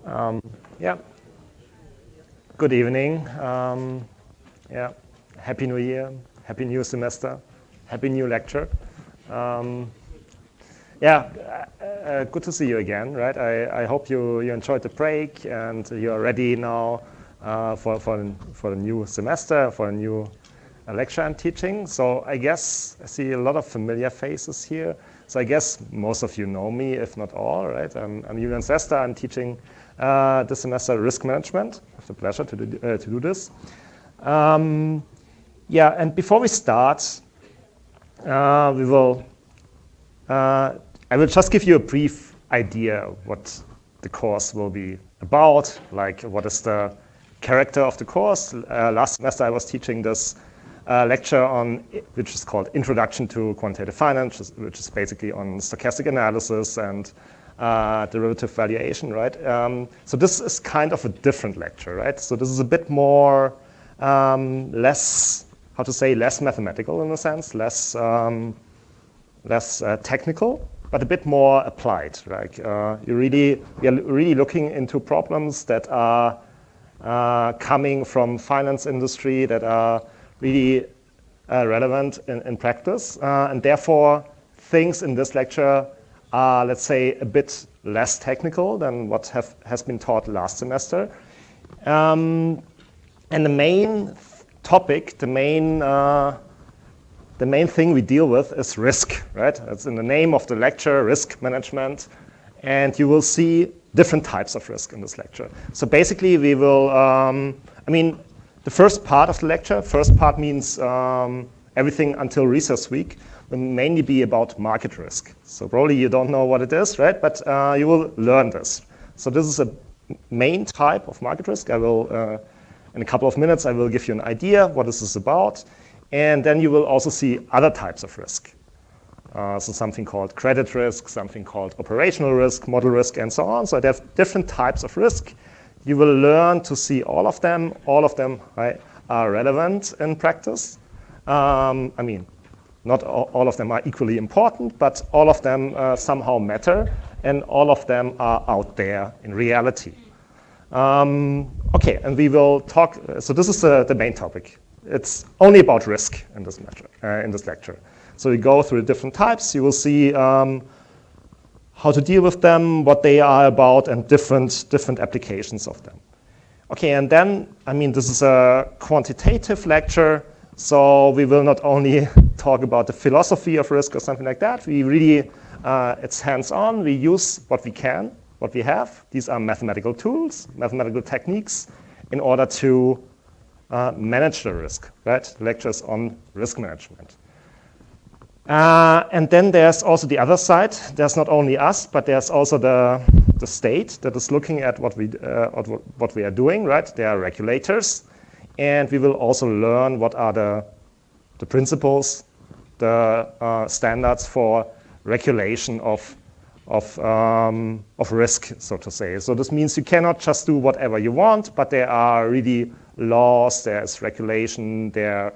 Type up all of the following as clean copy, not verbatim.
Yeah. Good evening. Yeah. Happy New Year. Happy new semester. Happy new lecture. Good to see you again. Right. I hope you enjoyed the break and you are ready now for the new semester, for a new lecture I'm teaching. So I guess I see a lot of familiar faces here. So I guess most of you know me, if not all, right? I'm Julian Sester. I'm teaching this semester risk management. I have the pleasure to do this. And before we start, I will just give you a brief idea of what the course will be about, like what is the character of the course. Last semester I was teaching this lecture on, which is called Introduction to Quantitative Finance, which is basically on stochastic analysis and derivative valuation, right? So this is kind of a different lecture, right? So this is a bit more, less mathematical in a sense, less technical, but a bit more applied. Like we are really looking into problems that are coming from finance industry that are really relevant in practice, and therefore things in this lecture are, let's say, a bit less technical than what has been taught last semester. And the main topic, the main thing we deal with is risk, right? It's in the name of the lecture, risk management, and you will see different types of risk in this lecture. So basically we will, the first part of the lecture, first part means everything until recess week, will mainly be about market risk. So probably you don't know what it is, right? But you will learn this. So this is a main type of market risk. I will, in a couple of minutes, I will give you an idea what this is about. And then you will also see other types of risk. So something called credit risk, something called operational risk, model risk, and so on. So there are different types of risk. You will learn to see all of them. All of them, right, are relevant in practice. Not all of them are equally important, but all of them somehow matter, and all of them are out there in reality. Okay, and we will talk. So this is the main topic. It's only about risk in this lecture. So we go through the different types. You will see how to deal with them, what they are about, and different applications of them. Okay, and then, this is a quantitative lecture, so we will not only talk about the philosophy of risk or something like that. We really, it's hands-on. We use what we can, what we have. These are mathematical tools, mathematical techniques, in order to manage the risk, right? Lectures on risk management. And then there's also the other side. There's not only us, but there's also the state that is looking at what we are doing, right? There are regulators, and we will also learn what are the principles, the standards for regulation of risk, so to say. So this means you cannot just do whatever you want, but there are really laws, there's regulation, they're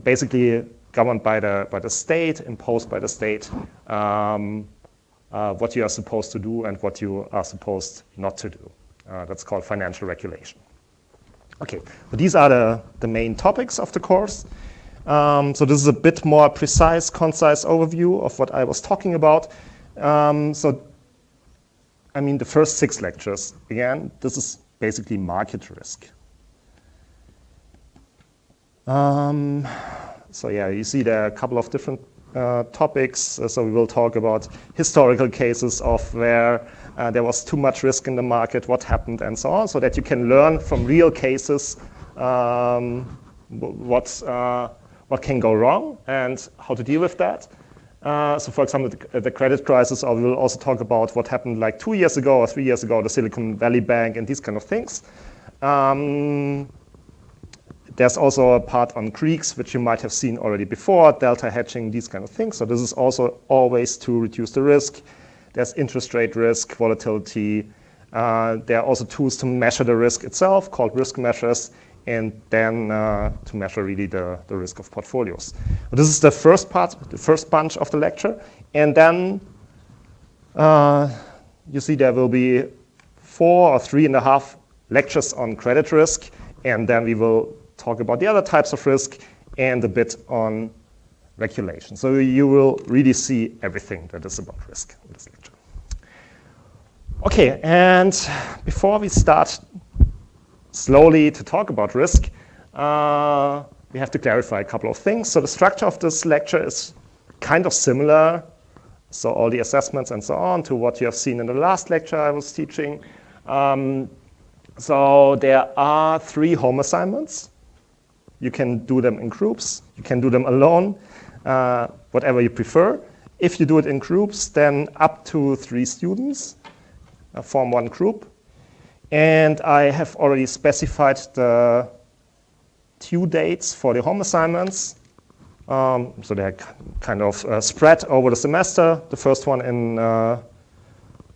basically governed by the state, imposed by the state, what you are supposed to do and what you are supposed not to do. That's called financial regulation. Okay, but these are the main topics of the course. So this is a bit more precise, concise overview of what I was talking about. The first 6 lectures, again, this is basically market risk. You see there are a couple of different topics. So we will talk about historical cases of where there was too much risk in the market, what happened, and so on, so that you can learn from real cases what can go wrong and how to deal with that. So for example, the credit crisis, or we will also talk about what happened like 2 years ago or 3 years ago, the Silicon Valley Bank and these kind of things. There's also a part on Greeks, which you might have seen already before, delta hedging, these kind of things. So this is also always to reduce the risk. There's interest rate risk, volatility. There are also tools to measure the risk itself called risk measures, and then to measure really the risk of portfolios. But this is the first part, the first bunch of the lecture. And then you see there will be 4 or 3.5 lectures on credit risk, and then we will talk about the other types of risk and a bit on regulation. So you will really see everything that is about risk in this lecture. Okay, and before we start slowly to talk about risk, we have to clarify a couple of things. So the structure of this lecture is kind of similar, so all the assessments and so on, to what you have seen in the last lecture I was teaching. So there are 3 home assignments. You can do them in groups. You can do them alone, whatever you prefer. If you do it in groups, then up to 3 students form one group. And I have already specified the due dates for the home assignments. So they're kind of spread over the semester. The first one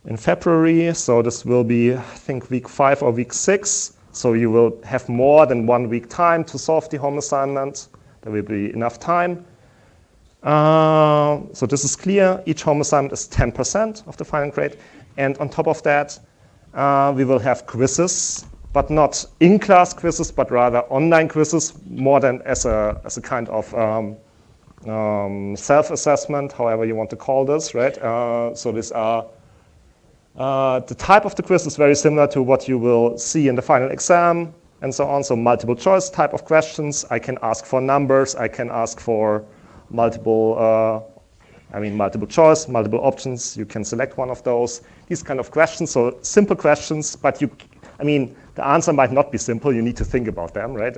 in February. So this will be, I think, week 5 or week 6. So you will have more than 1 week time to solve the home assignment. There will be enough time. So this is clear. Each home assignment is 10% of the final grade. And on top of that, we will have quizzes, but not in-class quizzes, but rather online quizzes, more than as a kind of self-assessment, however you want to call this, right? So these are, the type of the quiz is very similar to what you will see in the final exam and so on. So multiple choice type of questions. I can ask for numbers. I can ask for multiple choice, multiple options. You can select one of those. These kind of questions, so simple questions, but the answer might not be simple. You need to think about them, right?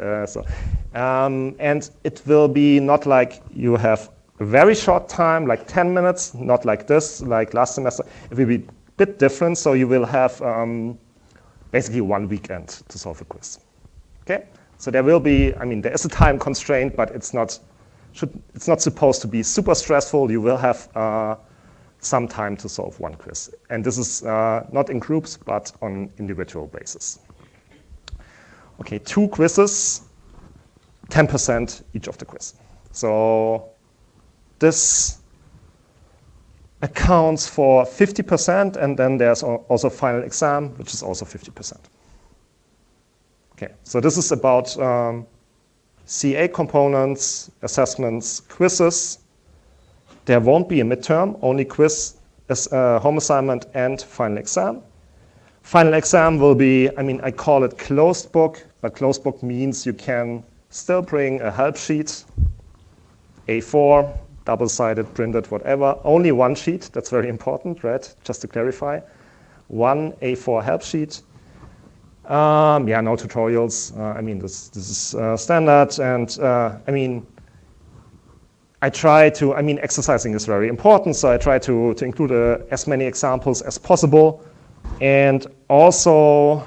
And it will be not like you have a very short time, like 10 minutes, not like this, like last semester. It will be a bit different, so you will have basically 1 weekend to solve a quiz. Okay? So there will be, there is a time constraint, but it's not supposed to be super stressful. You will have some time to solve one quiz. And this is not in groups, but on individual basis. Okay, 2 quizzes, 10% each of the quiz. So this accounts for 50%, and then there's also final exam, which is also 50%. Okay, so this is about CA components, assessments, quizzes. There won't be a midterm, only quiz, home assignment, and final exam. Final exam will be, I call it closed book, but closed book means you can still bring a help sheet, A4, double-sided, printed, whatever. Only one sheet, that's very important, right? Just to clarify. One A4 help sheet. No tutorials. This is standard, and I try to, exercising is very important, so I try to include as many examples as possible. And also,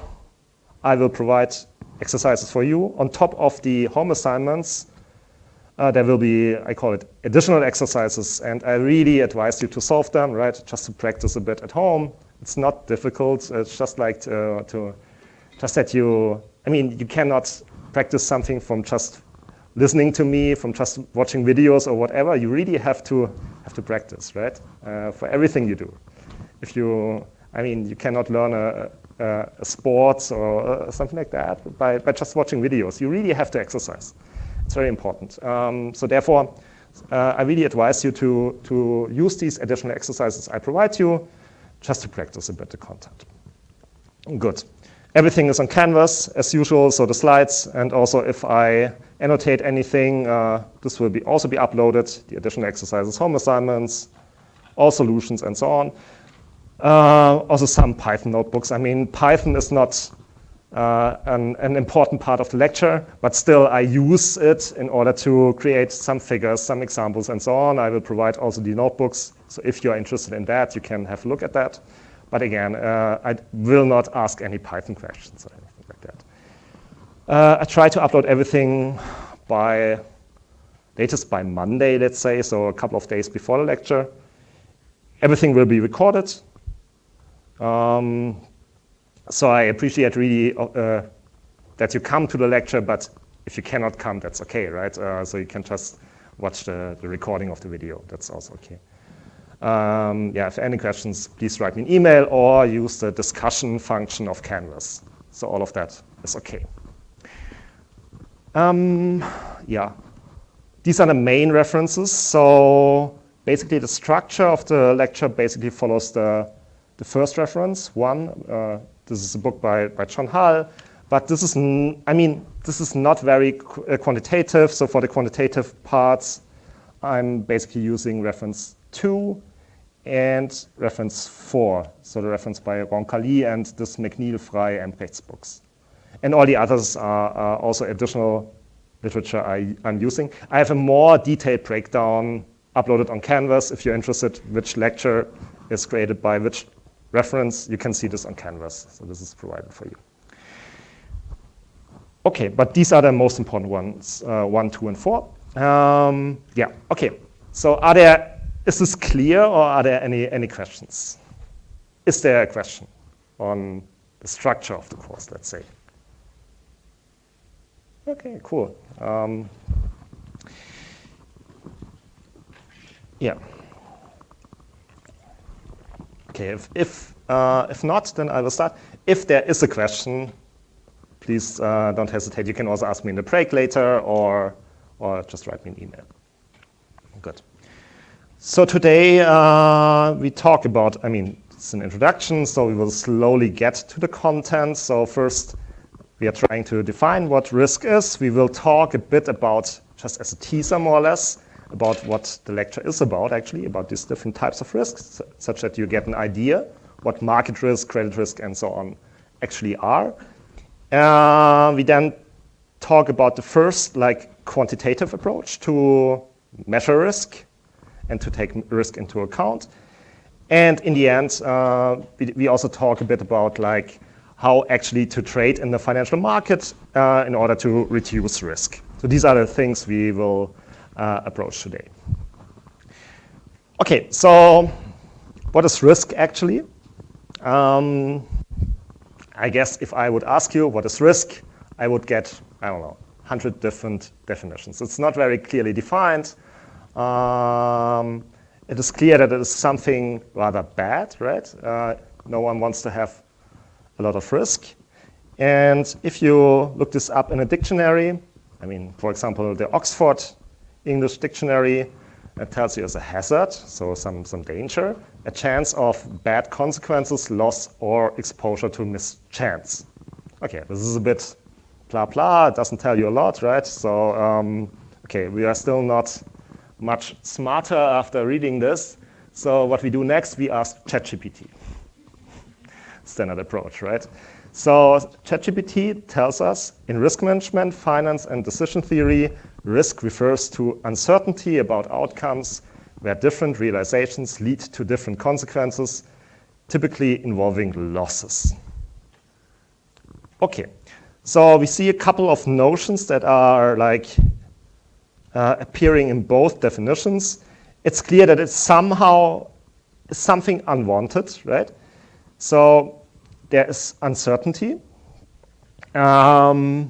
I will provide exercises for you. On top of the home assignments, there will be, I call it, additional exercises, and I really advise you to solve them, right? Just to practice a bit at home. It's not difficult. It's just like just that you cannot practice something from just listening to me, from just watching videos or whatever. You really have to practice, right? For everything you do. If you cannot learn a sport or something like that by just watching videos. You really have to exercise. It's very important. So therefore, I really advise you to use these additional exercises I provide you just to practice a bit the content. Good. Everything is on Canvas as usual, so the slides, and also if I annotate anything, this will also be uploaded, the additional exercises, home assignments, all solutions, and so on. Also some Python notebooks. Python is not an important part of the lecture, but still I use it in order to create some figures, some examples, and so on. I will provide also the notebooks, so if you are interested in that, you can have a look at that. But again, I will not ask any Python questions or anything like that. I try to upload everything latest by Monday, let's say, so a couple of days before the lecture. Everything will be recorded. So I appreciate really that you come to the lecture, but if you cannot come, that's okay, right? So you can just watch the recording of the video. That's also okay. Yeah, if any questions, please write me an email or use the discussion function of Canvas. So all of that is okay. Yeah, these are the main references. So basically the structure of the lecture basically follows the first reference, one. This is a book by John Hull, but this is, this is not very quantitative. So for the quantitative parts, I'm basically using reference 2 and reference 4. So the reference by Roncalli and this McNeil, Frey, Embrecht's books. And all the others are also additional literature I'm using. I have a more detailed breakdown uploaded on Canvas. If you're interested which lecture is created by which reference, you can see this on Canvas. So this is provided for you. Okay, but these are the most important ones, 1, 2, and 4. Yeah, okay. So is this clear or are there any questions? Is there a question on the structure of the course, let's say? Okay, cool. Yeah. Okay, if not, then I will start. If there is a question, please don't hesitate. You can also ask me in the break later or just write me an email. Good. So today we talk about, it's an introduction, so we will slowly get to the content. So first, we are trying to define what risk is. We will talk a bit about, just as a teaser more or less, about what the lecture is about actually, about these different types of risks, such that you get an idea what market risk, credit risk, and so on actually are. We then talk about the first quantitative approach to measure risk and to take risk into account. And in the end, we also talk a bit about how actually to trade in the financial market in order to reduce risk. So these are the things we will approach today. Okay, so what is risk actually? I guess if I would ask you what is risk, I would get, 100 different definitions. It's not very clearly defined. It is clear that it is something rather bad, right? No one wants to have a lot of risk. And if you look this up in a dictionary, for example, the Oxford English Dictionary, it tells you as a hazard, so some danger, a chance of bad consequences, loss, or exposure to mischance. Okay, this is a bit blah blah, it doesn't tell you a lot, right? So, okay, we are still not much smarter after reading this. So what we do next, we ask ChatGPT. Standard approach, right? So ChatGPT tells us in risk management, finance, and decision theory, risk refers to uncertainty about outcomes where different realizations lead to different consequences, typically involving losses. Okay, so we see a couple of notions that are appearing in both definitions. It's clear that it's somehow something unwanted, right? So there is uncertainty. And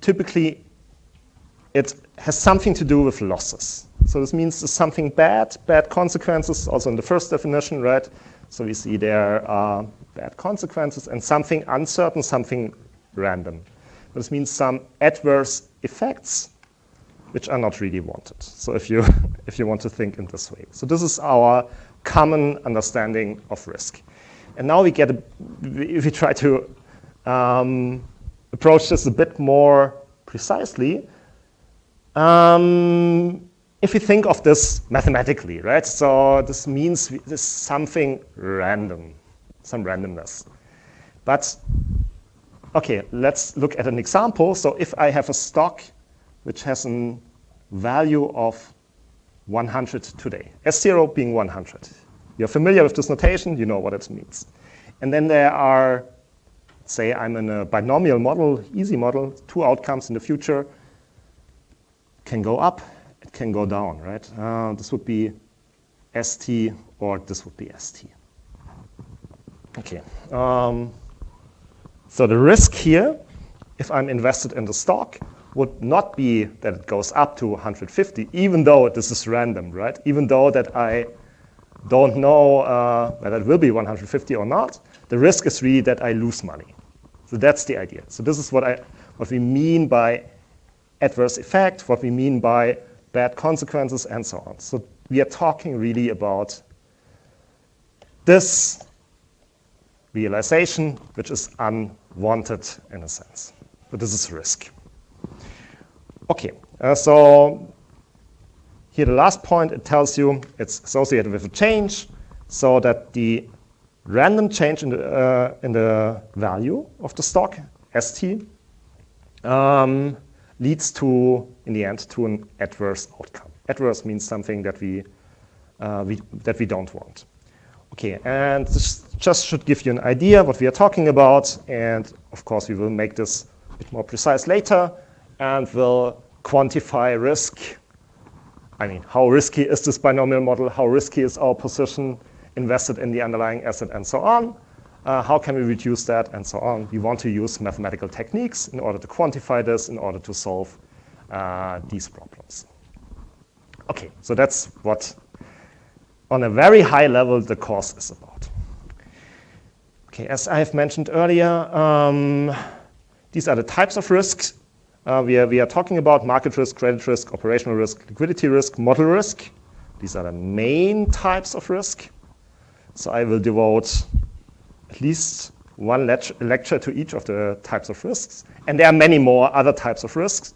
typically, it has something to do with losses. So this means there's something bad consequences, also in the first definition, right? So we see there are bad consequences and something uncertain, something random. This means some adverse effects which are not really wanted. So if you want to think in this way. So this is our common understanding of risk. And now we try to approach this a bit more precisely. If we think of this mathematically, right? So this means there's something random, some randomness. But okay, let's look at an example. So if I have a stock which has a value of 100 today, S0 being 100. You're familiar with this notation, you know what it means. And then there are, say I'm in a binomial model, easy model, 2 outcomes in the future. It can go up, it can go down, right? This would be ST or this would be ST. Okay. So the risk here, if I'm invested in the stock, would not be that it goes up to 150, even though this is random, right? Even though that I don't know whether it will be 150 or not, the risk is really that I lose money. So that's the idea. So this is what we mean by adverse effect, what we mean by bad consequences, and so on. So we are talking really about this realization, which is unwanted in a sense. But this is risk. Okay, so here the last point, it tells you it's associated with a change, so that the random change in the value of the stock, ST, leads to, in the end, to an adverse outcome. Adverse means something that we don't want. Okay, and this just should give you an idea what we are talking about, and of course we will make this a bit more precise later, and we'll quantify risk. I mean, how risky is this binomial model? How risky is our position invested in the underlying asset, and so on? How can we reduce that, and so on? We want to use mathematical techniques in order to quantify this, in order to solve these problems. Okay, so that's what, on a very high level, the course is about. Okay, as I have mentioned earlier, these are the types of risks we are talking about: market risk, credit risk, operational risk, liquidity risk, model risk. These are the main types of risk. So I will devote at least one lecture to each of the types of risks. And there are many more other types of risks,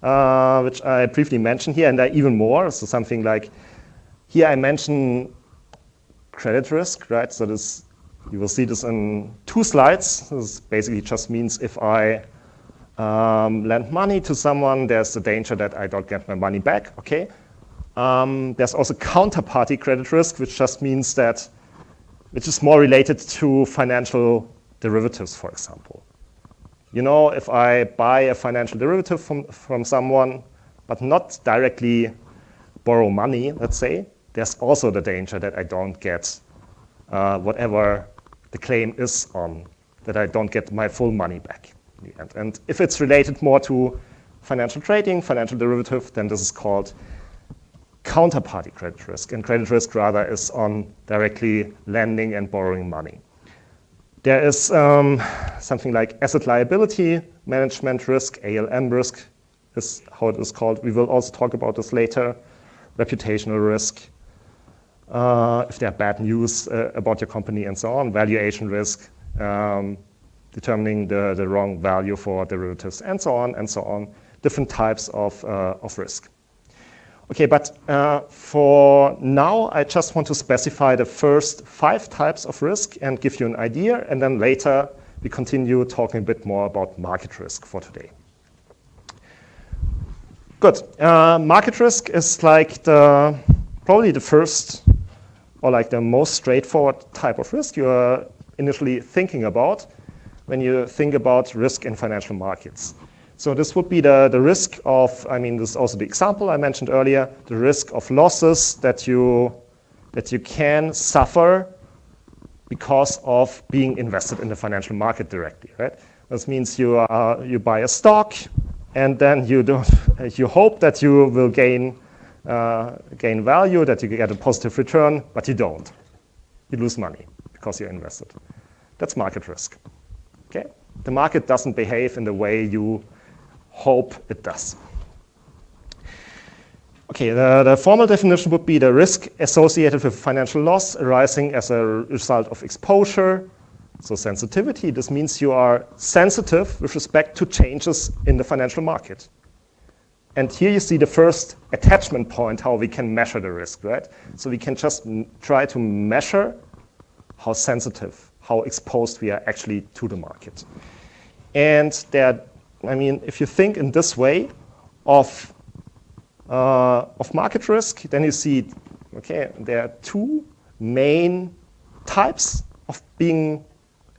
which I briefly mentioned here, and there are even more. So something like, here I mention credit risk, right? So this, you will see this in 2 slides. This basically just means if I lend money to someone, there's the danger that I don't get my money back, okay? There's also counterparty credit risk, which just means that, which is more related to financial derivatives, for example. You know, if I buy a financial derivative from someone, but not directly borrow money, let's say, there's also the danger that I don't get whatever the claim is on, that I don't get my full money back in the end. And if it's related more to financial trading, financial derivative, then this is called counterparty credit risk. And credit risk rather is on directly lending and borrowing money. There is something like asset liability management risk, ALM risk is how it is called. We will also talk about this later. Reputational risk, if there are bad news about your company and so on. Valuation risk, determining the wrong value for derivatives, and so on and so on. Different types of risk. Okay, but for now, I just want to specify the first 5 types of risk and give you an idea, and then later we continue talking a bit more about market risk for today. Good. Market risk is like probably the first, or like the most straightforward type of risk you are initially thinking about when you think about risk in financial markets. So this would be the risk of, I mean, this is also the example I mentioned earlier, the risk of losses that you can suffer because of being invested in the financial market directly, right? This means you buy a stock, and then you hope that you will gain value, that you get a positive return, but you don't. You lose money because you're invested. That's market risk. Okay? The market doesn't behave in the way you hope it does. Okay, the formal definition would be the risk associated with financial loss arising as a result of exposure. So sensitivity, this means you are sensitive with respect to changes in the financial market. And here you see the first attachment point, how we can measure the risk, right? So we can just try to measure how sensitive, how exposed we are actually to the market. And there, I mean, if you think in this way of market risk, then you see, okay, there are 2 main types of being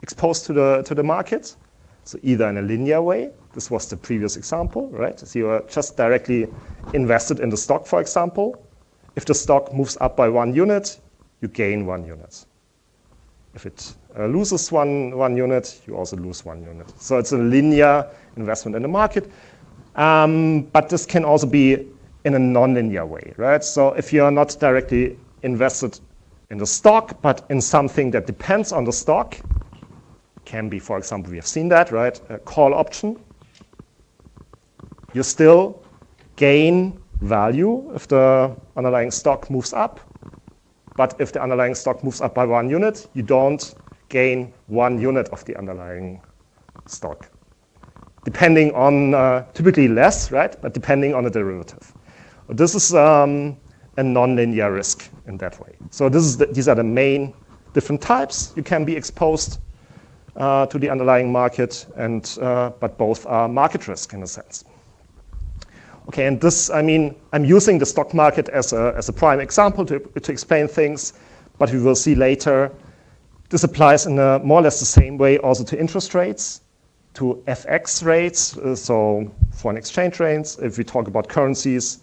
exposed to the market. So either in a linear way, this was the previous example, right? So you are just directly invested in the stock, for example. If the stock moves up by 1 unit, you gain 1 unit. If it loses one unit, you also lose 1 unit. So it's a linear investment in the market. But this can also be in a nonlinear way, right? So if you are not directly invested in the stock, but in something that depends on the stock, can be, for example, we have seen that, right? A call option. You still gain value if the underlying stock moves up. But if the underlying stock moves up by 1 unit, you don't gain 1 unit of the underlying stock. Depending on, typically less, right? But depending on the derivative. This is a nonlinear risk in that way. So these are the main different types you can be exposed to the underlying market, but both are market risk in a sense. Okay, and this, I mean, I'm using the stock market as a prime example to explain things, but we will see later. This applies in a more or less the same way also to interest rates, to FX rates, so foreign exchange rates, if we talk about currencies,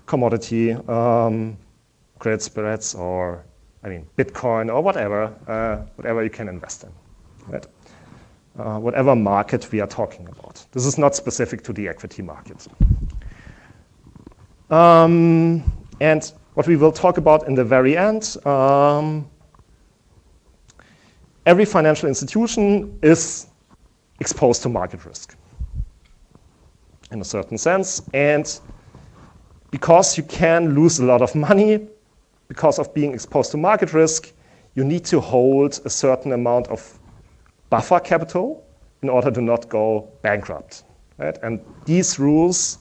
commodity, credit spreads, or I mean Bitcoin or whatever you can invest in, right? Whatever market we are talking about. This is not specific to the equity market. And what we will talk about in the very end, every financial institution is exposed to market risk in a certain sense. And because you can lose a lot of money because of being exposed to market risk, you need to hold a certain amount of buffer capital in order to not go bankrupt, right? And these rules,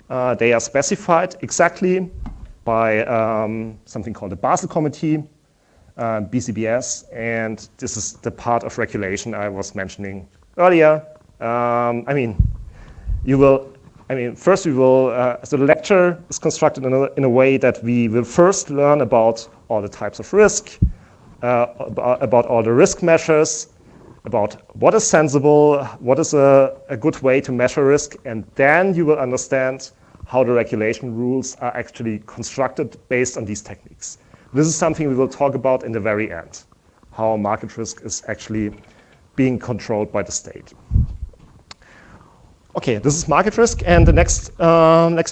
they are specified exactly by something called the Basel Committee, BCBS, and this is the part of regulation I was mentioning earlier. First we will, so the lecture is constructed in a way that we will first learn about all the types of risk, about all the risk measures, about what is sensible, what is a good way to measure risk, and then you will understand how the regulation rules are actually constructed based on these techniques. This is something we will talk about in the very end, how market risk is actually being controlled by the state. Okay, this is market risk, and the next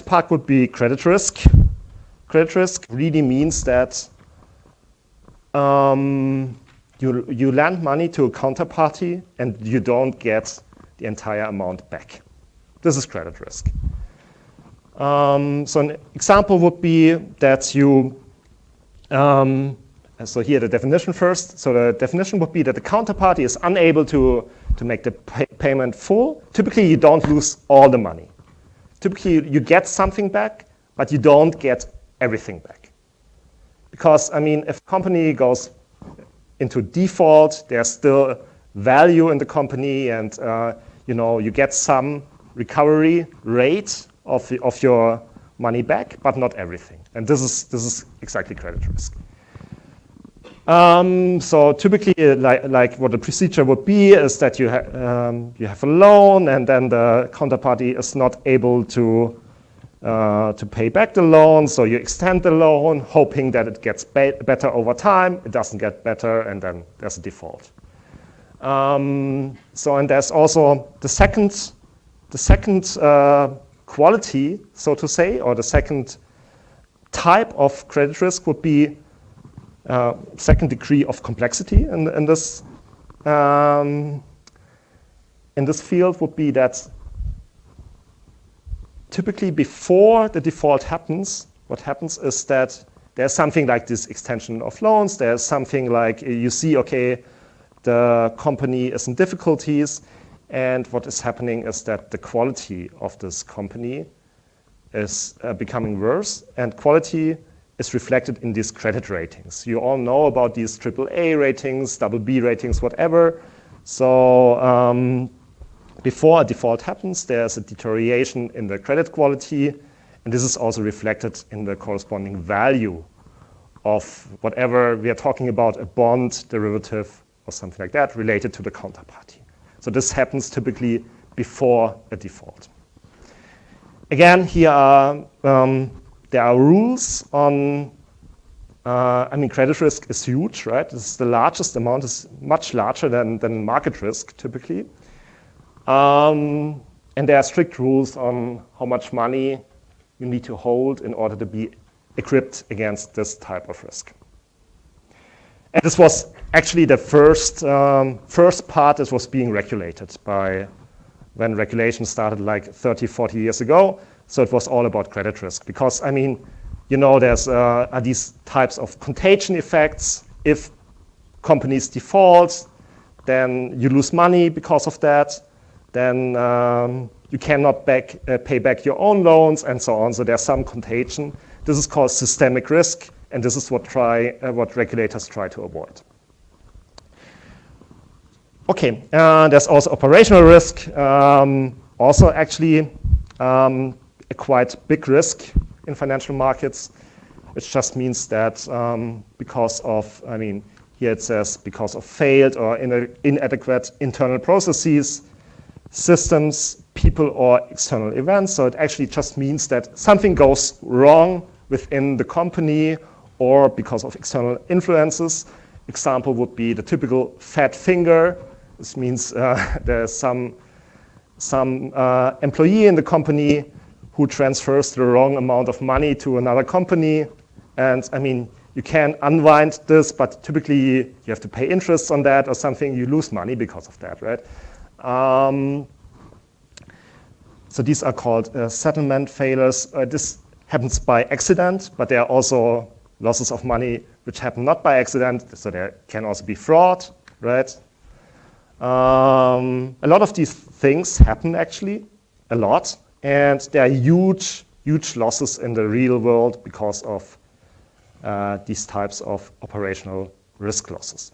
part would be credit risk. Credit risk really means that you lend money to a counterparty and you don't get the entire amount back. This is credit risk. So an example would be that you, so here the definition first. So the definition would be that the counterparty is unable to make the payment full. Typically, you don't lose all the money. Typically, you get something back, but you don't get everything back. Because, I mean, if a company goes into default, there's still value in the company, and you get some recovery rate of your money back, but not everything. And this is exactly credit risk. So typically, like what the procedure would be is that you have a loan, and then the counterparty is not able to pay back the loan, so you extend the loan, hoping that it gets better over time. It doesn't get better, and then there's a default. And there's also the second quality, so to say, or the second type of credit risk would be second degree of complexity in this field would be that typically before the default happens, what happens is that there's something like this extension of loans. There's something like you see, okay, the company is in difficulties, and what is happening is that the quality of this company is becoming worse, and quality is reflected in these credit ratings. You all know about these AAA ratings, BB ratings, whatever. So before a default happens, there's a deterioration in the credit quality, and this is also reflected in the corresponding value of whatever we are talking about, a bond, derivative, or something like that, related to the counterparty. So this happens typically before a default. Again, here are there are rules on, credit risk is huge, right? This is the largest amount, is much larger than market risk typically. And And there are strict rules on how much money you need to hold in order to be equipped against this type of risk. And this was actually the first part that was being regulated by when regulation started like 30, 40 years ago. So it was all about credit risk because, I mean, you know, there's are these types of contagion effects. If companies default, then you lose money because of that. Then you cannot pay back your own loans and so on. So there's some contagion. This is called systemic risk, and this is what regulators try to avoid. Okay, there's also operational risk. Also actually a quite big risk in financial markets, which just means that because of, I mean, here it says because of failed or inadequate internal processes, systems, people, or external events. So it actually just means that something goes wrong within the company or because of external influences. Example would be the typical fat finger. This means there's some employee in the company who transfers the wrong amount of money to another company. And I mean, you can unwind this, but typically you have to pay interest on that or something. You lose money because of that, right? So these are called settlement failures. This happens by accident, but there are also losses of money which happen not by accident. So there can also be fraud, right? A lot of these things happen actually, a lot. And there are huge, huge losses in the real world because of these types of operational risk losses.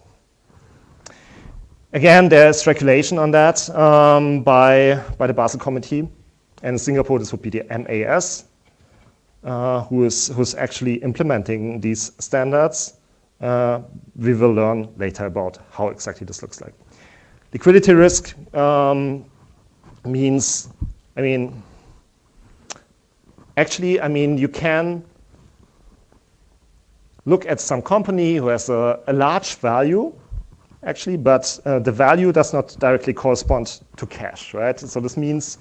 Again, there's regulation on that by the Basel Committee. And in Singapore, this would be the MAS, who's actually implementing these standards. We will learn later about how exactly this looks like. Liquidity risk means, I mean, actually, I mean, you can look at some company who has a large value, actually, but the value does not directly correspond to cash, right? So this means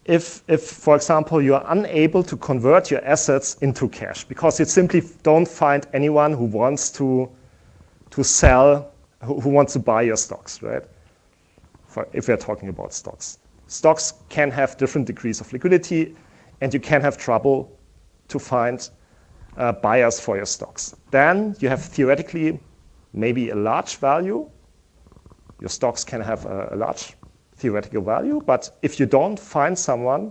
if, for example, you are unable to convert your assets into cash because you simply don't find anyone who wants to sell, who wants to buy your stocks, right? If we're talking about stocks. Stocks can have different degrees of liquidity, and you can have trouble to find buyers for your stocks. Then you have theoretically maybe a large value. Your stocks can have a large theoretical value, but if you don't find someone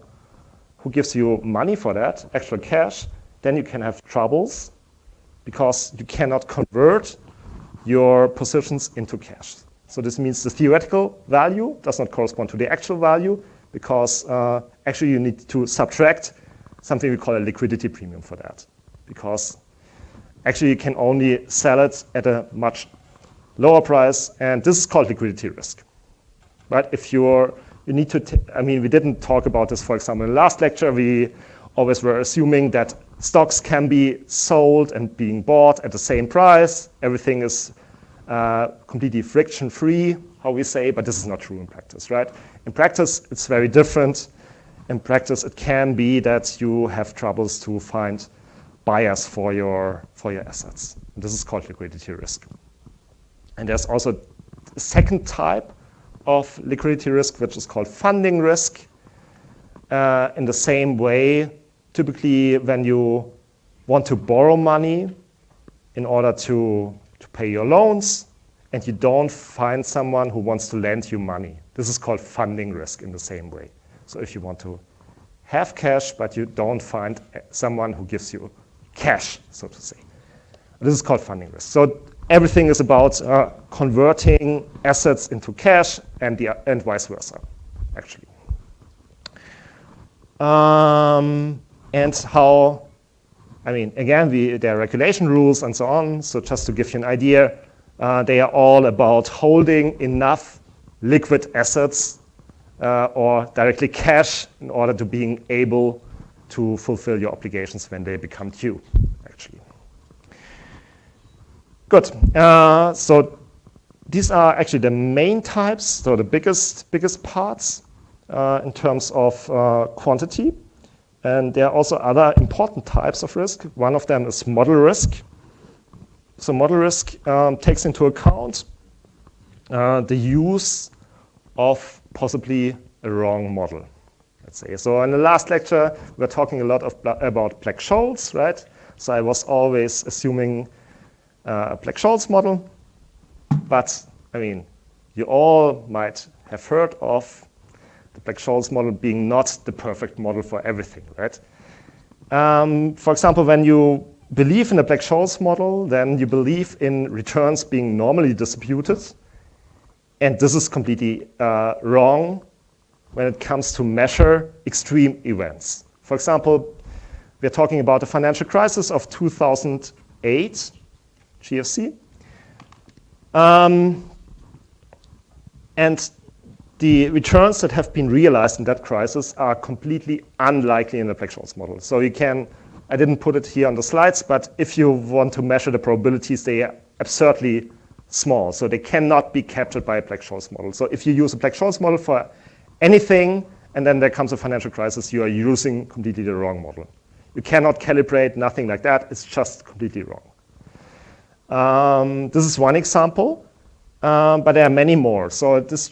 who gives you money for that, actual cash, then you can have troubles because you cannot convert your positions into cash. So this means the theoretical value does not correspond to the actual value because actually you need to subtract something we call a liquidity premium for that. Because actually you can only sell it at a much lower price, and this is called liquidity risk. But if you need to, I mean, we didn't talk about this, for example, in the last lecture. We always were assuming that stocks can be sold and being bought at the same price. Everything is completely friction-free, how we say, but this is not true in practice, right? In practice, it's very different. In practice, it can be that you have troubles to find buyers for your assets. And this is called liquidity risk. And there's also a second type of liquidity risk, which is called funding risk. In the same way, typically when you want to borrow money in order to pay your loans, and you don't find someone who wants to lend you money. This is called funding risk in the same way. So if you want to have cash, but you don't find someone who gives you cash, so to say. This is called funding risk. So everything is about converting assets into cash and vice versa, actually. And how, I mean, again, there are regulation rules and so on. So just to give you an idea, they are all about holding enough liquid assets or directly cash in order to being able to fulfill your obligations when they become due, actually. Good. So these are actually the main types, so the biggest parts. in terms of quantity. And there are also other important types of risk. One of them is model risk. So model risk takes into account the use of possibly a wrong model, let's say. So in the last lecture, we were talking a lot about Black-Scholes, right? So I was always assuming a Black-Scholes model. But, I mean, you all might have heard of the Black-Scholes model being not the perfect model for everything, right? For example, when you believe in a Black-Scholes model, then you believe in returns being normally distributed. And this is completely wrong when it comes to measure extreme events. For example, we're talking about the financial crisis of 2008, GFC. And the returns that have been realized in that crisis are completely unlikely in the Black-Scholes model. So you can, I didn't put it here on the slides, but if you want to measure the probabilities, they are absurdly small. So they cannot be captured by a Black-Scholes model. So if you use a Black-Scholes model for anything, and then there comes a financial crisis, you are using completely the wrong model. You cannot calibrate, nothing like that. It's just completely wrong. This is one example, but there are many more. So this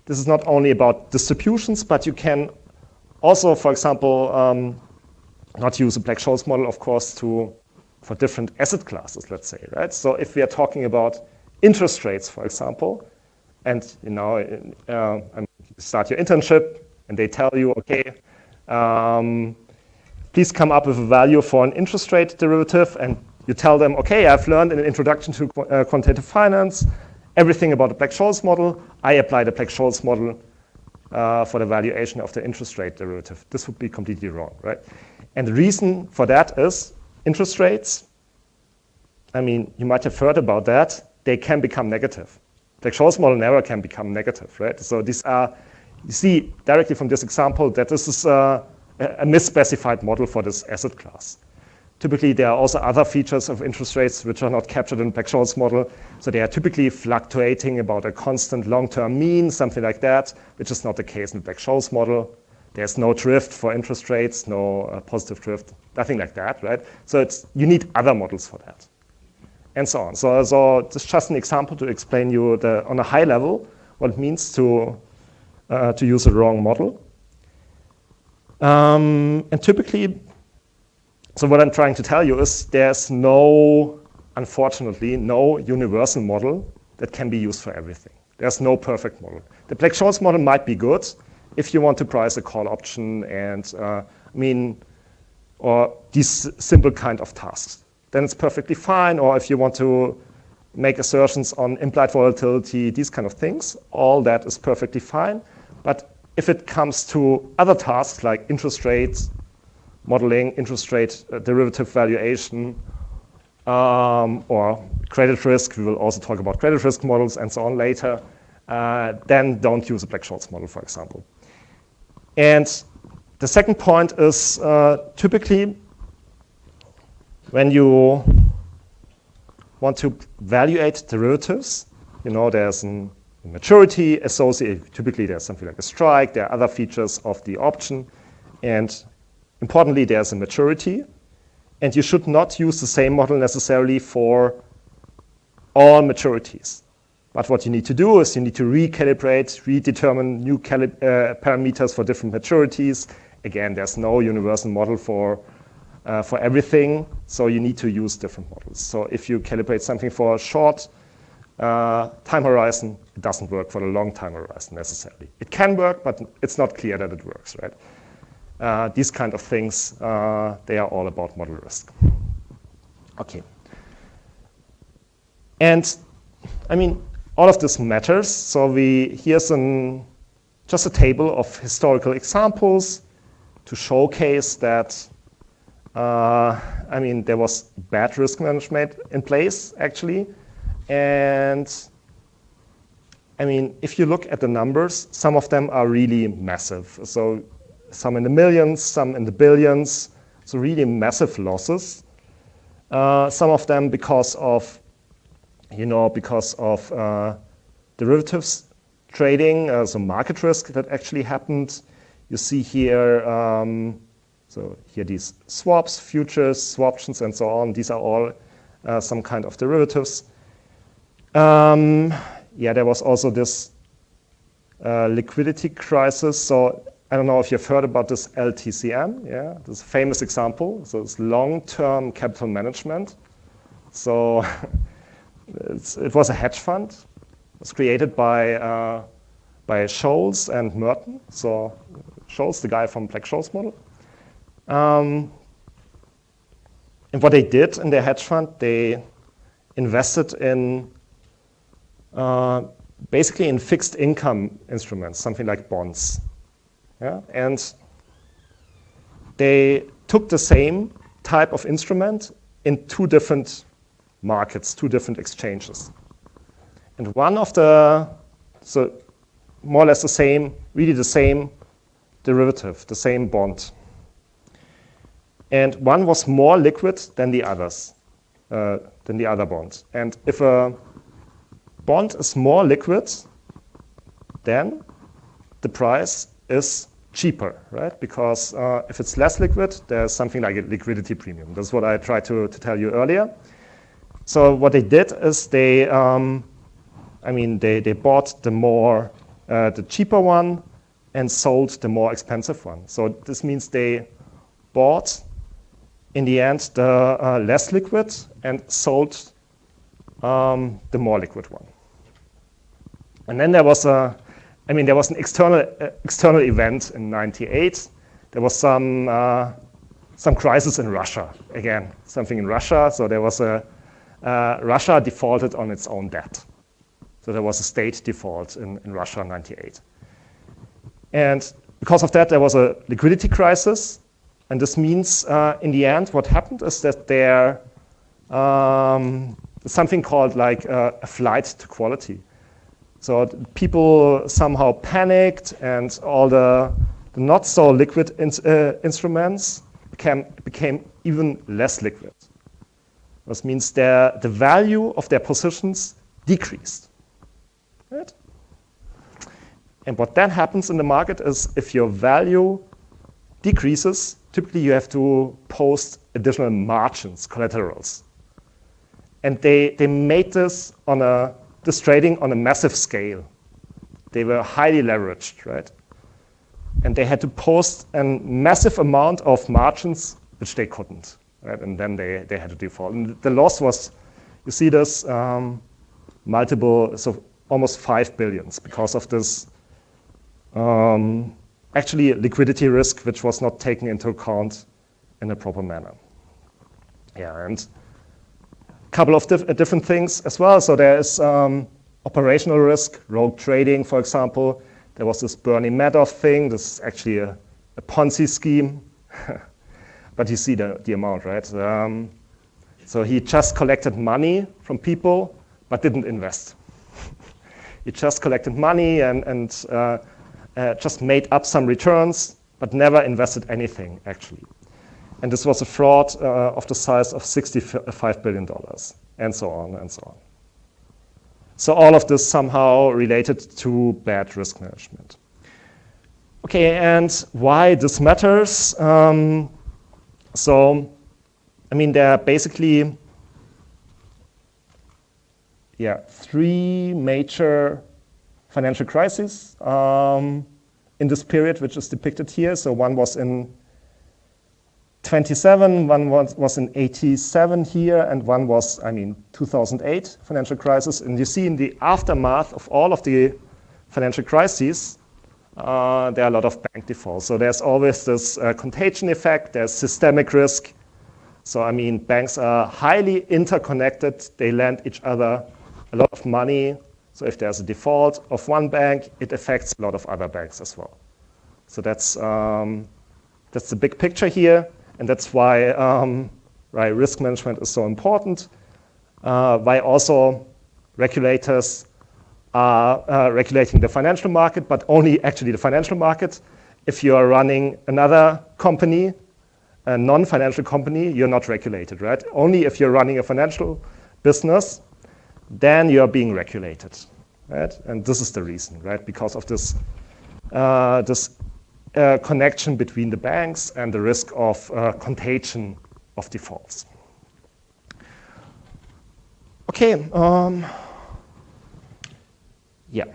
is not only about distributions, but you can also, for example, not use a Black-Scholes model, of course, for different asset classes, let's say, right? So if we are talking about interest rates, for example, and you start your internship, and they tell you, okay, please come up with a value for an interest rate derivative, and you tell them, okay, I've learned in an introduction to quantitative finance everything about the Black-Scholes model. I apply the Black-Scholes model for the valuation of the interest rate derivative. This would be completely wrong, right? And the reason for that is interest rates, I mean, you might have heard about that. They can become negative. Black-Scholes model never can become negative, right? So these are, you see directly from this example that this is a misspecified model for this asset class. Typically, there are also other features of interest rates which are not captured in the Black-Scholes model. So they are typically fluctuating about a constant long-term mean, something like that, which is not the case in the Black-Scholes model. There's no drift for interest rates, no positive drift, nothing like that, right? So you need other models for that, and so on. So this is just an example to explain you on a high level what it means to use a wrong model. And typically, so what I'm trying to tell you is there's unfortunately, no universal model that can be used for everything. There's no perfect model. The Black-Scholes model might be good if you want to price a call option and, or these simple kind of tasks. Then it's perfectly fine. Or if you want to make assertions on implied volatility, these kind of things, all that is perfectly fine. But if it comes to other tasks like interest rates, modeling, interest rate derivative valuation, or credit risk, we will also talk about credit risk models and so on later, then don't use a Black-Scholes model, for example. And the second point is typically when you want to evaluate derivatives, there's a maturity associated. Typically, there's something like a strike. There are other features of the option. And importantly, there's a maturity. And you should not use the same model necessarily for all maturities. But what you need to do is you need to recalibrate, redetermine new parameters for different maturities. Again, there's no universal model for everything, so you need to use different models. So if you calibrate something for a short time horizon, it doesn't work for the long time horizon necessarily. It can work, but it's not clear that it works, right? These kind of things, they are all about model risk. Okay. And all of this matters. So here's just a table of historical examples to showcase that there was bad risk management in place, actually. And if you look at the numbers, some of them are really massive. So some in the millions, some in the billions. So really massive losses. Some of them because of derivatives trading, so market risk that actually happened. You see here, so here these swaps, futures, swaptions, and so on. These are all some kind of derivatives. Yeah, there was also this liquidity crisis. So I don't know if you've heard about this LTCM. Yeah, this famous example. So it's long-term capital management. So it was a hedge fund. It was created by Scholes and Merton. So Scholes, the guy from Black-Scholes model. And what they did in their hedge fund, they invested in basically in fixed income instruments, something like bonds. Yeah? And they took the same type of instrument in two different markets, two different exchanges. And one of the, so more or less the same, really the same derivative, the same bond. And one was more liquid than the others, than the other bond. And if a bond is more liquid, then the price is cheaper, right? Because if it's less liquid, there's something like a liquidity premium. That's what I tried to tell you earlier. So what they did is they bought the cheaper one and sold the more expensive one. So this means they bought, in the end, the less liquid and sold the more liquid one. And then there was an external event in '98. There was some crisis in Russia. Again, something in Russia. So there was Russia defaulted on its own debt. So there was a state default in Russia in '98. And because of that, there was a liquidity crisis. And this means, in the end, what happened is that there something called like a flight to quality. So people somehow panicked, and all the not so liquid instruments became even less liquid. This means the value of their positions decreased. Right? And what then happens in the market is if your value decreases, typically you have to post additional margins, collaterals. And they made this trading on a massive scale. They were highly leveraged, right? And they had to post a massive amount of margins, which they couldn't, right? And then they had to default. And the loss was, you see this, multiple, so almost 5 billion because of this actually liquidity risk, which was not taken into account in a proper manner. Yeah, and a couple of different things as well. So there is operational risk, rogue trading, for example. There was this Bernie Madoff thing. This is actually a Ponzi scheme. But you see the amount, right? So he just collected money from people, but didn't invest. He just collected money and just made up some returns, but never invested anything, actually. And this was a fraud of the size of $65 billion, and so on and so on. So all of this somehow related to bad risk management. Okay, and why this matters? So, I mean, there are basically, three major financial crises in this period, which is depicted here. So one was in 27, one was in 87 here, and one was, 2008 financial crisis. And you see in the aftermath of all of the financial crises, there are a lot of bank defaults. So there's always this contagion effect, there's systemic risk. So banks are highly interconnected, they lend each other a lot of money. So if there's a default of one bank, it affects a lot of other banks as well. So that's the big picture here, and that's why risk management is so important. Why also regulators are regulating the financial market, but only actually the financial market. If you are running another company, a non-financial company, you're not regulated, right? Only if you're running a financial business, then you're being regulated. right? And this is the reason, right? Because of this, connection between the banks and the risk of contagion of defaults. Okay, yeah.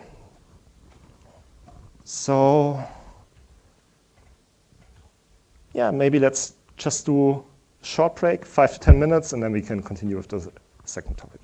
So, yeah, maybe let's just do a short break, 5 to 10 minutes, and then we can continue with the second topic.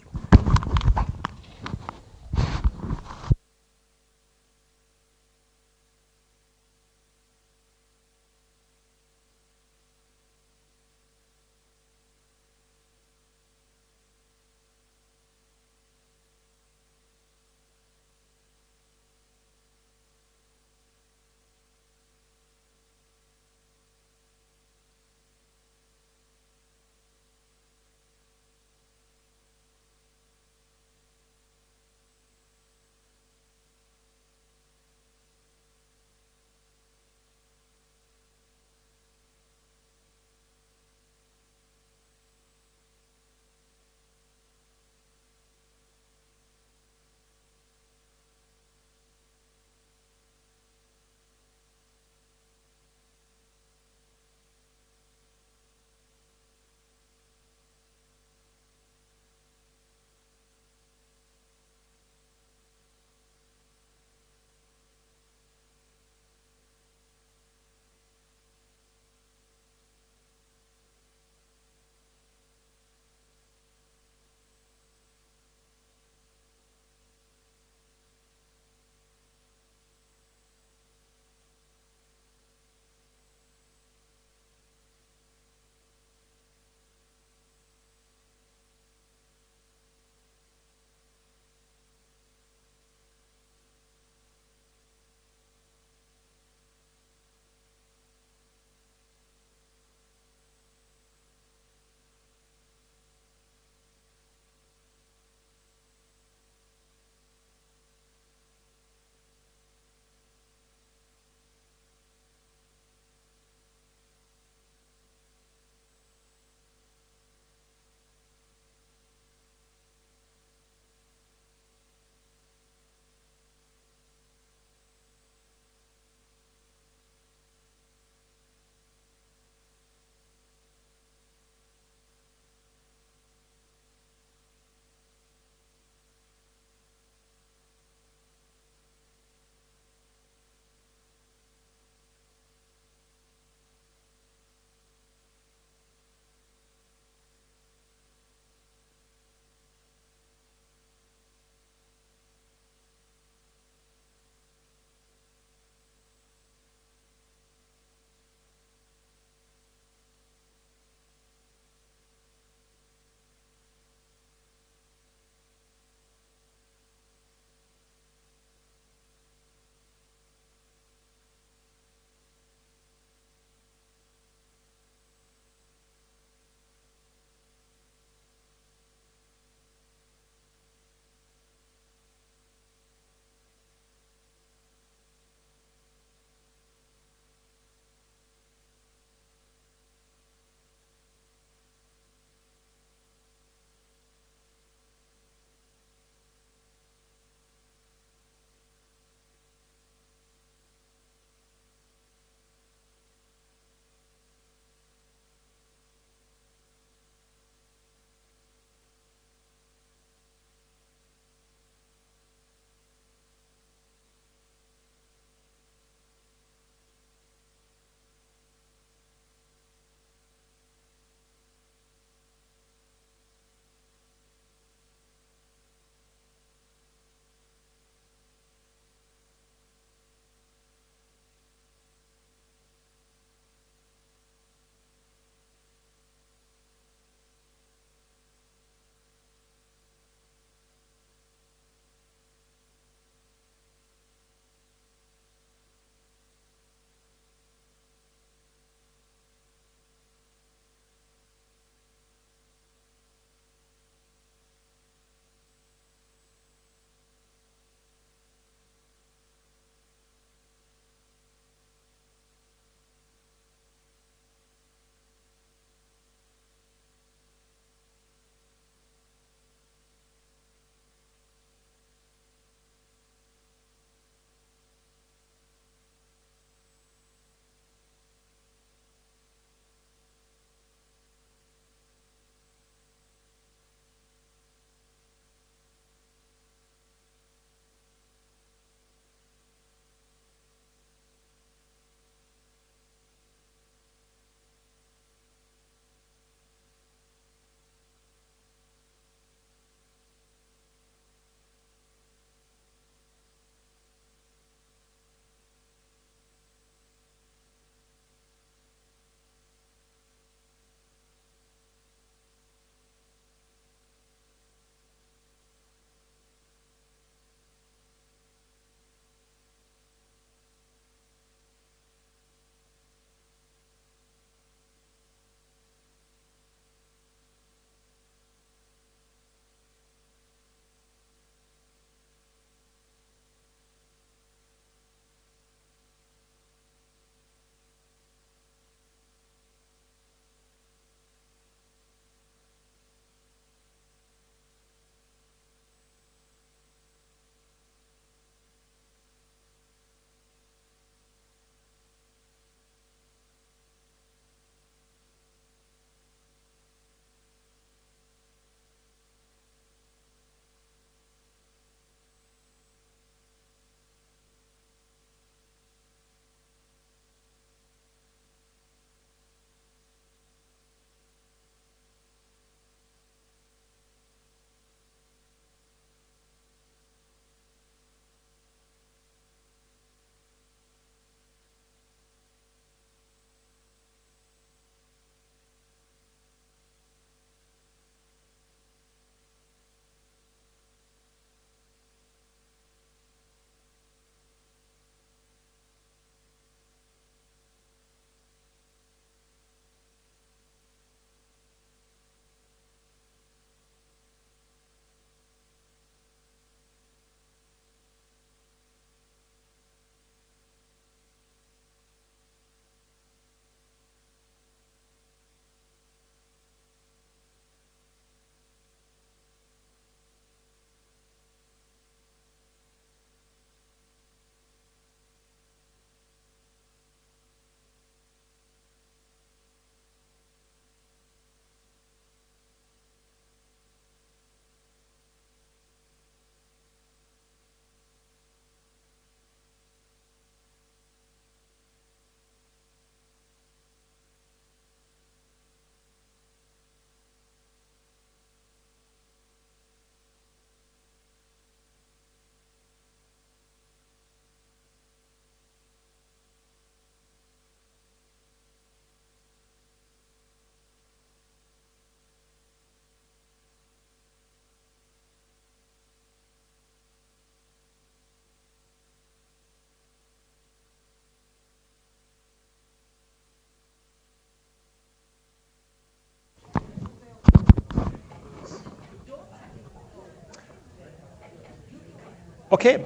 Okay,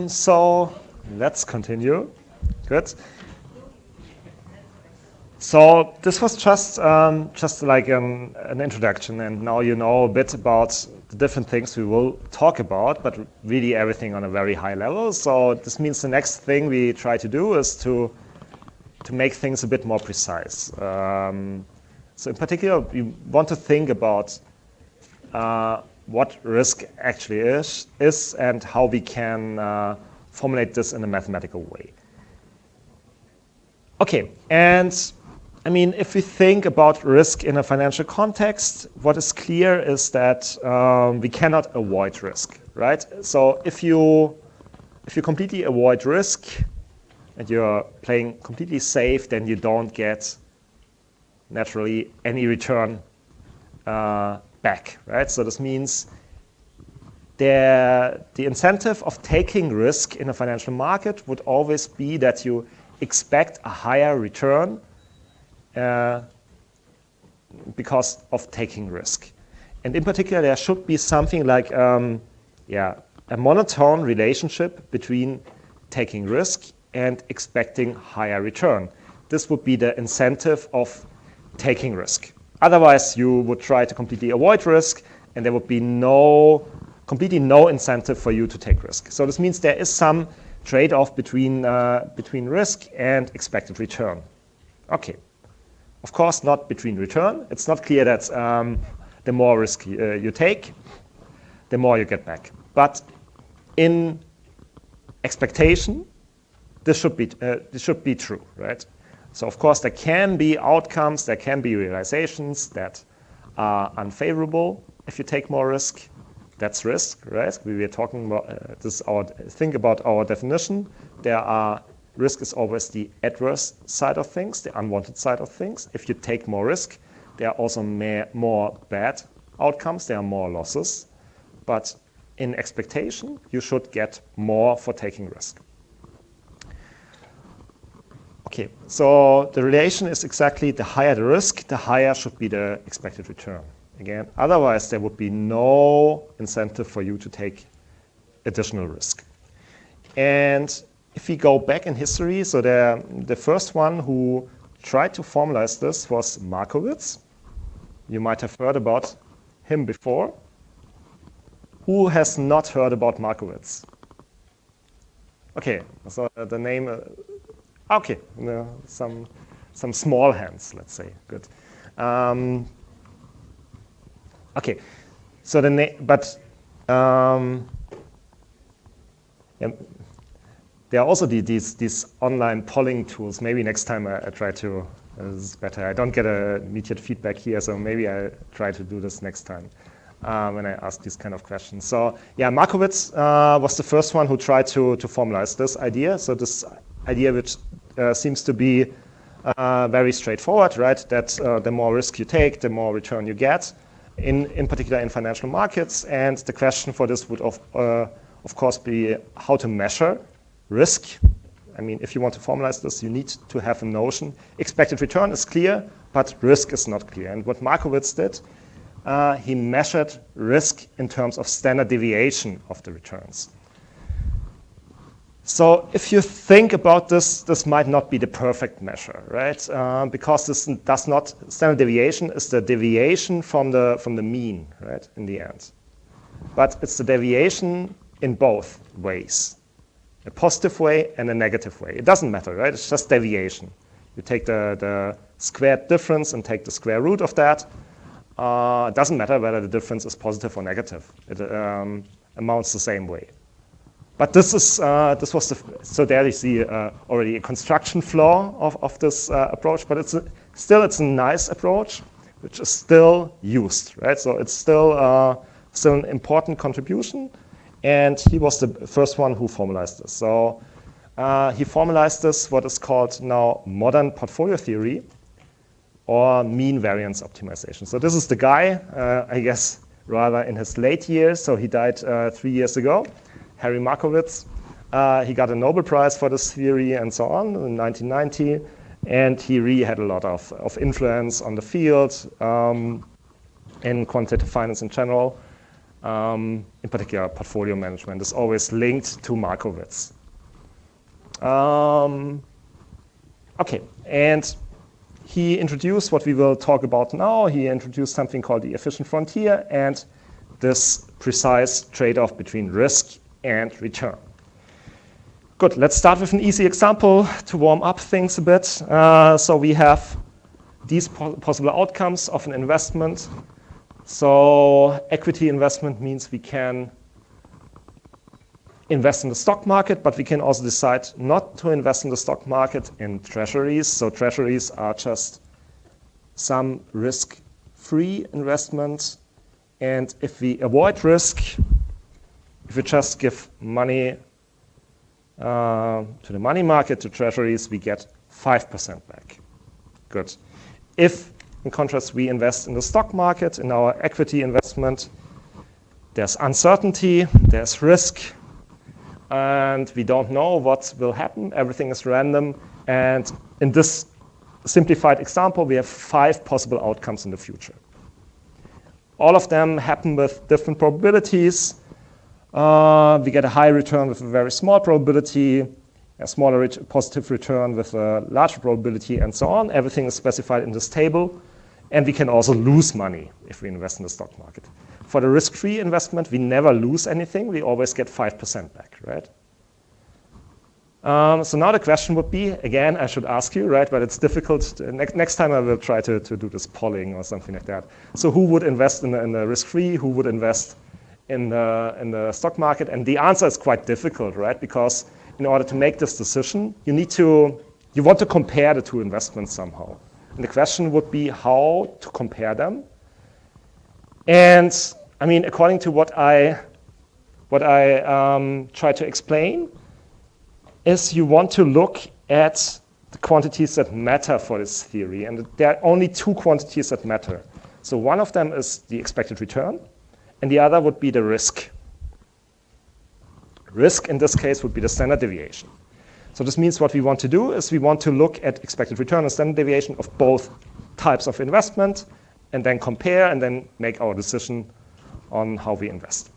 so let's continue. Good. So this was just like an introduction, and now you know a bit about the different things we will talk about, but really everything on a very high level. So this means the next thing we try to do is to make things a bit more precise. So in particular, we want to think about what risk actually is and how we can formulate this in a mathematical way. Okay, and I mean, if we think about risk in a financial context, what is clear is that we cannot avoid risk, right? So if you completely avoid risk and you're playing completely safe, then you don't get naturally any return back, right? So this means the incentive of taking risk in a financial market would always be that you expect a higher return because of taking risk. And in particular, there should be something like a monotone relationship between taking risk and expecting higher return. This would be the incentive of taking risk. Otherwise, you would try to completely avoid risk, and there would be completely no incentive for you to take risk. So this means there is some trade-off between risk and expected return. Okay. Of course, not between return. It's not clear that the more risk you take, the more you get back. But in expectation, this should be true, right? So of course, there can be outcomes, there can be realizations that are unfavorable if you take more risk. That's risk, right? We were talking about think about our definition. Risk is always the adverse side of things, the unwanted side of things. If you take more risk, there are also more bad outcomes, there are more losses. But in expectation, you should get more for taking risk. Okay, so the relation is exactly the higher the risk, the higher should be the expected return. Again, otherwise there would be no incentive for you to take additional risk. And if we go back in history, so the first one who tried to formalize this was Markowitz. You might have heard about him before. Who has not heard about Markowitz? Okay, so the name, okay, some small hands, let's say, good. Okay, so the name, but there are also these online polling tools. Maybe next time I try to, this is better. I don't get immediate feedback here, so maybe I try to do this next time when I ask these kind of questions. So yeah, Markowitz was the first one who tried to formalize this idea. So this idea which seems to be very straightforward, right? That the more risk you take, the more return you get, in particular in financial markets. And the question for this would of course be how to measure risk. I mean, if you want to formalize this, you need to have a notion. Expected return is clear, but risk is not clear. And what Markowitz did, he measured risk in terms of standard deviation of the returns. So if you think about this, this might not be the perfect measure, right? Because this does not, standard deviation is the deviation from the mean, right, in the end. But it's the deviation in both ways, a positive way and a negative way. It doesn't matter, right? It's just deviation. You take the squared difference and take the square root of that. It doesn't matter whether the difference is positive or negative. It amounts the same way. But this was so there you see already a construction flaw of this approach, but it's a nice approach, which is still used, right? So it's still an important contribution, and he was the first one who formalized this. So he formalized this, what is called now modern portfolio theory, or mean variance optimization. So this is the guy, I guess, rather in his late years. So he died 3 years ago. Harry Markowitz. He got a Nobel Prize for this theory and so on in 1990, and he really had a lot of influence on the field in quantitative finance in general. in particular portfolio management, is always linked to Markowitz. Okay, and he introduced what we will talk about now. He introduced something called the efficient frontier and this precise trade-off between risk and return. Good, let's start with an easy example to warm up things a bit. So we have these possible outcomes of an investment. So equity investment means we can invest in the stock market, but we can also decide not to invest in the stock market in treasuries. So treasuries are just some risk-free investments. And if we avoid risk, if we just give money to the money market, to treasuries, we get 5% back. Good. If, in contrast, we invest in the stock market, in our equity investment, there's uncertainty, there's risk, and we don't know what will happen. Everything is random. And in this simplified example, we have 5 possible outcomes in the future. All of them happen with different probabilities. We get a high return with a very small probability, a smaller positive return with a larger probability, and so on. Everything is specified in this table. And we can also lose money if we invest in the stock market. For the risk-free investment, we never lose anything. We always get 5% back, right? So now the question would be, again, I should ask you, right? But it's difficult. Next time I will try to do this polling or something like that. So who would invest in the risk-free? Who would invest in the stock market? And the answer is quite difficult, right? Because in order to make this decision, you want to compare the two investments somehow. And the question would be how to compare them. And I mean, according to what I try to explain, is you want to look at the quantities that matter for this theory. And there are only 2 quantities that matter. So one of them is the expected return, and the other would be the risk. Risk in this case would be the standard deviation. So this means what we want to do is we want to look at expected return and standard deviation of both types of investment and then compare and then make our decision on how we invest.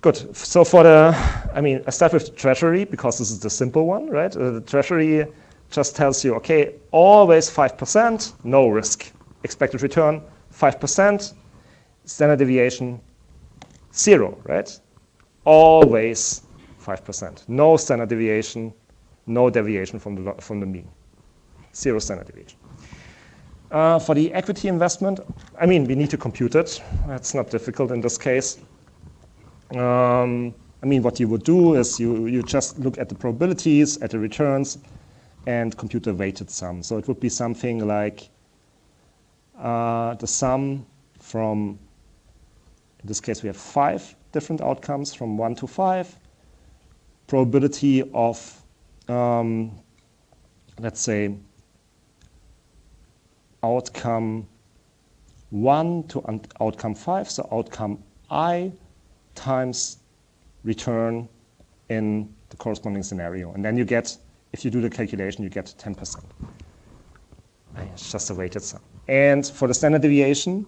Good. So I start with the treasury because this is the simple one, right? The treasury just tells you, okay, always 5%, no risk. Expected return, 5%, standard deviation, 0, right? Always 5%. No standard deviation, no deviation from the mean. 0 standard deviation. For the equity investment, I mean, we need to compute it. It's not difficult in this case. I mean, what you would do is you just look at the probabilities, at the returns, and compute the weighted sum. So it would be something like the sum from, in this case, we have 5 different outcomes from 1 to 5. Probability of, let's say, outcome 1 to outcome 5, so outcome I times return in the corresponding scenario. And then you get, if you do the calculation, you get 10%. It's just a weighted sum. And for the standard deviation,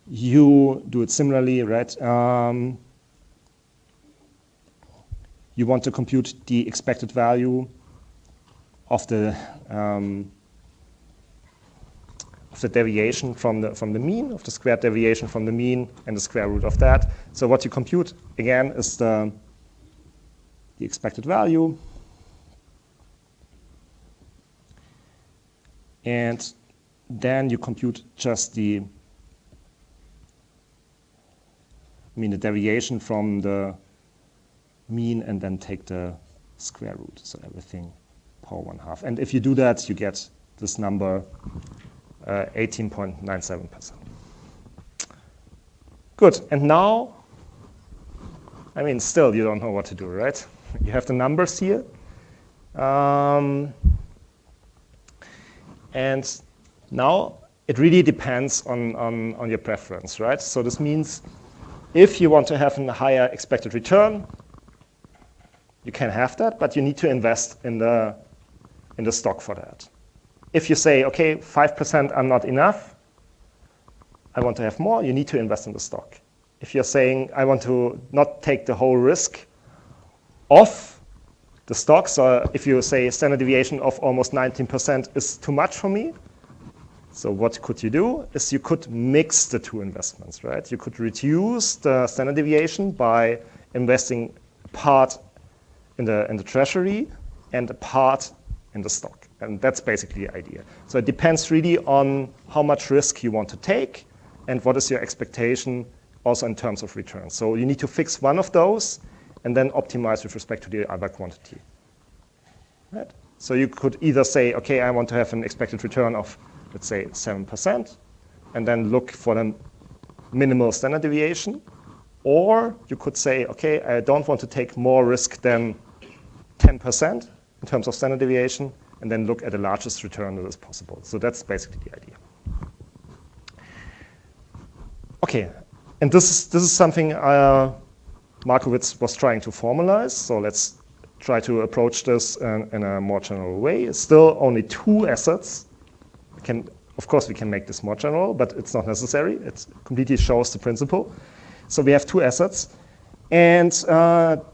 you do it similarly, right? You want to compute the expected value of the deviation from the mean, of the squared deviation from the mean, and the square root of that. So what you compute, again, is the expected value. And then you compute just the deviation from the mean and then take the square root. So everything power 1/2. And if you do that, you get this number 18.97%. Good. And now, I mean, still you don't know what to do, right? You have the numbers here. And now it really depends on your preference, right? So this means if you want to have a higher expected return, you can have that, but you need to invest in the stock for that. If you say, okay, 5% are not enough, I want to have more, you need to invest in the stock. if you're saying, I want to not take the whole risk of the stocks, or if you say standard deviation of almost 19% is too much for me, so what could you do is you could mix the two investments, right? You could reduce the standard deviation by investing a part in the treasury and a part in the stock. And that's basically the idea. So it depends really on how much risk you want to take and what is your expectation also in terms of return. So you need to fix one of those and then optimize with respect to the other quantity. Right? So you could either say, okay, I want to have an expected return of, let's say, 7%, and then look for the minimal standard deviation. Or you could say, okay, I don't want to take more risk than 10% in terms of standard deviation, and then look at the largest return that is possible. So that's basically the idea. Okay, and this is something Markowitz was trying to formalize. So let's try to approach this in a more general way. It's still only two assets. Of course, we can make this more general, but it's not necessary. It completely shows the principle. So we have two assets, and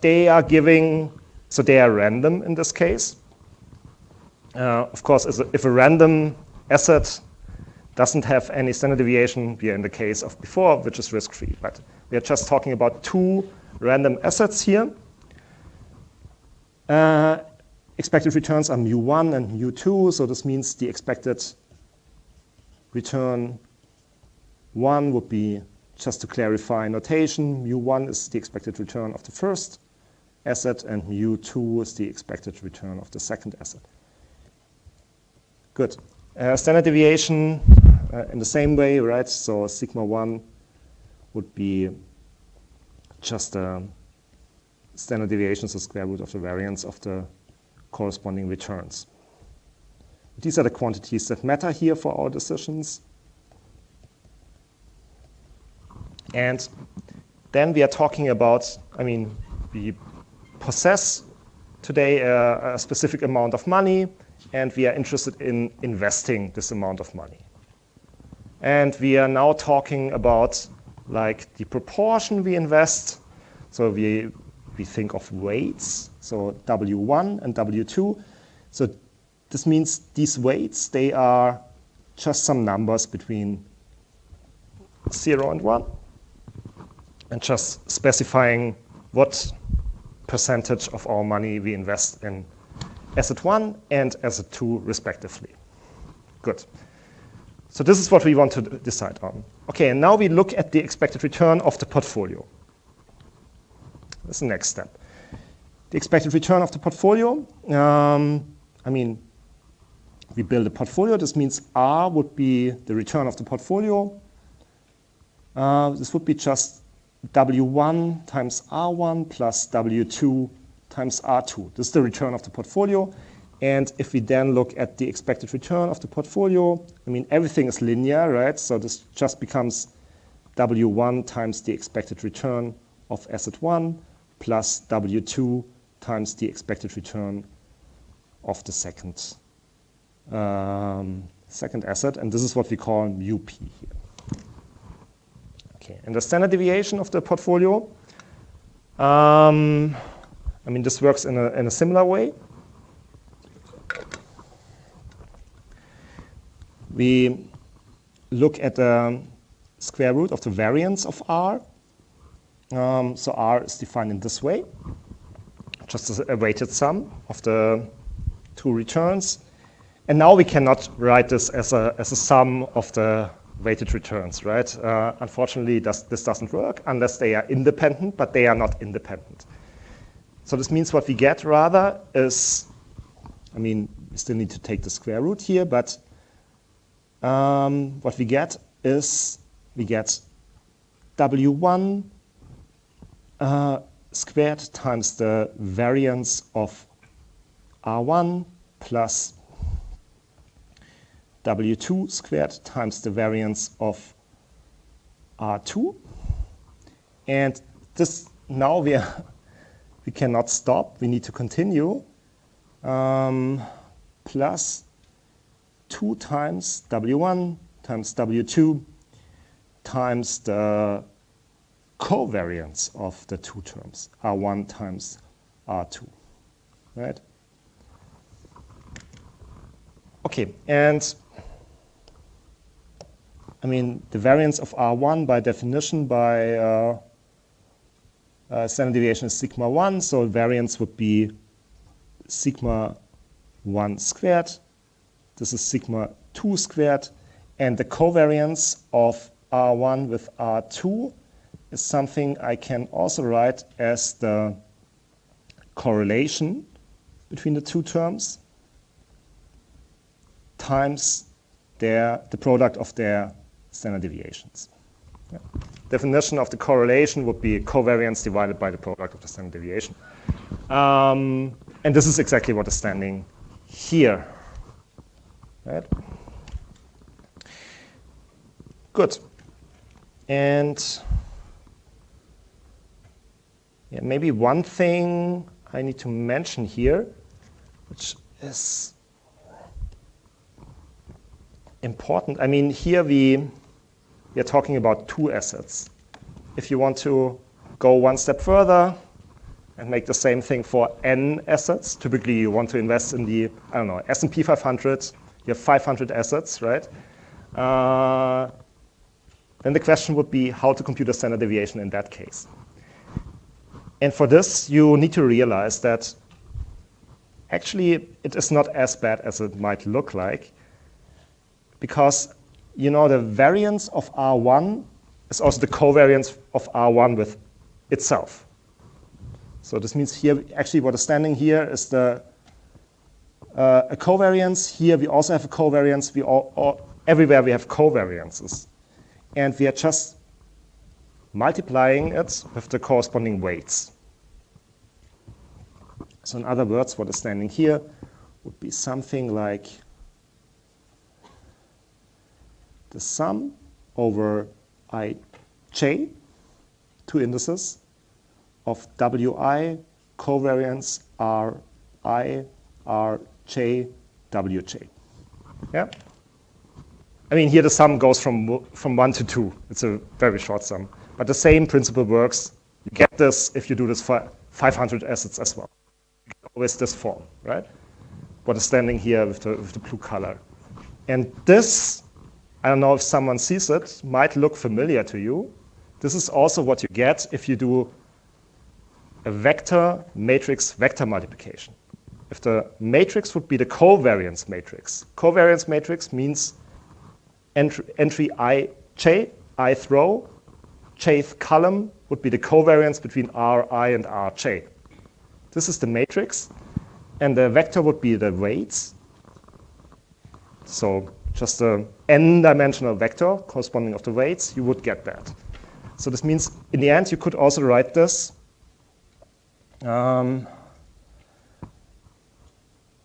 they are random in this case. Of course, if a random asset doesn't have any standard deviation, we are in the case of before, which is risk-free. But we are just talking about two random assets here. Expected returns are mu1 and mu2, so this means the expected return 1 would be, just to clarify notation, mu1 is the expected return of the first asset, and mu2 is the expected return of the second asset. Good. Standard deviation in the same way, right? So sigma 1 would be just standard deviation, so square root of the variance of the corresponding returns. These are the quantities that matter here for our decisions. And then we are talking about, we possess today a specific amount of money, and we are interested in investing this amount of money. And we are now talking about like the proportion we invest. So we think of weights, so W1 and W2. So this means these weights, they are just some numbers between 0 and 1, and just specifying what percentage of our money we invest in asset 1 and asset 2 respectively. Good. So this is what we want to decide on. Okay, and now we look at the expected return of the portfolio. That's the next step. The expected return of the portfolio, we build a portfolio. This means R would be the return of the portfolio. This would be just W1 times R1 plus W2 times R2. This is the return of the portfolio. And if we then look at the expected return of the portfolio, everything is linear, right? So this just becomes W1 times the expected return of asset 1 plus W2 times the expected return of the second asset. And this is what we call mu p here. Okay, and the standard deviation of the portfolio, this works in a similar way. We look at the square root of the variance of R. So R is defined in this way, just as a weighted sum of the two returns. And now we cannot write this as a sum of the weighted returns, right? Unfortunately, this doesn't work unless they are independent, but they are not independent. So this means what we get rather is, we still need to take the square root here, but what we get is we get W1 squared times the variance of R1 plus W2 squared times the variance of R2. And this now we cannot stop. We need to continue. Plus 2 times W1 times W2 times the covariance of the two terms, R1 times R2, right? Okay, and I mean, the variance of R1 by definition by standard deviation is sigma 1, so variance would be sigma 1 squared. This is sigma 2 squared, and the covariance of R1 with R2 is something I can also write as the correlation between the two terms times the product of their standard deviations. Yeah. Definition of the correlation would be covariance divided by the product of the standard deviation. And this is exactly what is standing here. Right? Good. And yeah, maybe one thing I need to mention here, which is important. I mean, here we are talking about two assets. If you want to go one step further and make the same thing for n assets, typically you want to invest in the, I don't know, S&P 500, you have 500 assets, right? Then the question would be how to compute a standard deviation in that case. And for this, you need to realize that actually it is not as bad as it might look like, because you know the variance of R1 is also the covariance of R1 with itself. So this means here, actually what is standing here is a covariance. Here we also have a covariance. Everywhere we have covariances. And we are just multiplying it with the corresponding weights. So in other words, what is standing here would be something like the sum over ij, two indices, of wi covariance ri, rj, wj. Yeah? I mean, here the sum goes from 1 to 2. It's a very short sum. But the same principle works. You get this if you do this for 500 assets as well. You get always this form, right? What is standing here with the blue color. And this, I don't know if someone sees it, might look familiar to you. This is also what you get if you do a vector matrix vector multiplication. If the matrix would be the covariance matrix. Covariance matrix means entry I, j, ith row, jth column would be the covariance between ri and rj. This is the matrix, and the vector would be the weights. So just an n-dimensional vector corresponding of the weights, you would get that. So this means in the end you could also write this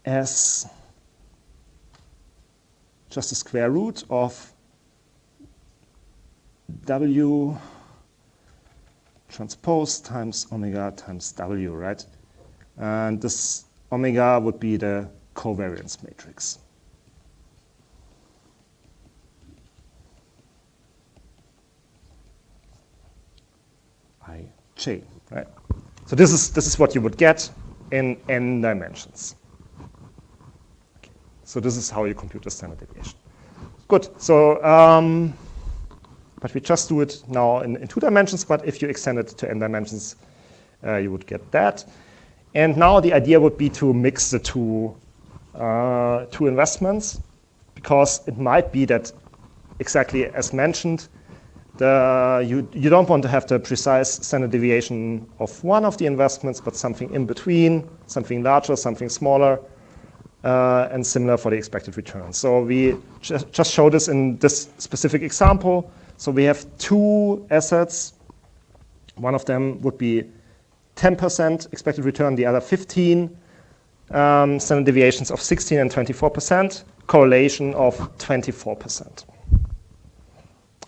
as just the square root of W transpose times omega times W, right? And this omega would be the covariance matrix. Ij, right? So this is what you would get in n dimensions. Okay. So this is how you compute the standard deviation. Good. So, but we just do it now in 2 dimensions. But if you extend it to n dimensions, you would get that. And now the idea would be to mix the two investments, because it might be that exactly as mentioned, you don't want to have the precise standard deviation of one of the investments, but something in between, something larger, something smaller, and similar for the expected return. So we just show this in this specific example. So we have 2 assets. One of them would be 10% expected return, the other 15, standard deviations of 16 and 24%, correlation of 24%.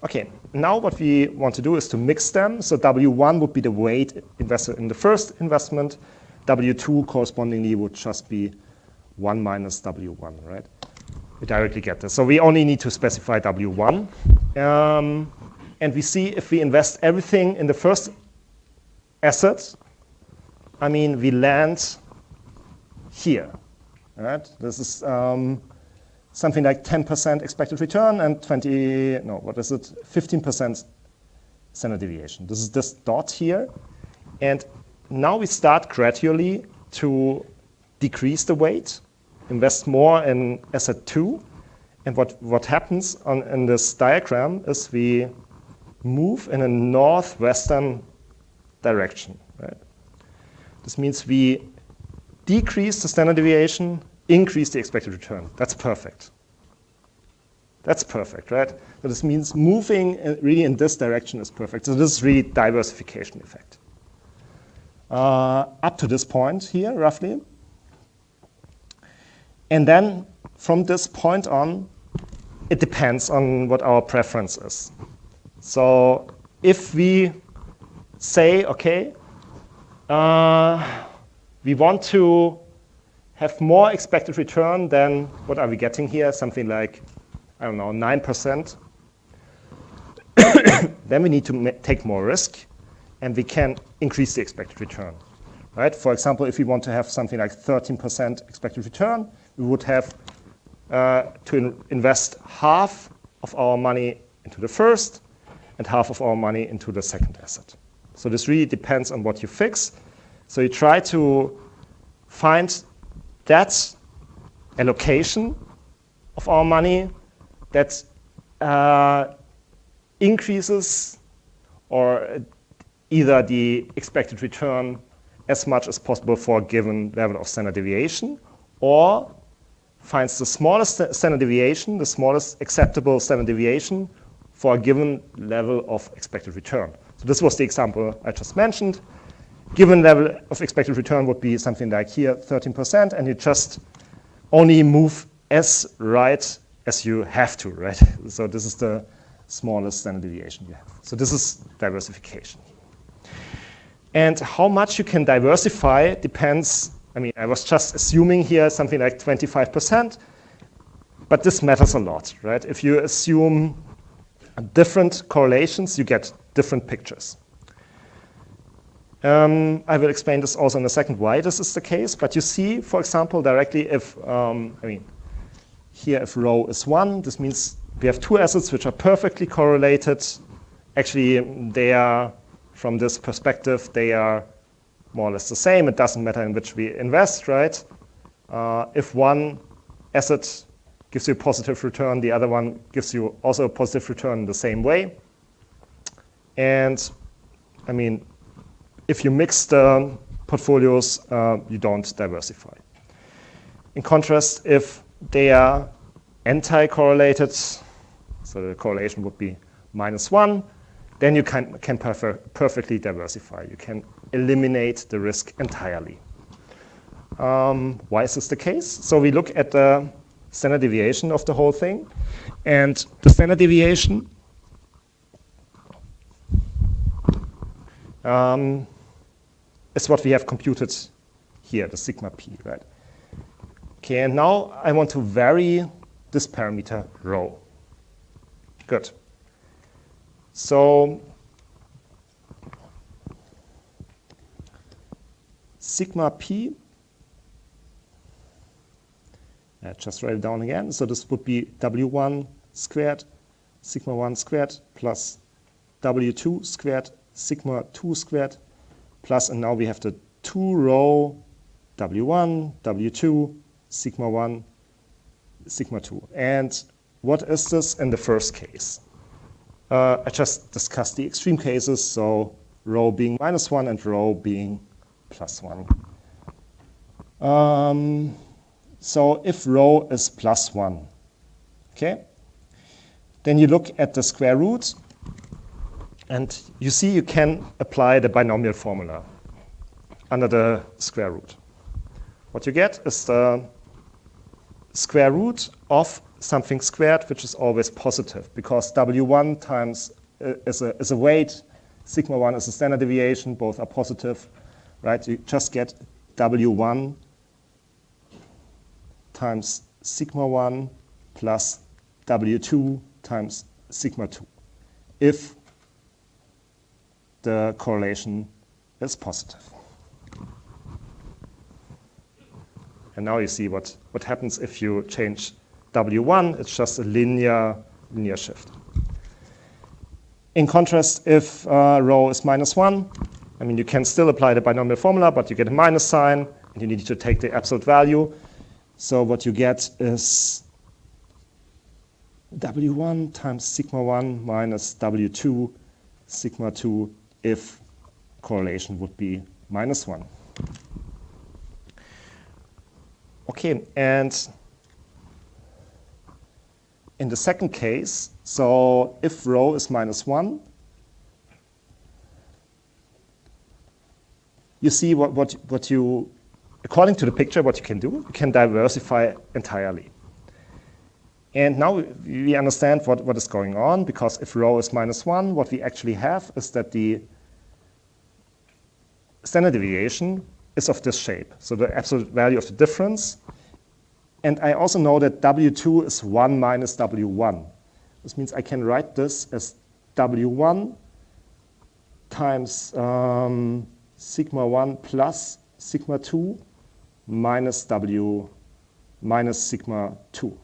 Okay, now what we want to do is to mix them. So W1 would be the weight invested in the first investment. W2 correspondingly would just be 1 minus W1, right? We directly get this. So we only need to specify W1. and we see if we invest everything in the first asset, I mean, we land here, right? This is something like 10% expected return and 15% standard deviation. This is this dot here. And now we start gradually to decrease the weight, invest more in asset 2. And what happens in this diagram is we move in a northwestern direction, right? This means we decrease the standard deviation, increase the expected return. That's perfect. That's perfect, right? So this means moving really in this direction is perfect. So this is really diversification effect. Up to this point here, roughly. And then from this point on, it depends on what our preference is. So if we say, okay, we want to have more expected return than what are we getting here? Something like, I don't know, 9%. Then we need to take more risk, and we can increase the expected return. Right? For example, if we want to have something like 13% expected return, we would have to invest half of our money into the first and half of our money into the second asset. So this really depends on what you fix. So you try to find that allocation of our money that increases or either the expected return as much as possible for a given level of standard deviation, or finds the smallest standard deviation, the smallest acceptable standard deviation for a given level of expected return. So this was the example I just mentioned. Given level of expected return would be something like here, 13%, and you just only move as right as you have to, right? So this is the smallest standard deviation you have. So this is diversification. And how much you can diversify depends. I mean, I was just assuming here something like 25%, but this matters a lot, right? If you assume different correlations, you get different pictures. I will explain this also in a second why this is the case, but you see, for example, directly if, here if rho is 1, this means we have two assets which are perfectly correlated. Actually, they are, from this perspective, they are more or less the same. It doesn't matter in which we invest, right? If one asset gives you a positive return, the other one gives you also a positive return in the same way. And I mean, if you mix the portfolios, you don't diversify. In contrast, if they are anti-correlated, so the correlation would be -1, then you can perfectly diversify. You can eliminate the risk entirely. Why is this the case? So we look at the standard deviation of the whole thing. And the standard deviation is what we have computed here, the sigma p, right? Okay, and now I want to vary this parameter rho. Good. So sigma p, just write it down again. So this would be W1 squared, sigma 1 squared, plus W2 squared, sigma 2 squared, plus, and now we have the 2 rho W1, W2, sigma 1, sigma 2. And what is this in the first case? I just discussed the extreme cases, so rho being -1 and rho being +1. So if rho is +1, okay, then you look at the square root, and you see you can apply the binomial formula under the square root. What you get is the square root of something squared, which is always positive, because W1 times is a weight, sigma 1 is a standard deviation, both are positive, right? You just get W1 times sigma 1 plus W2 times sigma 2, if the correlation is positive. And now you see what happens if you change W1. It's just a linear shift. In contrast, if rho is -1, I mean, you can still apply the binomial formula, but you get a minus sign, and you need to take the absolute value. So what you get is W1 times sigma 1 minus W2 sigma 2 if correlation would be -1. Okay, and in the second case, so if rho is -1, you see what you, according to the picture, what you can do. You can diversify entirely. And now we understand what is going on, because if rho is -1, what we actually have is that the standard deviation is of this shape, so the absolute value of the difference. And I also know that W2 is 1 minus W1. This means I can write this as W1 times sigma 1 plus sigma 2 minus W minus sigma 2.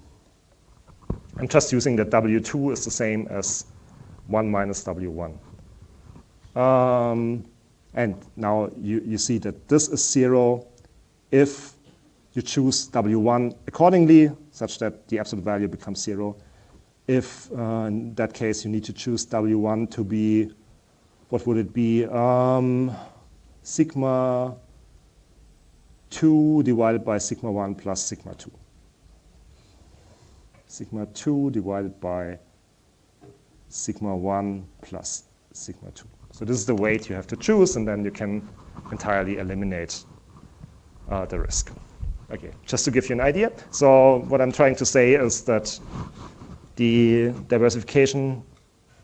I'm just using that W2 is the same as 1 minus W1. And now you see that this is 0 if you choose W1 accordingly, such that the absolute value becomes 0. If, in that case, you need to choose W1 to be, what would it be? Sigma 2 divided by sigma 1 plus sigma 2. Sigma 2 divided by sigma 1 plus sigma 2. So this is the weight you have to choose, and then you can entirely eliminate the risk. Okay, just to give you an idea. So what I'm trying to say is that the diversification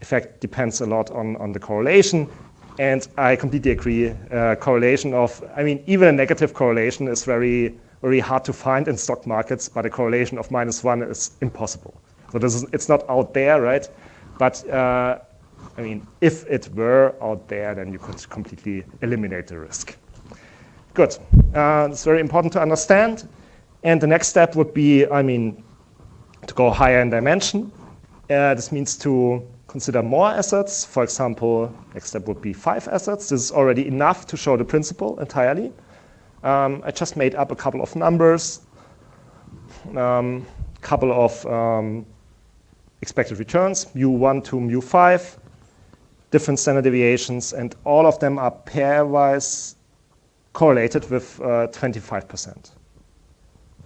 effect depends a lot on the correlation. And I completely agree. Correlation of, I mean, even a negative correlation is very, very hard to find in stock markets, but a correlation of -1 is impossible. So it's not out there, right? But I mean, if it were out there, then you could completely eliminate the risk. Good. It's very important to understand. And the next step would be, I mean, to go higher in dimension. This means to consider more assets. For example, next step would be 5 assets. This is already enough to show the principle entirely. I just made up a couple of numbers, couple of expected returns, mu1 to mu5, different standard deviations, and all of them are pairwise correlated with 25%.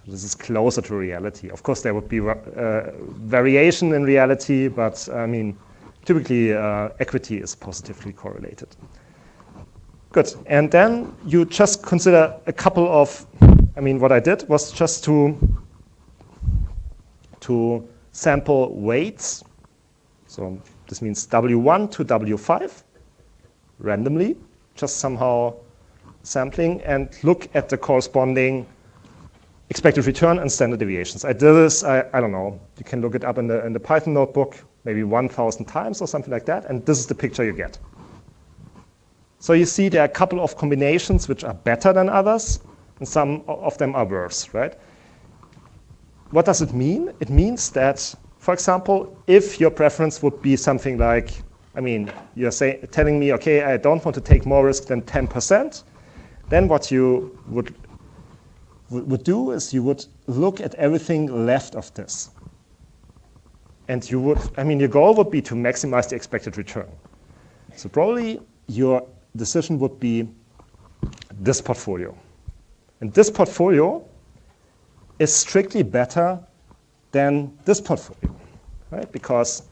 This is closer to reality. Of course, there would be variation in reality, but I mean, typically equity is positively correlated. Good. And then you just consider a couple of, I mean, what I did was just to sample weights. So this means W1 to W5 randomly, just somehow sampling, and look at the corresponding expected return and standard deviations. I did this, I don't know, you can look it up in the Python notebook, maybe 1,000 times or something like that, and this is the picture you get. So you see there are a couple of combinations which are better than others, and some of them are worse, right? What does it mean? It means that, for example, if your preference would be something like, I mean, you're telling me, okay, I don't want to take more risk than 10%, then what you would do is you would look at everything left of this. And you would, I mean, your goal would be to maximize the expected return. So probably your decision would be this portfolio. And this portfolio is strictly better than this portfolio, right? Because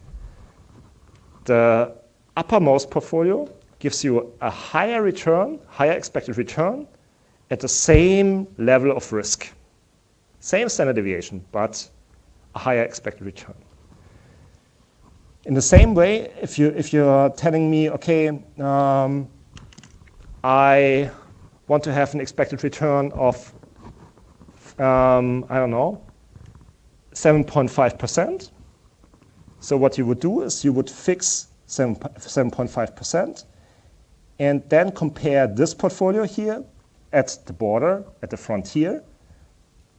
the uppermost portfolio gives you a higher return, higher expected return, at the same level of risk. Same standard deviation, but a higher expected return. In the same way, if you're telling me, okay, I want to have an expected return of, I don't know, 7.5%. So what you would do is you would fix 7.5%, and then compare this portfolio here at the border, at the frontier,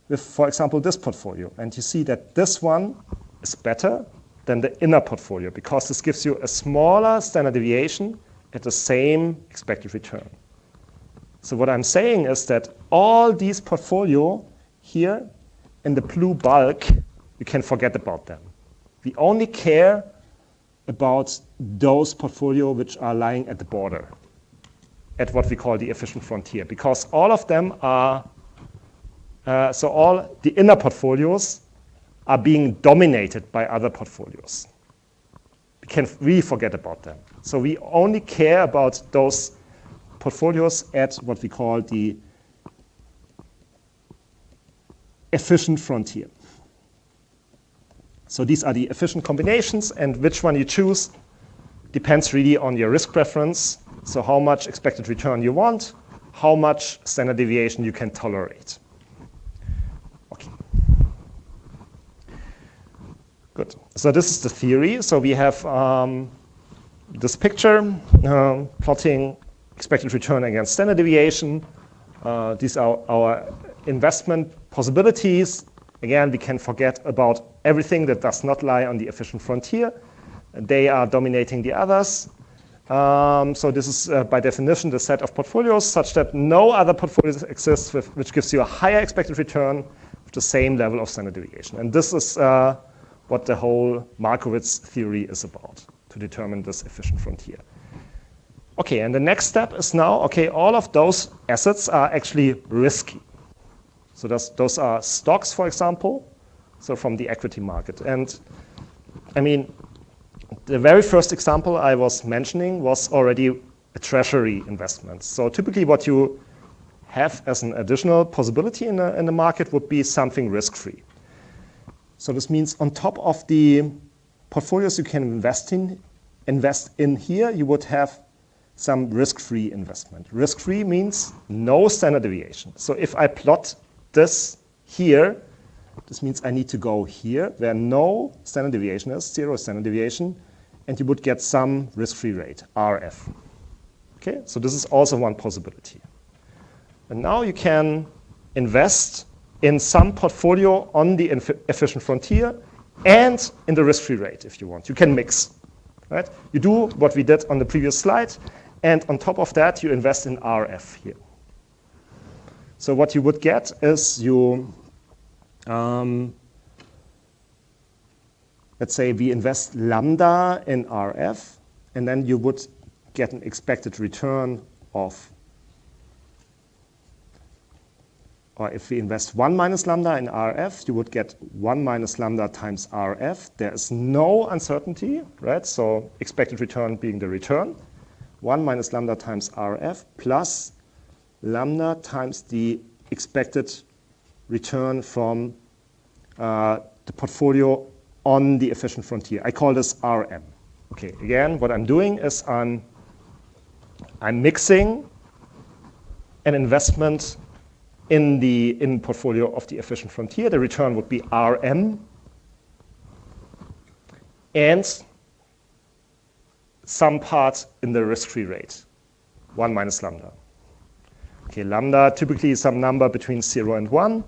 with, for example, this portfolio. And you see that this one is better than the inner portfolio because this gives you a smaller standard deviation at the same expected return. So what I'm saying is that all these portfolio here in the blue bulk, you can forget about them. We only care about those portfolio which are lying at the border, at what we call the efficient frontier, because all of them are, so all the inner portfolios are being dominated by other portfolios. We can really forget about them. So we only care about those portfolios at what we call the efficient frontier. So these are the efficient combinations, and which one you choose depends really on your risk preference. So how much expected return you want, how much standard deviation you can tolerate. Okay. Good. So this is the theory. So we have this picture plotting expected return against standard deviation. These are our investment possibilities. Again, we can forget about everything that does not lie on the efficient frontier. They are dominating the others. So this is, by definition, the set of portfolios such that no other portfolios exist which gives you a higher expected return with the same level of standard deviation. And this is what the whole Markowitz theory is about, to determine this efficient frontier. Okay, and the next step is now, okay, all of those assets are actually risky. So those are stocks, for example, so from the equity market. And I mean, the very first example I was mentioning was already a treasury investment. So typically what you have as an additional possibility in the market would be something risk-free. So this means on top of the portfolios you can invest in here, you would have some risk-free investment. Risk-free means no standard deviation. So if I plot this here, this means I need to go here where no standard deviation is, 0 standard deviation, and you would get some risk-free rate, RF. Okay, so this is also one possibility. And now you can invest in some portfolio on the efficient frontier and in the risk-free rate if you want. You can mix, right? You do what we did on the previous slide, and on top of that, you invest in RF here. So what you would get is you, let's say we invest lambda in RF, and then you would get an expected return of, or if we invest 1 minus lambda in RF, you would get 1 minus lambda times RF. There is no uncertainty, right? So expected return being the return. 1 minus lambda times RF plus lambda times the expected return from the portfolio on the efficient frontier. I call this RM. Okay, again, what I'm doing is I'm mixing an investment in the portfolio of the efficient frontier. The return would be RM and some part in the risk-free rate, 1 minus lambda. Okay, lambda typically is some number between 0 and 1,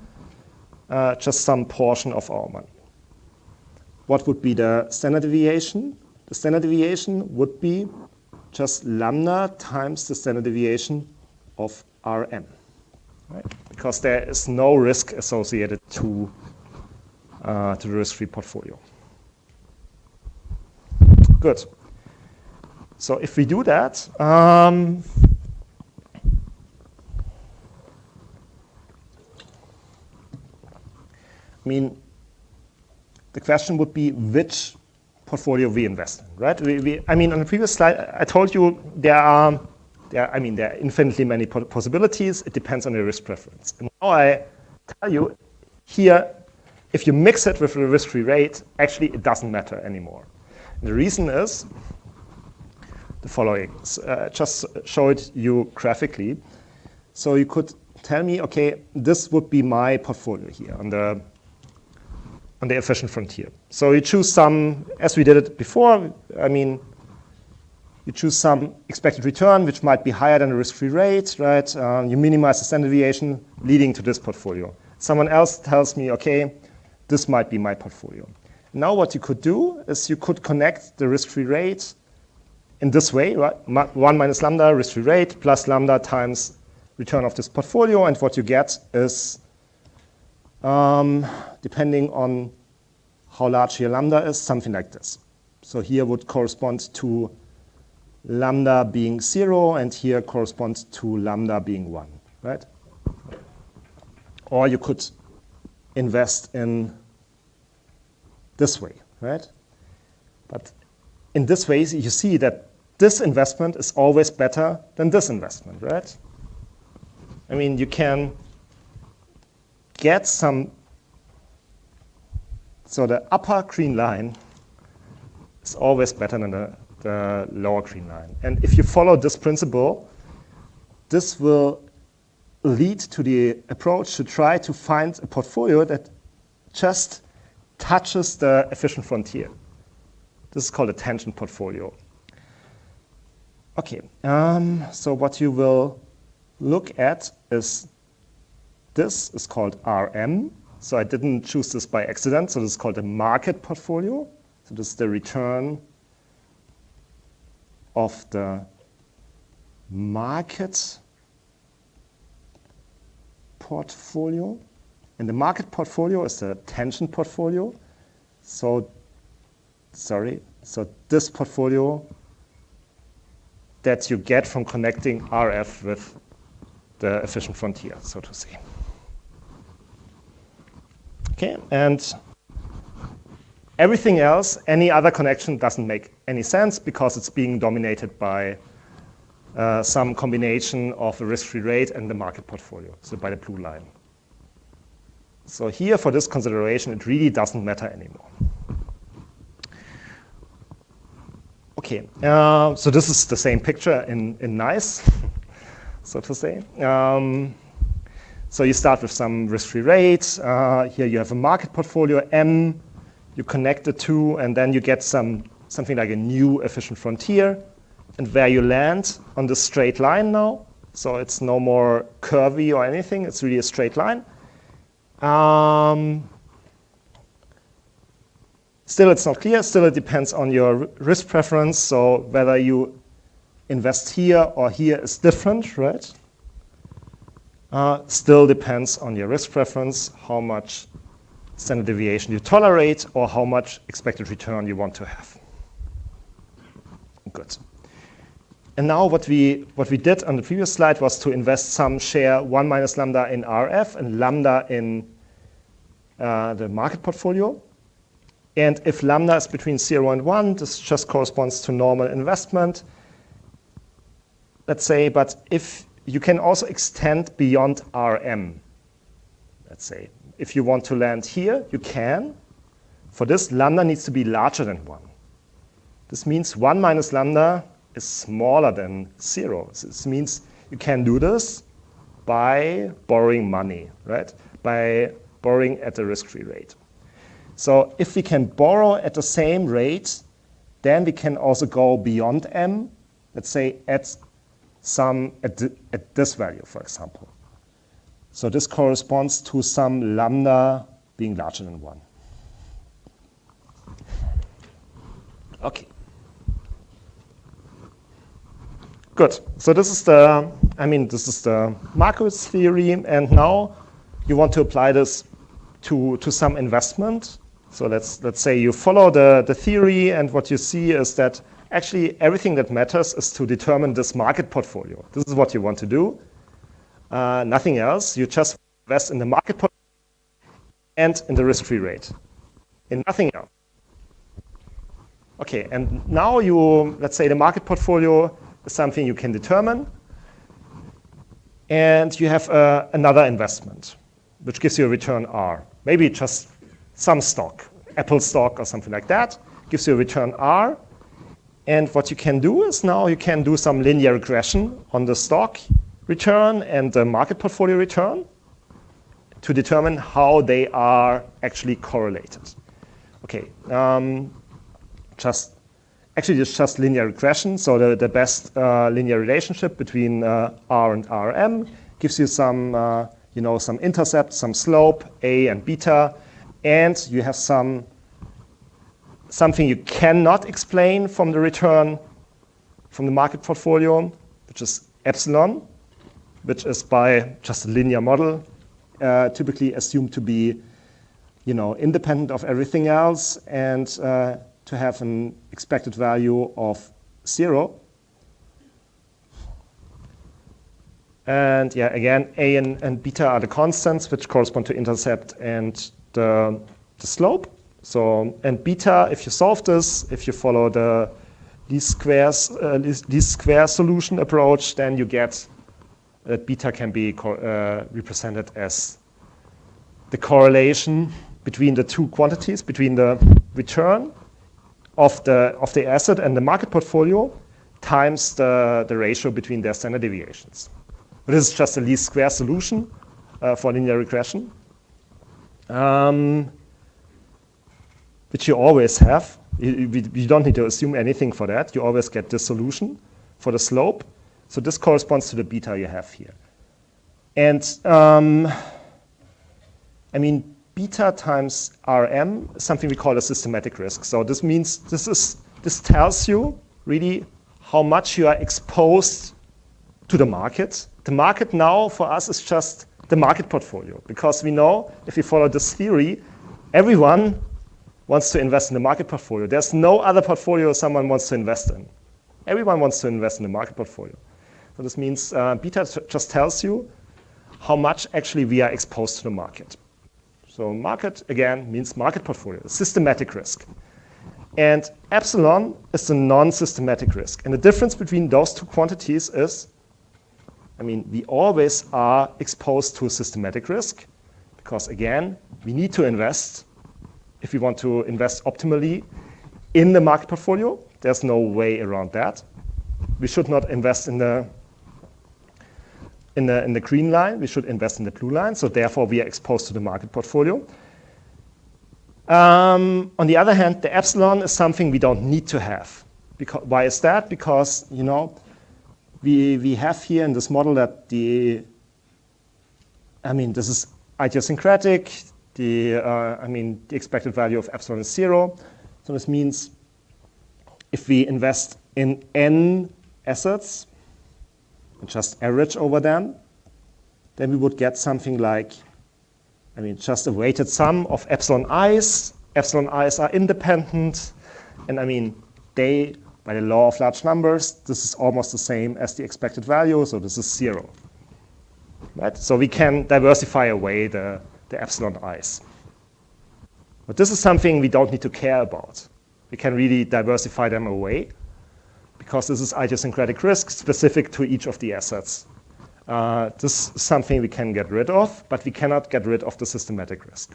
just some portion of our money. What would be the standard deviation? The standard deviation would be just lambda times the standard deviation of Rm, right? Because there is no risk associated to the risk-free portfolio. Good. So if we do that, I mean, the question would be which portfolio we invest in, right? I mean, on the previous slide, I told you there are infinitely many possibilities. It depends on your risk preference. And now I tell you here, if you mix it with a risk-free rate, actually it doesn't matter anymore. And the reason is the following. Just show it you graphically. So you could tell me, okay, this would be my portfolio here on the efficient frontier. So you choose some, as we did it before. I mean, You choose some expected return, which might be higher than the risk-free rate, right? You minimize the standard deviation leading to this portfolio. Someone else tells me, okay, this might be my portfolio. Now what you could do is you could connect the risk-free rate in this way, right? 1 minus lambda risk-free rate plus lambda times return of this portfolio, and what you get is, depending on how large your lambda is, something like this. So here would correspond to lambda being 0, and here corresponds to lambda being 1, right? Or you could invest in this way, right? But in this way, you see that this investment is always better than this investment, right? I mean, you can get some, so the upper green line is always better than the lower green line. And if you follow this principle, this will lead to the approach to try to find a portfolio that just touches the efficient frontier. This is called a tangent portfolio. Okay, so what you will look at is, this is called RM. So I didn't choose this by accident, so this is called a market portfolio. So this is the return of the market portfolio. And the market portfolio is the tangent portfolio. So, so this portfolio that you get from connecting RF with the efficient frontier, so to say. Okay, and everything else, any other connection doesn't make any sense because it's being dominated by some combination of the risk-free rate and the market portfolio, so by the blue line. So here, for this consideration, it really doesn't matter anymore. Okay, so this is the same picture in nice, so to say. So you start with some risk-free rates. Here you have a market portfolio, M. You connect the two, and then you get something like a new efficient frontier. And where you land on the straight line now, so it's no more curvy or anything. It's really a straight line. Still, it's not clear. Still, it depends on your risk preference. So whether you invest here or here is different, right? Still depends on your risk preference, how much standard deviation you tolerate, or how much expected return you want to have. Good. And now what we did on the previous slide was to invest some share 1 minus lambda in RF and lambda in the market portfolio. And if lambda is between 0 and 1, this just corresponds to normal investment, let's say. But if you can also extend beyond RM, let's say. If you want to land here, you can. For this, lambda needs to be larger than 1. This means 1 minus lambda is smaller than 0. So this means you can do this by borrowing money, right? By borrowing at the risk-free rate. So if we can borrow at the same rate, then we can also go beyond M, let's say at this value, for example. So this corresponds to some lambda being larger than 1. Okay. Good. So this is the Markowitz theory, and now you want to apply this to some investment. So let's say you follow the theory, and what you see is that actually everything that matters is to determine this market portfolio. This is what you want to do. Nothing else. You just invest in the market portfolio and in the risk-free rate. In nothing else. Okay, and now let's say the market portfolio is something you can determine. And you have another investment, which gives you a return R. Maybe just some stock, Apple stock or something like that, gives you a return R. And what you can do is now you can do some linear regression on the stock return and the market portfolio return to determine how they are actually correlated. Okay, just actually it's just linear regression. So the best linear relationship between R and Rm gives you some, some intercept, some slope, A and beta, and you have something you cannot explain from the return from the market portfolio, which is epsilon, which is by just a linear model, typically assumed to be, independent of everything else and to have an expected value of 0. And yeah, again, A and beta are the constants which correspond to intercept and the slope. So, and beta, if you solve this, if you follow the least square solution approach, then you get that beta can be represented as the correlation between the two quantities, between the return of the asset and the market portfolio times the ratio between their standard deviations. This is just a least square solution for linear regression, which you always have. You don't need to assume anything for that. You always get this solution for the slope. So this corresponds to the beta you have here. And beta times Rm is something we call a systematic risk. So this means this tells you really how much you are exposed to the market. The market now for us is just the market portfolio, because we know if we follow this theory, everyone wants to invest in the market portfolio. There's no other portfolio someone wants to invest in. Everyone wants to invest in the market portfolio. So this means beta just tells you how much actually we are exposed to the market. So market, again, means market portfolio, systematic risk. And epsilon is the non-systematic risk. And the difference between those two quantities is, we always are exposed to systematic risk, because again, we need to invest if we want to invest optimally in the market portfolio. There's no way around that. We should not invest in the green line. We should invest in the blue line. So therefore, we are exposed to the market portfolio. On the other hand, the epsilon is something we don't need to have. Why is that? Because we have here in this model that this is idiosyncratic. The expected value of epsilon is 0. So this means if we invest in n assets and just average over them, then we would get something like, just a weighted sum of epsilon i's. Epsilon i's are independent, and they, by the law of large numbers, this is almost the same as the expected value, so this is 0. Right? So we can diversify away the epsilon i's. But this is something we don't need to care about. We can really diversify them away, because this is idiosyncratic risk specific to each of the assets. This is something we can get rid of, but we cannot get rid of the systematic risk.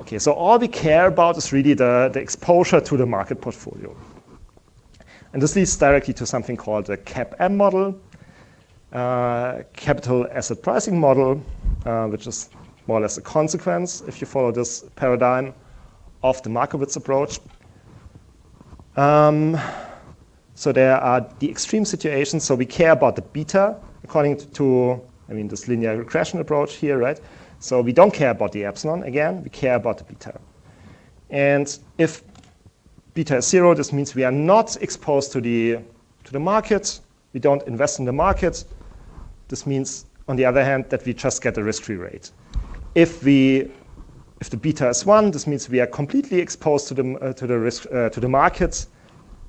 Okay, so all we care about is really the exposure to the market portfolio. And this leads directly to something called the CAPM model, capital asset pricing model, which is more or less a consequence, if you follow this paradigm, of the Markowitz approach. So there are the extreme situations. So we care about the beta according to this linear regression approach here, right? So we don't care about the epsilon. Again, we care about the beta. And if beta is 0, this means we are not exposed to the market. We don't invest in the market. This means, on the other hand, that we just get a risk-free rate. If the beta is 1, this means we are completely exposed to the market.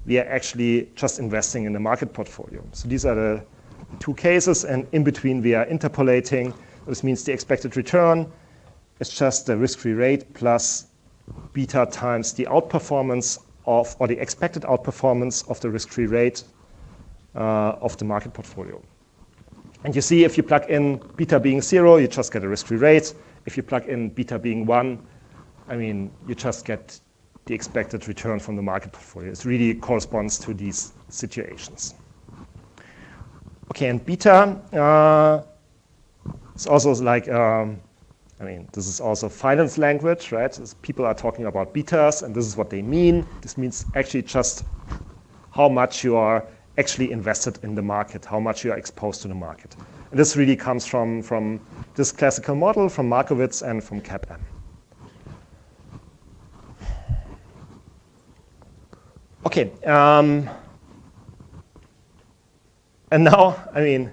We are actually just investing in the market portfolio. So these are the two cases, and in between we are interpolating. This means the expected return is just the risk-free rate plus beta times the outperformance or the expected outperformance of the risk-free rate of the market portfolio. And you see, if you plug in beta being 0, you just get a risk-free rate. If you plug in beta being 1, you just get the expected return from the market portfolio. It really corresponds to these situations. Okay, and beta is also like, I mean, this is also finance language, right? People are talking about betas, and this is what they mean. This means actually just how much you are actually invested in the market, how much you are exposed to the market. And this really comes from this classical model, from Markowitz and from CAPM. Okay, and now, I mean,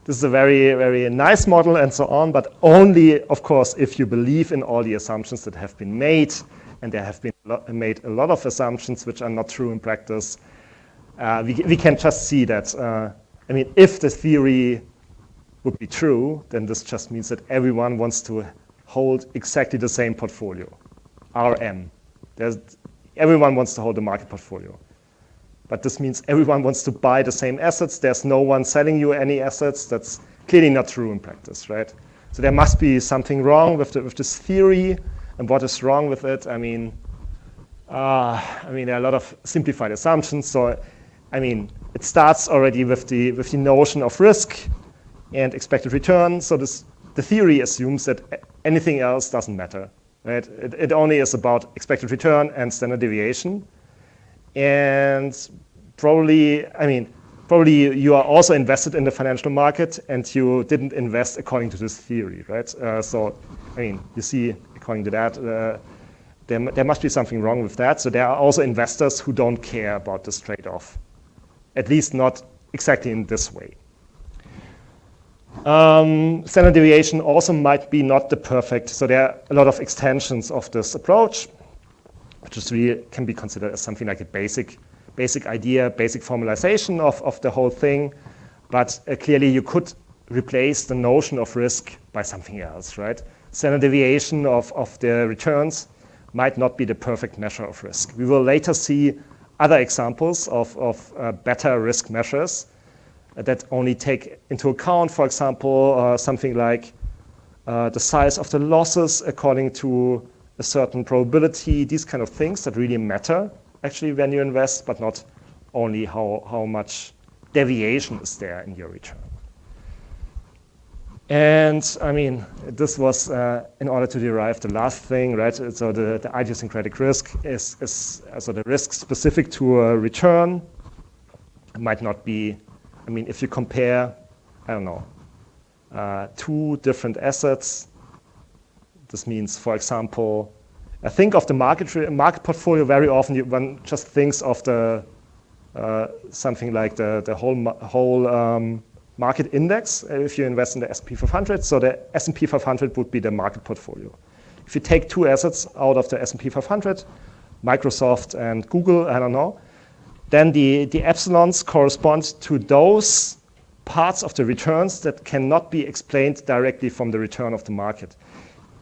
this is a very, very nice model and so on, but only, of course, if you believe in all the assumptions that have been made, and there have been made a lot of assumptions which are not true in practice. We can just see that, I mean, if the theory would be true, then this just means that everyone wants to hold exactly the same portfolio, RM. Everyone wants to hold the market portfolio. But this means everyone wants to buy the same assets. There's no one selling you any assets. That's clearly not true in practice, right? So there must be something wrong with this theory. And what is wrong with it? I mean, there are a lot of simplified assumptions. So, I mean, it starts already with the notion of risk and expected return. So the theory assumes that anything else doesn't matter, right? It only is about expected return and standard deviation. And probably you are also invested in the financial market, and you didn't invest according to this theory, right? So, I mean, you see, according to that, there must be something wrong with that. So there are also investors who don't care about this trade-off, at least not exactly in this way. Standard deviation also might be not the perfect. So there are a lot of extensions of this approach, which is really can be considered as something like a basic idea, basic formalization of the whole thing. But clearly you could replace the notion of risk by something else, right? Standard deviation of the returns might not be the perfect measure of risk. We will later see other examples of better risk measures that only take into account, for example, something like the size of the losses according to a certain probability, these kind of things that really matter actually when you invest, but not only how much deviation is there in your return. And I mean, this was in order to derive the last thing, right? So the idiosyncratic risk is so the risk specific to a return. It might not be, I mean, if you compare, I don't know, two different assets. This means, for example, I think of the market portfolio very often. One just thinks of the something like the whole market index if you invest in the S&P 500. So the S&P 500 would be the market portfolio. If you take two assets out of the S&P 500, Microsoft and Google, I don't know, then the epsilons correspond to those parts of the returns that cannot be explained directly from the return of the market.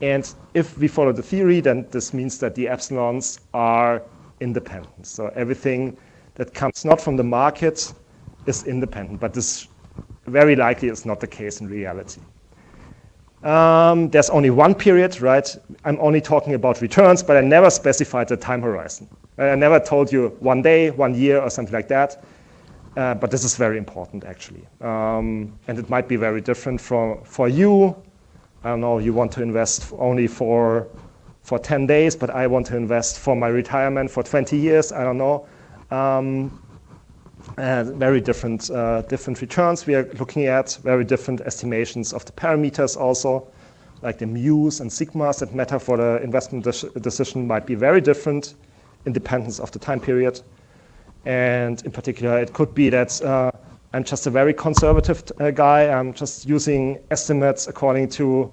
And if we follow the theory, then this means that the epsilons are independent. So everything that comes not from the market is independent, but this very likely is not the case in reality. There's only one period, right? I'm only talking about returns, but I never specified the time horizon. I never told you 1 day, 1 year, or something like that. But this is very important, actually. And it might be very different for you. I don't know, you want to invest only for 10 days, but I want to invest for my retirement for 20 years. I don't know. Very different returns we are looking at, very different estimations of the parameters also, like the mu's and sigmas that matter for the investment decision might be very different, independence of the time period. And in particular, it could be that I'm just a very conservative guy. I'm just using estimates according to,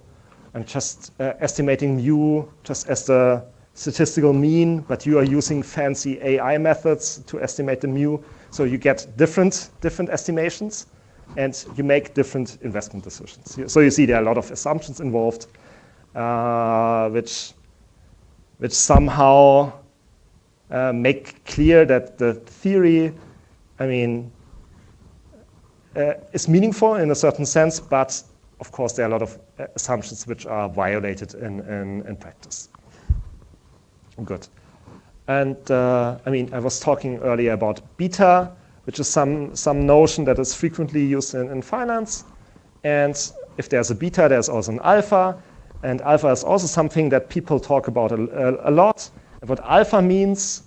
I'm just estimating mu just as the statistical mean, but you are using fancy AI methods to estimate the mu. So you get different estimations, and you make different investment decisions. So you see there are a lot of assumptions involved, which somehow make clear that the theory, I mean, is meaningful in a certain sense, but of course there are a lot of assumptions which are violated in practice. Good. And I mean, I was talking earlier about beta, which is some notion that is frequently used in finance. And if there's a beta, there's also an alpha. And alpha is also something that people talk about a lot. And what alpha means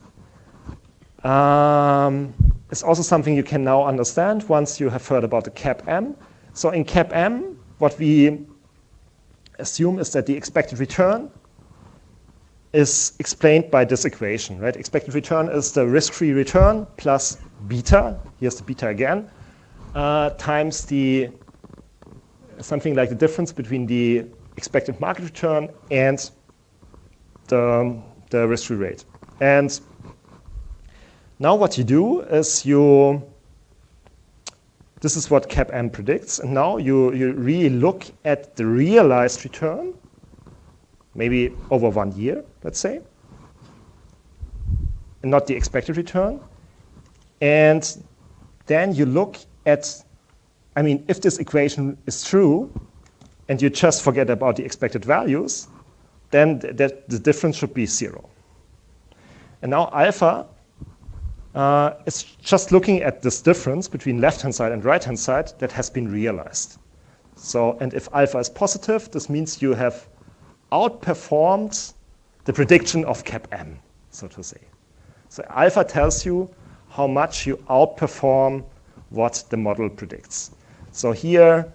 is also something you can now understand once you have heard about the cap M. So in cap M, what we assume is that the expected return is explained by this equation, right? Expected return is the risk-free return plus beta, here's the beta again, times the something like the difference between the expected market return and the risk-free rate. And now what you do is this is what cap M predicts, and now you really look at the realized return, maybe over 1 year, let's say, and not the expected return. And then you look at, I mean, if this equation is true, and you just forget about the expected values, then the difference should be 0. And now alpha is just looking at this difference between left-hand side and right-hand side that has been realized. So, and if alpha is positive, this means you have outperformed the prediction of cap M, so to say. So alpha tells you how much you outperform what the model predicts. So here,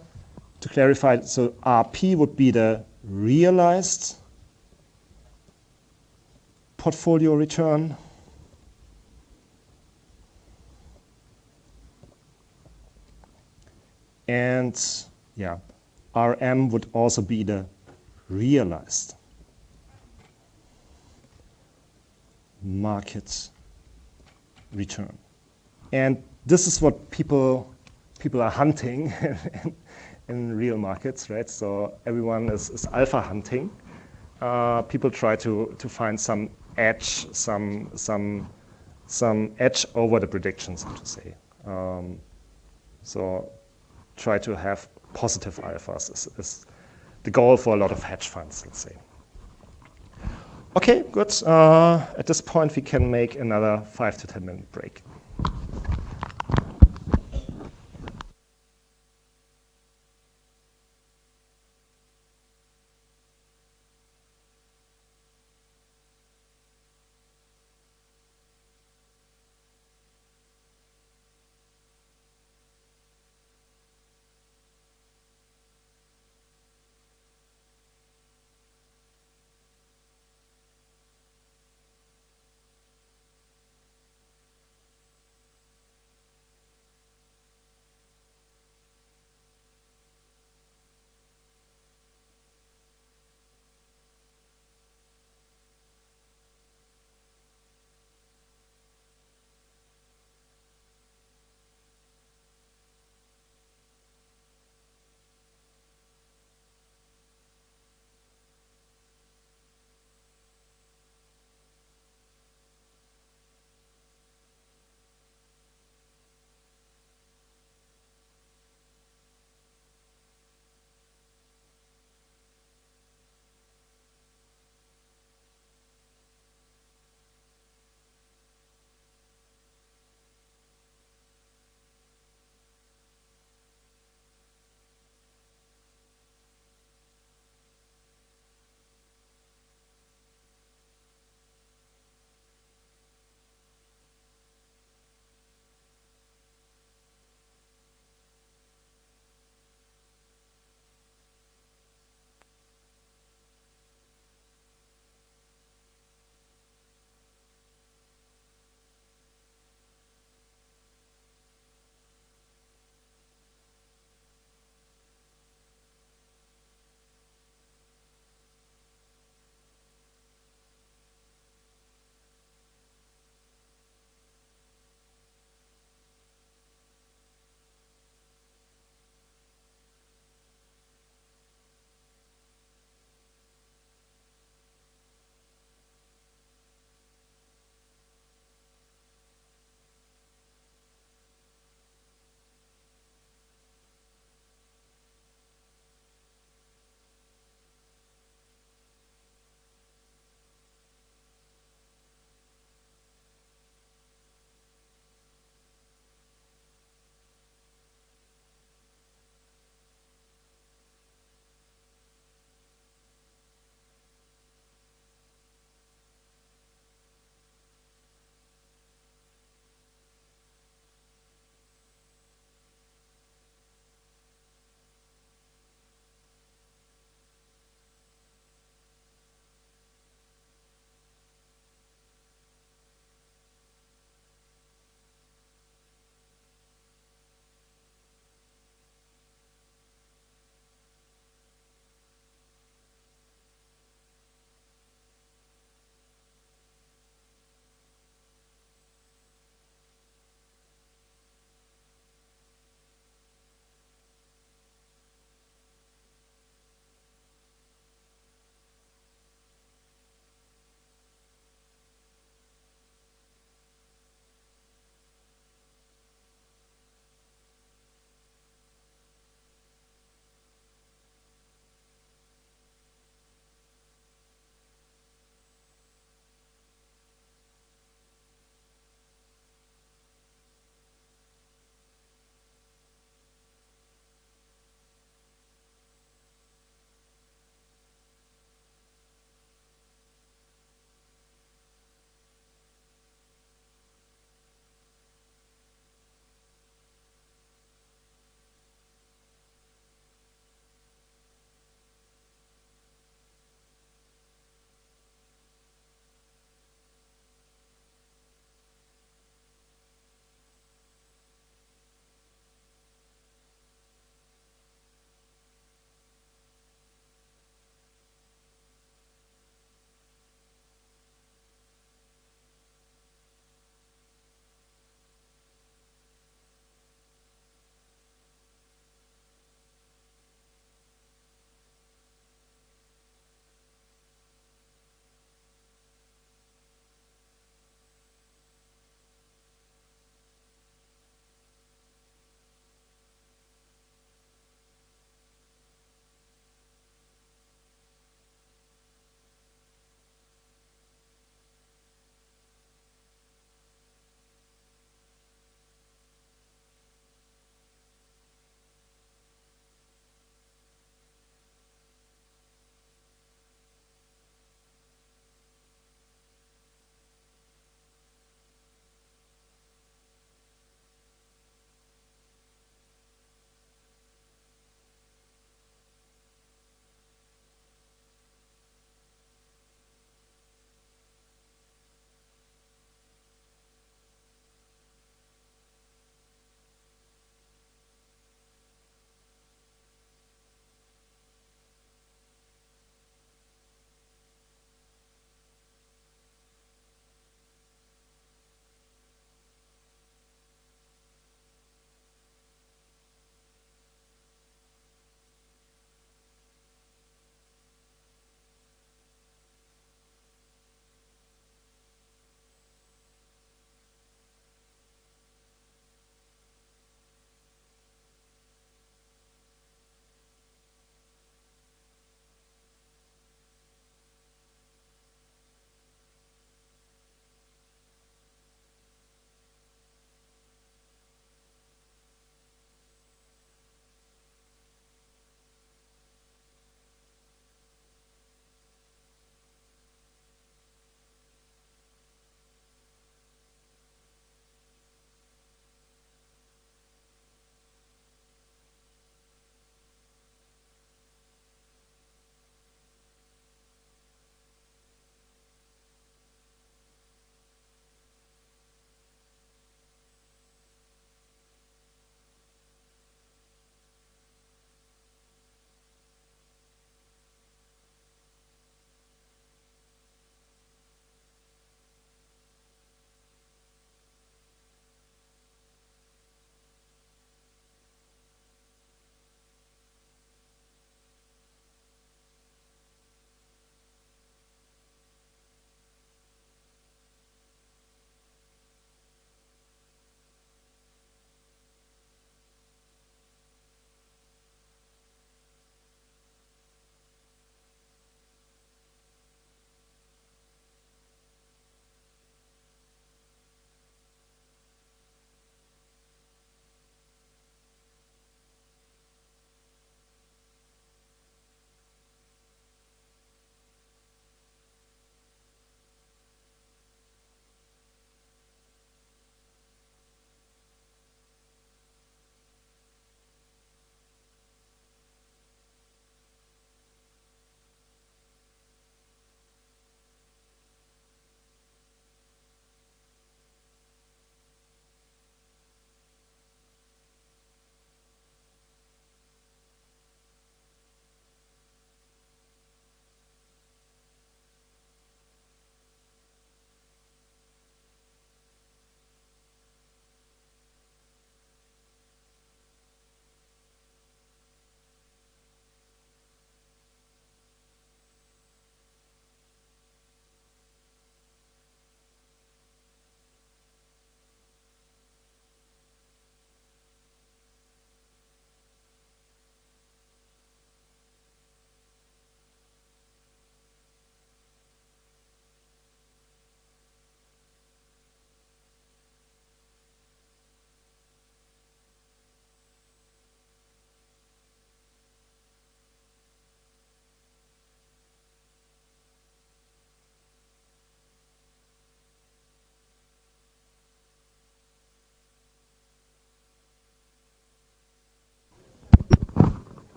to clarify, so RP would be the realized portfolio return. And yeah, RM would also be the realized market return. And this is what people are hunting in real markets, right? So everyone is alpha hunting. People try to find some edge, some edge over the predictions, so to say. So try to have positive alphas is the goal for a lot of hedge funds, let's say. Okay, good. At this point, we can make another 5 to 10 minute break.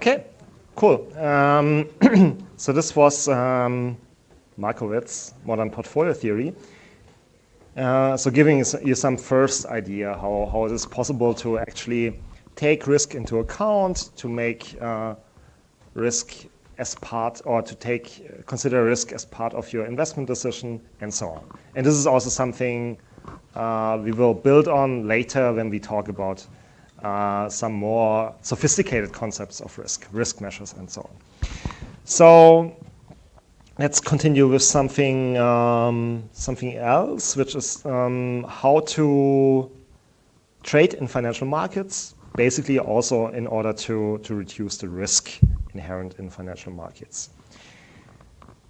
Okay, cool. So this was Markowitz's modern portfolio theory. So giving you some first idea how it is possible to actually take risk into account, to make risk as part, or to consider risk as part of your investment decision, and so on. And this is also something we will build on later when we talk about some more sophisticated concepts of risk measures, and so on. So let's continue with something else, which is how to trade in financial markets, basically also in order to reduce the risk inherent in financial markets.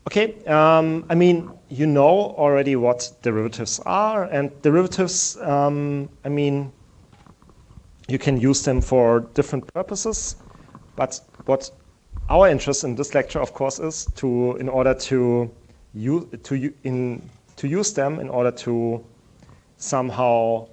Okay, I mean, you know already what derivatives are, and derivatives, I mean, you can use them for different purposes, but what our interest in this lecture, of course, is to use them in order to somehow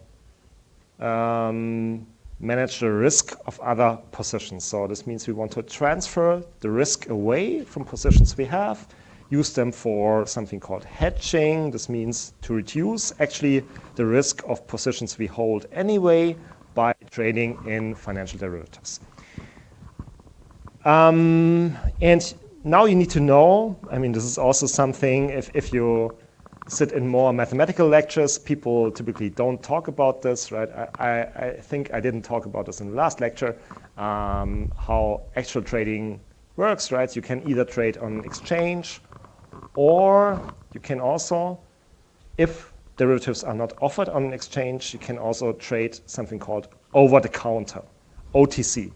manage the risk of other positions. So this means we want to transfer the risk away from positions we have, use them for something called hedging. This means to reduce actually the risk of positions we hold anyway by trading in financial derivatives. And now you need to know, I mean, this is also something, if you sit in more mathematical lectures, people typically don't talk about this, right? I think I didn't talk about this in the last lecture, how actual trading works, right? You can either trade on exchange, or you can also, if derivatives are not offered on an exchange, you can also trade something called over-the-counter, OTC.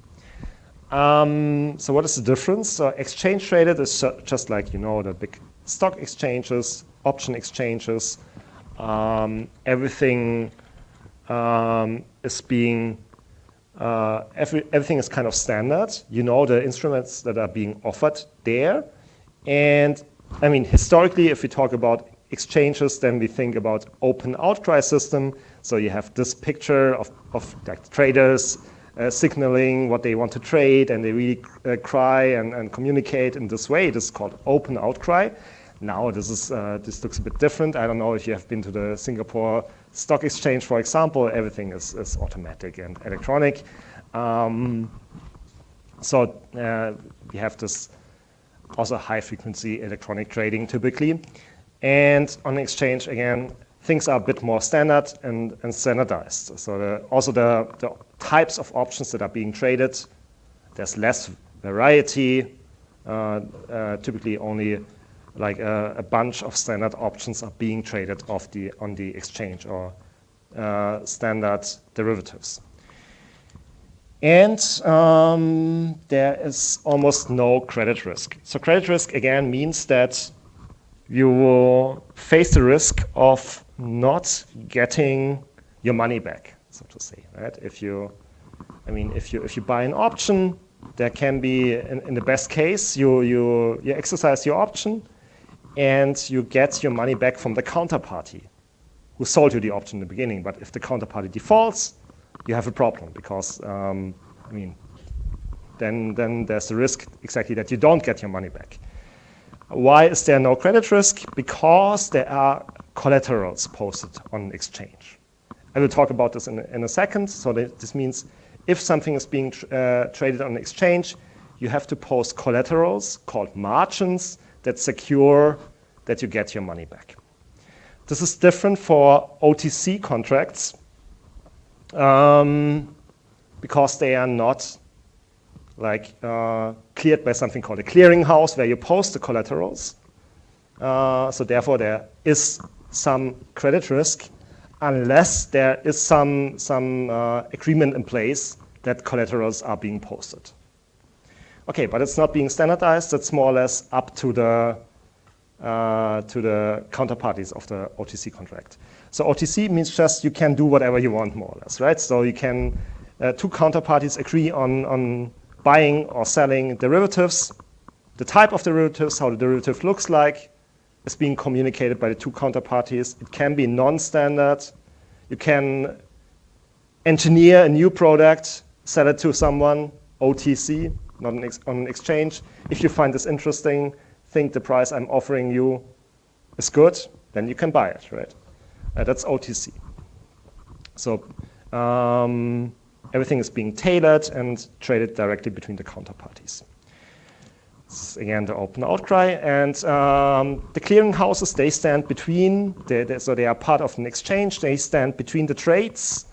So what is the difference? So exchange traded is just like, you know, the big stock exchanges, option exchanges. Everything is being, everything is kind of standard. You know the instruments that are being offered there. And I mean, historically, if we talk about exchanges, then we think about open outcry system. So you have this picture of like traders signaling what they want to trade, and they really cry and communicate in this way. This is called open outcry. Now this looks a bit different. I don't know if you have been to the Singapore Stock Exchange, for example. Everything is automatic and electronic. So we have this also high frequency electronic trading typically. And on exchange, again, things are a bit more standard and standardized. So also the types of options that are being traded, there's less variety. Typically only like a bunch of standard options are being traded on the exchange, or standard derivatives. And there is almost no credit risk. So credit risk, again, means that you will face the risk of not getting your money back, so to say, right? If you buy an option, there can be, in the best case, you exercise your option, and you get your money back from the counterparty who sold you the option in the beginning. But if the counterparty defaults, you have a problem, because then there's the risk exactly that you don't get your money back. Why is there no credit risk? Because there are collaterals posted on exchange. I will talk about this in a second. So this means if something is being traded on exchange, you have to post collaterals called margins that secure that you get your money back. This is different for OTC contracts because they are not like cleared by something called a clearinghouse where you post the collaterals. So therefore there is some credit risk unless there is some agreement in place that collaterals are being posted. Okay, but it's not being standardized. It's more or less up to the counterparties of the OTC contract. So OTC means just you can do whatever you want, more or less, right? So you can, two counterparties agree on buying or selling derivatives. The type of derivatives, how the derivative looks like, is being communicated by the two counterparties. It can be non-standard. You can engineer a new product, sell it to someone, OTC. not on an exchange. If you find this interesting, think the price I'm offering you is good, then you can buy it, right? That's OTC. So everything is being tailored and traded directly between the counterparties. This is, again, the open outcry. And the clearing houses, they stand between, so they are part of an exchange. They stand between the trades.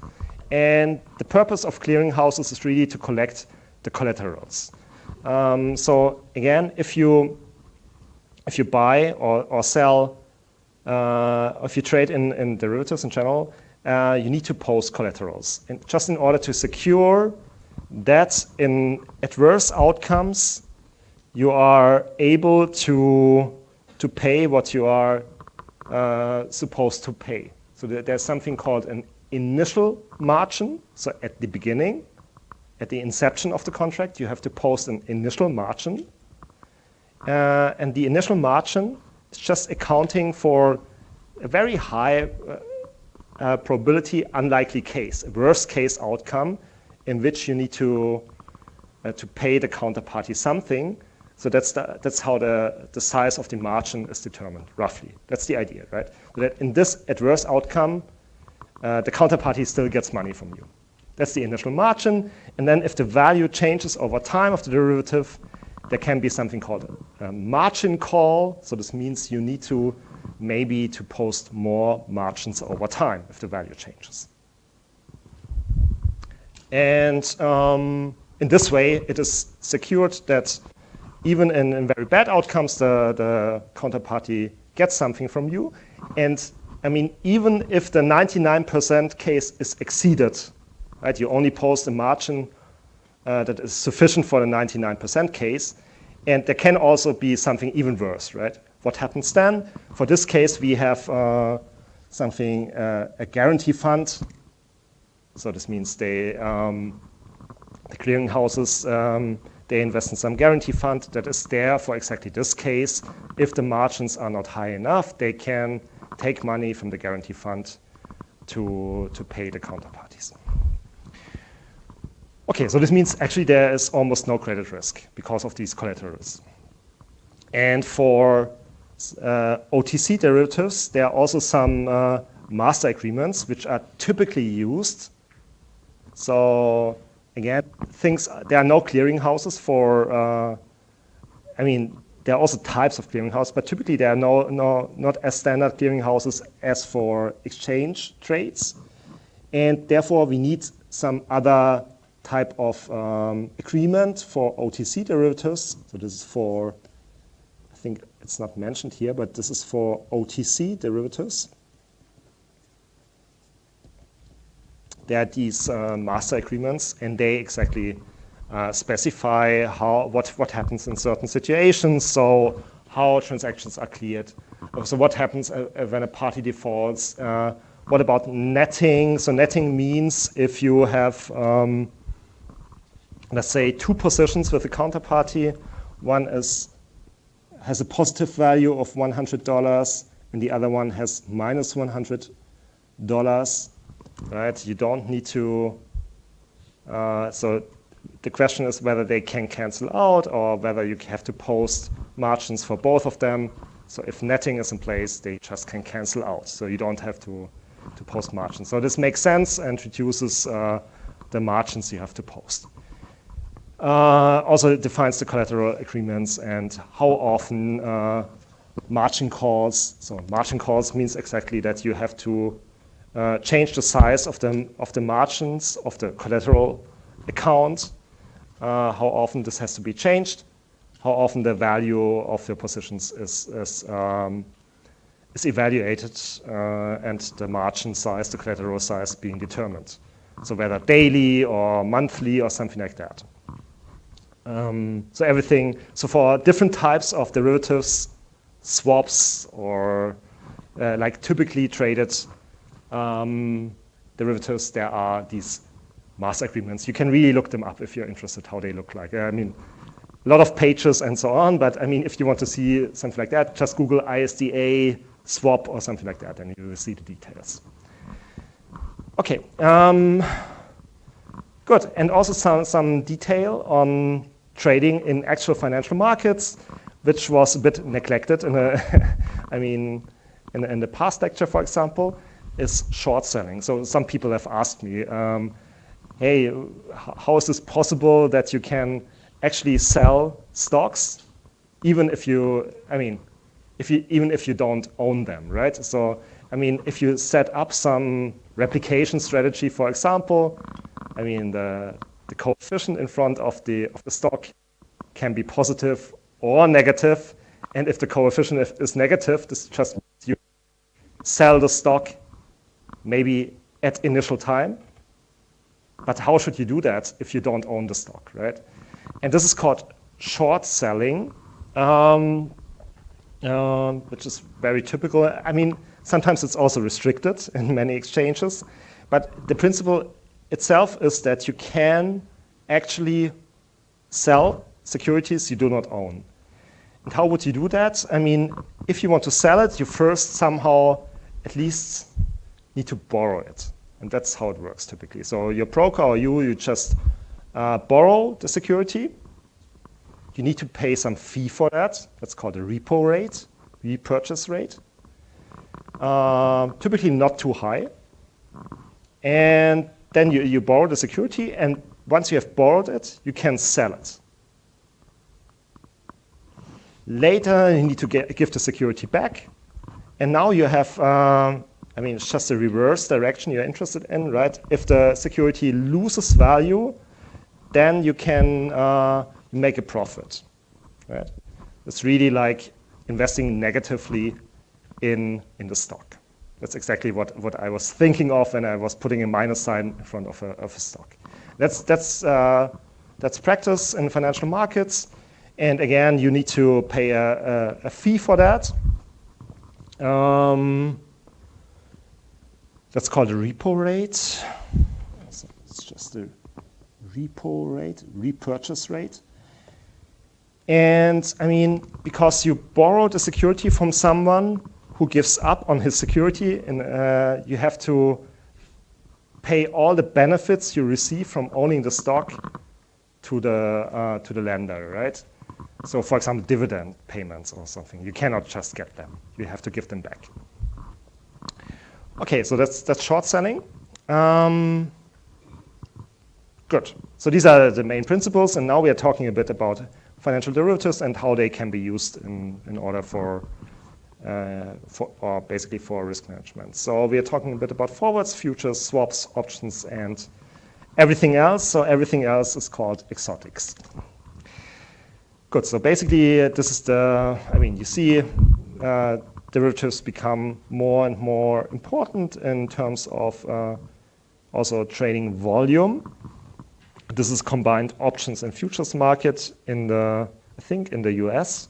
And the purpose of clearing houses is really to collect the collaterals. So again, if you buy or sell, if you trade in derivatives in general, you need to post collaterals, and just in order to secure that in adverse outcomes, you are able to pay what you are supposed to pay. So there's something called an initial margin. So at the beginning, at the inception of the contract, you have to post an initial margin. And the initial margin is just accounting for a very high probability unlikely case, a worst case outcome in which you need to pay the counterparty something. So that's how the size of the margin is determined, roughly. That's the idea, right? So that in this adverse outcome, the counterparty still gets money from you. That's the initial margin. And then if the value changes over time of the derivative, there can be something called a margin call. So this means you need to maybe to post more margins over time if the value changes. And in this way, it is secured that even in very bad outcomes, the counterparty gets something from you. And I mean, even if the 99% case is exceeded, right? You only post a margin that is sufficient for the 99% case. And there can also be something even worse, right? What happens then? For this case, we have something, a guarantee fund. So this means the clearing houses, they invest in some guarantee fund that is there for exactly this case. If the margins are not high enough, they can take money from the guarantee fund to pay the counterparties. Okay, so this means actually there is almost no credit risk because of these collaterals. And for OTC derivatives, there are also some master agreements which are typically used. So again, there are no clearing houses for, I mean, there are also types of clearing houses, but typically there are not as standard clearing houses as for exchange trades. And therefore, we need some other type of agreement for OTC derivatives. So this is for, I think it's not mentioned here, but this is for OTC derivatives. There are these master agreements, and they exactly specify what happens in certain situations, so how transactions are cleared. So what happens when a party defaults? What about netting? So netting means if you have, let's say, two positions with a counterparty, one has a positive value of $100, and the other one has minus $100, right? You don't need to, so the question is whether they can cancel out or whether you have to post margins for both of them. So if netting is in place, they just can cancel out. So you don't have to post margins. So this makes sense and reduces the margins you have to post. Also, it defines the collateral agreements and how often margin calls. So margin calls means exactly that you have to change the size of the margins of the collateral account. How often this has to be changed. How often the value of your positions is evaluated and the margin size, the collateral size being determined. So whether daily or monthly or something like that. So everything, so for different types of derivatives, swaps, or like typically traded derivatives, there are these master agreements. You can really look them up if you're interested how they look like. I mean, a lot of pages and so on, but I mean, if you want to see something like that, just Google ISDA swap or something like that, and you will see the details. Okay, good. And also some detail on trading in actual financial markets, which was a bit neglected in in the past lecture, for example, is short selling. So some people have asked me, hey, how is this possible that you can actually sell stocks even if you, even if you don't own them, right? So, if you set up some replication strategy, for example, the coefficient in front of the stock can be positive or negative, and if the coefficient is negative, this just means you sell the stock maybe at initial time. But how should you do that if you don't own the stock, right? And this is called short selling, which is very typical. Sometimes it's also restricted in many exchanges, but the principle itself is that you can actually sell securities you do not own. And how would you do that? If you want to sell it, you first somehow at least need to borrow it. And that's how it works typically. So your broker or you just borrow the security. You need to pay some fee for that. That's called a repo rate, repurchase rate. Typically not too high. And then you borrow the security, and once you have borrowed it, you can sell it. Later, you need to give the security back. And now you have, it's just the reverse direction you're interested in, right? If the security loses value, then you can make a profit, right? It's really like investing negatively in the stock. That's exactly what I was thinking of when I was putting a minus sign in front of a stock. That's practice in financial markets. And again, you need to pay a fee for that. That's called a repo rate. So it's just a repo rate, repurchase rate. And because you borrowed a security from someone who gives up on his security, and you have to pay all the benefits you receive from owning the stock to the lender, right? So, for example, dividend payments or something. You cannot just get them. You have to give them back. Okay, so that's short selling. Good. So these are the main principles, and now we are talking a bit about financial derivatives and how they can be used in order for risk management. So we are talking a bit about forwards, futures, swaps, options, and everything else. So everything else is called exotics. Good. So basically, this is you see derivatives become more and more important in terms of also trading volume. This is combined options and futures market in the US.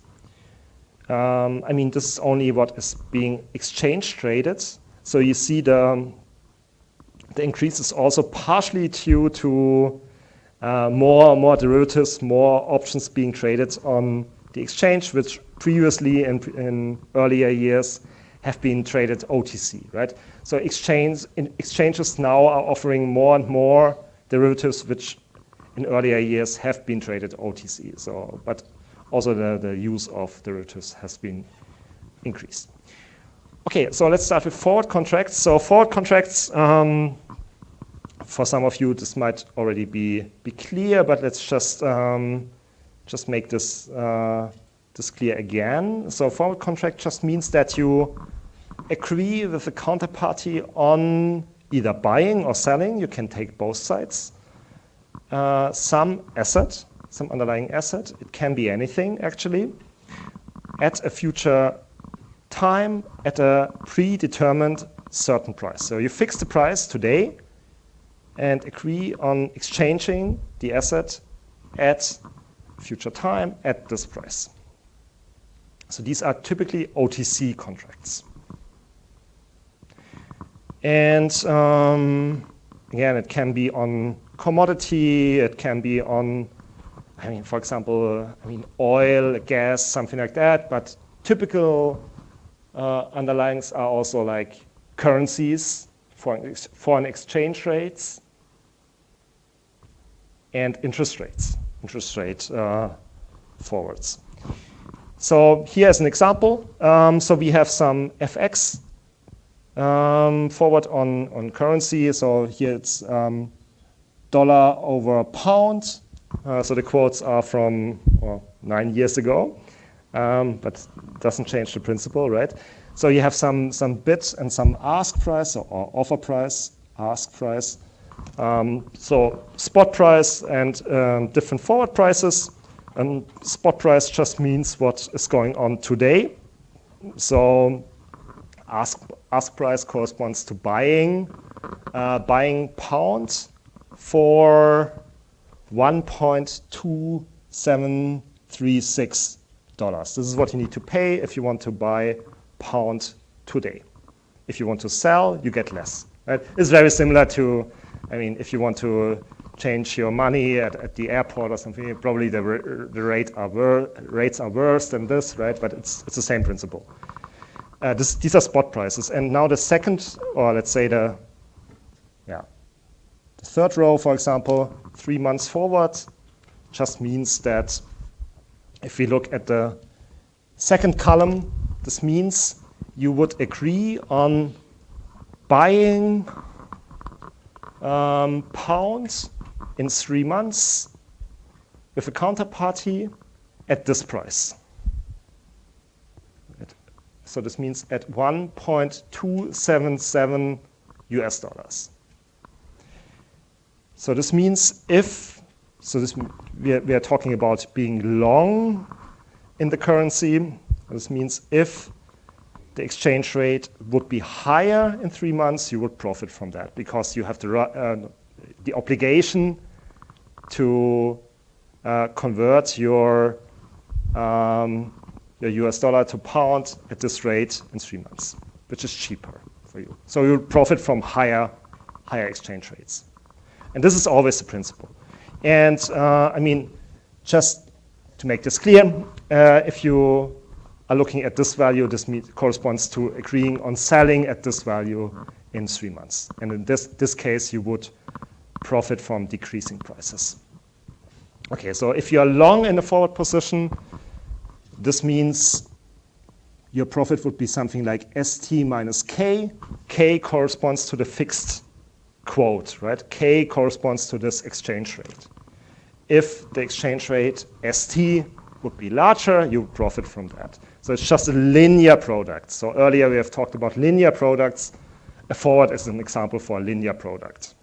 This is only what is being exchange traded. So you see the increase is also partially due to more derivatives, more options being traded on the exchange, which previously in earlier years have been traded OTC, right? So exchanges now are offering more and more derivatives, which in earlier years have been traded OTC. So, but also the use of derivatives has been increased. Okay, so let's start with forward contracts. So forward contracts, for some of you, this might already be clear, but let's just make this clear again. So forward contract just means that you agree with the counterparty on either buying or selling. You can take both sides. Some underlying asset. It can be anything, actually, at a future time at a predetermined certain price. So you fix the price today and agree on exchanging the asset at future time at this price. So these are typically OTC contracts. And again, it can be on commodity, it can be on, for example, oil, gas, something like that, but typical underlyings are also like currencies, foreign exchange rates, and interest rates. interest rate forwards. So here is an example. So we have some FX forward on currency. So here it's dollar over pound. So the quotes are from 9 years ago, but doesn't change the principle, right? So you have some bid and some ask price or offer price, ask price. So spot price and different forward prices. And spot price just means what is going on today. So ask price corresponds to buying pounds for $1.2736. This is what you need to pay if you want to buy pound today. If you want to sell, you get less. Right? It's very similar to, I mean, if you want to change your money at the airport or something, probably the rates are worse than this, right? But it's the same principle. These are spot prices. And now the second, or let's say the third row, for example, 3 months forward, just means that if we look at the second column, this means you would agree on buying pounds in 3 months with a counterparty at this price. So this means at 1.277 US dollars. So this means we are talking about being long in the currency. This means if the exchange rate would be higher in 3 months, you would profit from that because you have the obligation to convert your US dollar to pound at this rate in 3 months, which is cheaper for you. So you'll profit from higher exchange rates. And this is always the principle. And I mean, just to make this clear, if you are looking at this value, this corresponds to agreeing on selling at this value in 3 months. And in this case, you would profit from decreasing prices. Okay, so if you are long in a forward position, this means your profit would be something like ST minus K. K corresponds to the fixed quote, right? K corresponds to this exchange rate. If the exchange rate ST would be larger, you would profit from that. So it's just a linear product. So earlier we have talked about linear products. A forward is an example for a linear product.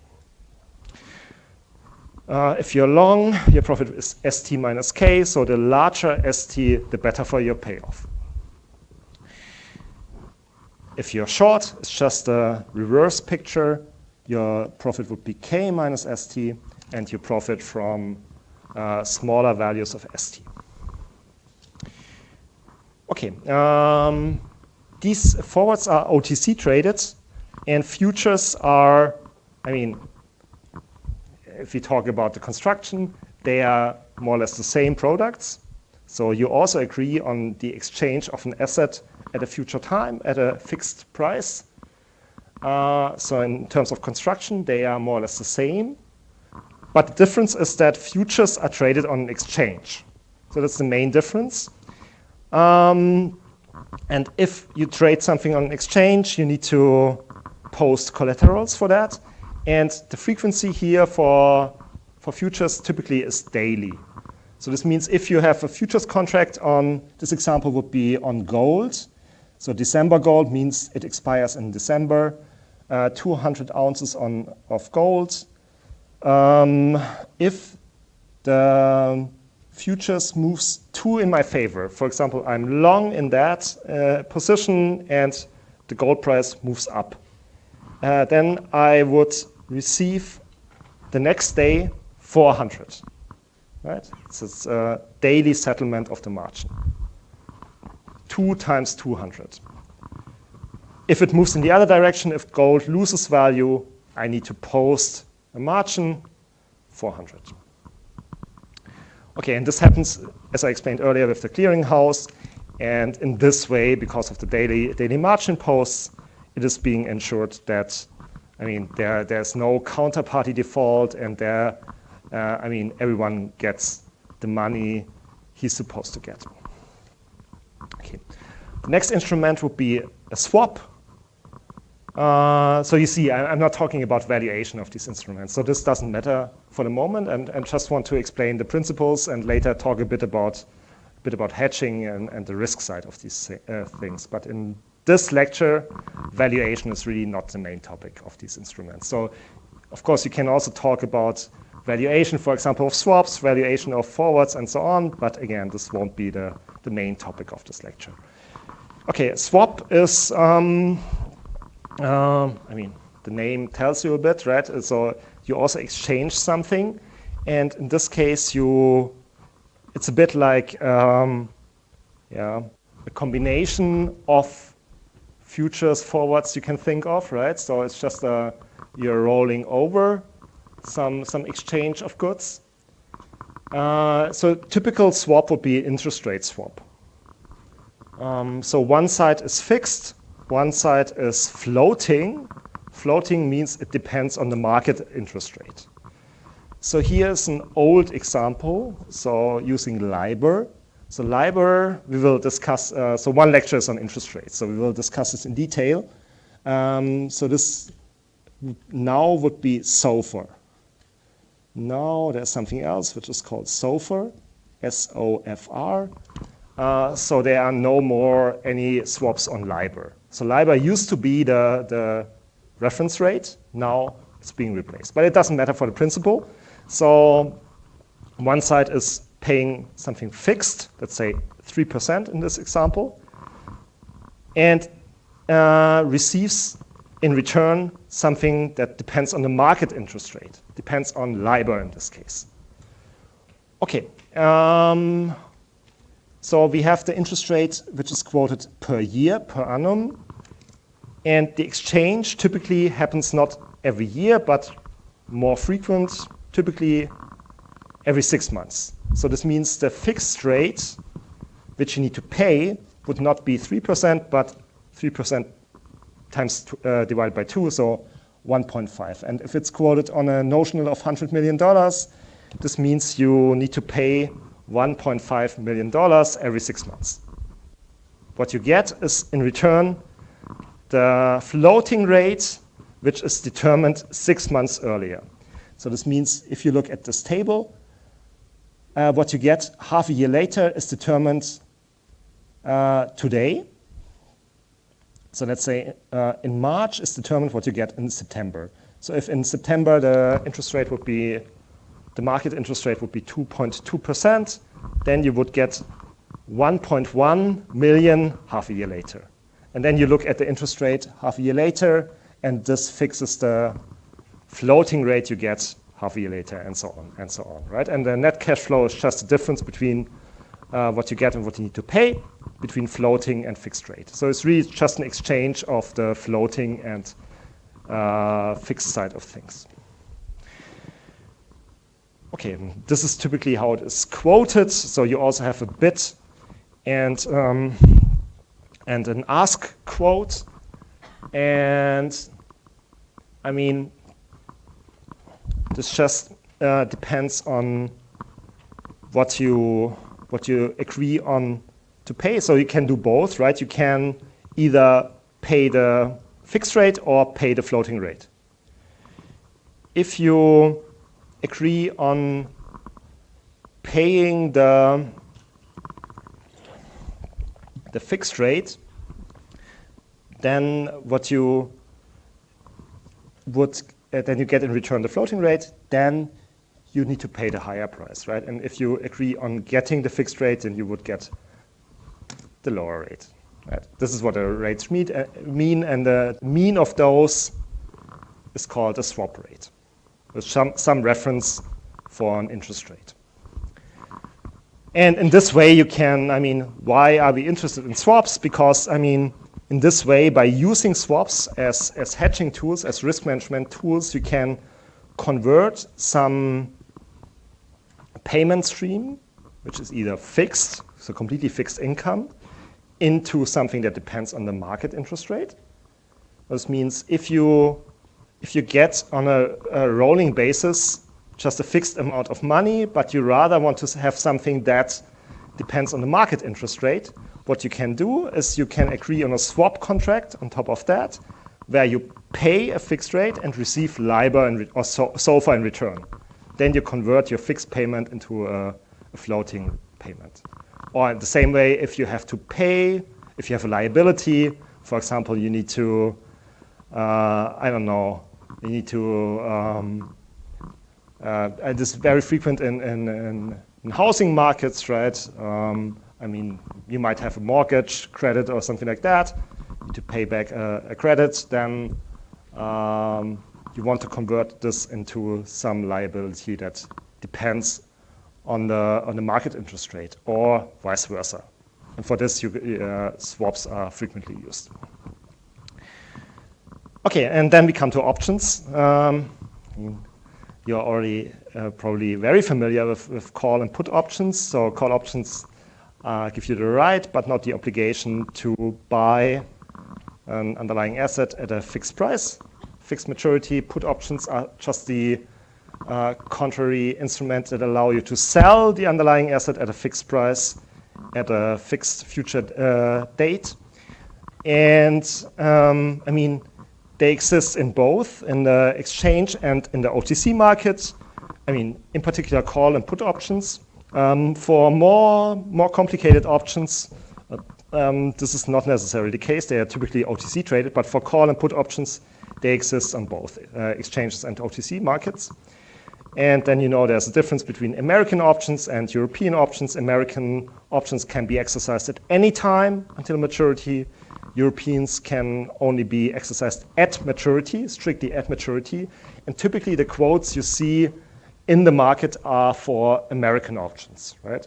If you're long, your profit is ST minus K. So the larger ST, the better for your payoff. If you're short, it's just a reverse picture. Your profit would be K minus ST, and you profit from smaller values of ST. Okay, these forwards are OTC traded, and futures are, I mean, if we talk about the construction, they are more or less the same products. So you also agree on the exchange of an asset at a future time at a fixed price. So in terms of construction, they are more or less the same. But the difference is that futures are traded on an exchange. So that's the main difference. And if you trade something on an exchange, you need to post collaterals for that. And the frequency here for futures typically is daily. So this means if you have a futures contract on, this example would be on gold. So December gold means it expires in December. 200 ounces of gold. If the futures moves 2 in my favor, for example, I'm long in that position and the gold price moves up, then I would receive the next day 400. Right? So it's a daily settlement of the margin. 2 times 200. If it moves in the other direction, if gold loses value, I need to post a margin, 400. Okay, and this happens, as I explained earlier, with the clearinghouse. And in this way, because of the daily margin posts, it is being ensured that, I mean, there's no counterparty default, and everyone gets the money he's supposed to get. Okay. The next instrument would be a swap. So you see, I'm not talking about valuation of these instruments. So this doesn't matter for the moment, and just want to explain the principles and later talk a bit about hedging and the risk side of these things. But in this lecture, valuation is really not the main topic of these instruments. So of course, you can also talk about valuation, for example, of swaps, valuation of forwards, and so on. But again, this won't be the main topic of this lecture. Okay, swap is, I mean, the name tells you a bit, right? So you also exchange something. And in this case, it's a bit like a combination of futures, forwards you can think of, right? So it's just you're rolling over some exchange of goods. So typical swap would be interest rate swap. So one side is fixed, one side is floating. Floating means it depends on the market interest rate. So here's an old example, so using LIBOR. So LIBOR, we will discuss, so one lecture is on interest rates, so we will discuss this in detail. So this now would be SOFR. Now there's something else which is called SOFR, S-O-F-R. So there are no more any swaps on LIBOR. So LIBOR used to be the reference rate. Now it's being replaced. But it doesn't matter for the principle. So one side is paying something fixed, let's say 3% in this example, and receives in return something that depends on the market interest rate, depends on LIBOR in this case. Okay. So we have the interest rate which is quoted per year, per annum, and the exchange typically happens not every year, but more frequent, typically every 6 months. So this means the fixed rate which you need to pay would not be 3%, but 3% times divided by 2, so 1.5. And if it's quoted on a notional of $100 million, this means you need to pay $1.5 million every 6 months. What you get is, in return, the floating rate, which is determined 6 months earlier. So this means if you look at this table, what you get half a year later is determined today. So let's say in March is determined what you get in September. So if in September the interest rate would be, the market interest rate would be 2.2%, then you would get 1.1 million half a year later. And then you look at the interest rate half a year later, and this fixes the floating rate you get half a year later, and so on, and so on, right? And the net cash flow is just the difference between what you get and what you need to pay, between floating and fixed rate. So it's really just an exchange of the floating and fixed side of things. Okay, this is typically how it is quoted. So you also have a bid and an ask quote. And I mean, this just depends on what you agree on to pay. So you can do both, right? You can either pay the fixed rate or pay the floating rate. If you agree on paying the fixed rate, then what you would then you get in return the floating rate, then you need to pay the higher price, right? And if you agree on getting the fixed rate, then you would get the lower rate, right? This is what the rates mean, and the mean of those is called a swap rate, with some reference for an interest rate. And in this way you can, I mean, why are we interested in swaps? Because, I mean, in this way, by using swaps as hedging tools, as risk management tools, you can convert some payment stream, which is either fixed, so completely fixed income, into something that depends on the market interest rate. This means if you get on a rolling basis just a fixed amount of money, but you rather want to have something that depends on the market interest rate, what you can do is you can agree on a swap contract on top of that, where you pay a fixed rate and receive LIBOR or SOFR in return. Then you convert your fixed payment into a floating payment. Or in the same way, if you have to pay, if you have a liability, for example, you need to, I don't know, you need to, this is very frequent in housing markets, right? I mean, you might have a mortgage credit or something like that. You need to pay back a credit, then you want to convert this into some liability that depends on the market interest rate, or vice versa. And for this, swaps are frequently used. Okay, and then we come to options. You're already probably very familiar with call and put options. So call options give you the right, but not the obligation to buy an underlying asset at a fixed price, fixed maturity. Put options are just the contrary instruments that allow you to sell the underlying asset at a fixed price at a fixed future date. And I mean, they exist in both, in the exchange and in the OTC market. I mean, in particular, call and put options. For more complicated options, this is not necessarily the case. They are typically OTC traded, but for call and put options, they exist on both exchanges and OTC markets. And then there's a difference between American options and European options. American options can be exercised at any time until maturity. Europeans can only be exercised at maturity, strictly at maturity. And typically the quotes you see in the market are for American options, right?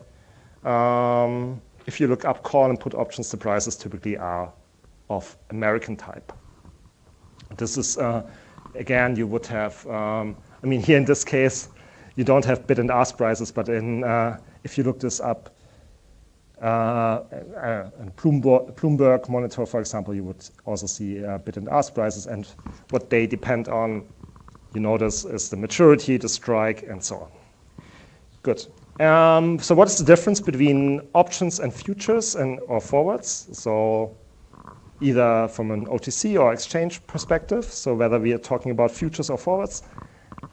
If you look up call and put options, the prices typically are of American type. This is, again, you would have, I mean, here in this case, you don't have bid and ask prices, but if you look this up, in Bloomberg Monitor, for example, you would also see bid and ask prices, and what they depend on, you notice, is the maturity, the strike, and so on. Good. So what is the difference between options and futures or forwards? So either from an OTC or exchange perspective, so whether we are talking about futures or forwards.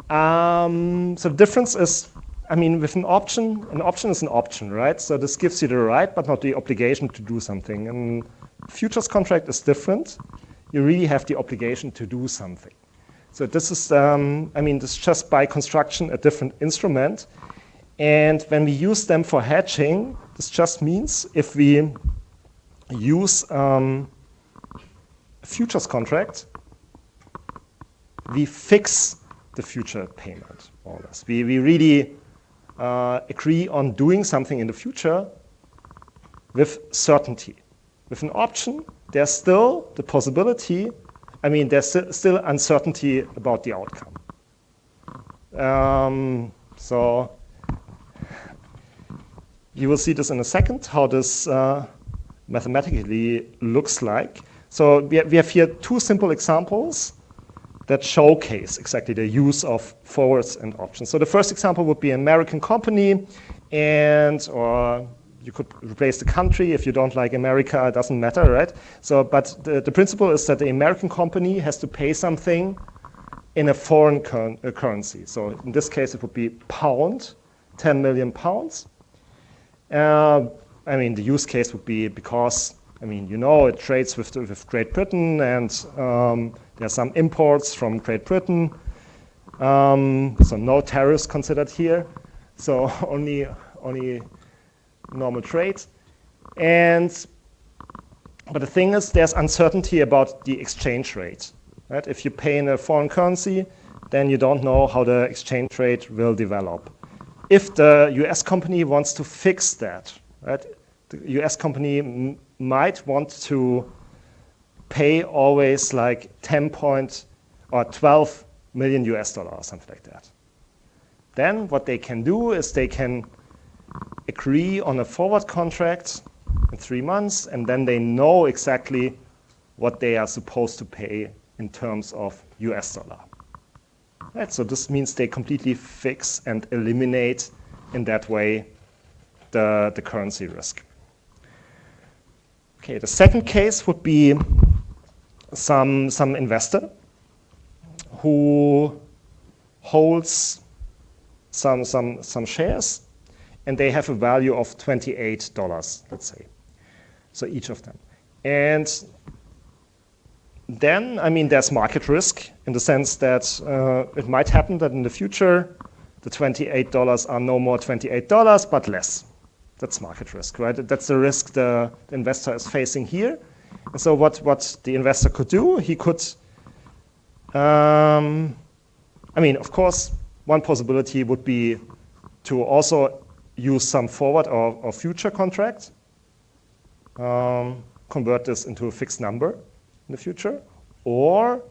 So the difference is, I mean, with an option is an option, right? So this gives you the right, but not the obligation to do something. And futures contract is different. You really have the obligation to do something. So this is, I mean, this is just by construction a different instrument. And when we use them for hedging, this just means if we use a futures contract, we fix the future payment, more or less. We really agree on doing something in the future with certainty. With an option, there's still the possibility, I mean, there's still uncertainty about the outcome. So you will see this in a second, how this mathematically looks like. So we have here two simple examples that showcase exactly the use of forwards and options. So the first example would be an American company, or you could replace the country if you don't like America, it doesn't matter, right? So, but the principle is that the American company has to pay something in a foreign currency. So in this case, it would be pound, 10 million pounds. I mean, the use case would be because, I mean, it trades with Great Britain, and there are some imports from Great Britain. So no tariffs considered here. So only normal trade. But the thing is, there's uncertainty about the exchange rate. Right? If you pay in a foreign currency, then you don't know how the exchange rate will develop. If the US company wants to fix that, right, the US company might want to pay always like 12 million US dollars or something like that. Then what they can do is they can agree on a forward contract in 3 months, and then they know exactly what they are supposed to pay in terms of US dollar. Right? So this means they completely fix and eliminate in that way the currency risk. Okay, the second case would be some investor who holds some shares, and they have a value of $28, let's say. So each of them. And then, I mean, there's market risk in the sense that it might happen that in the future, the $28 are no more $28, but less. That's market risk, right? That's the risk the investor is facing here. And so what the investor could do, he could, I mean, of course, one possibility would be to also use some forward or future contract, convert this into a fixed number in the future. Or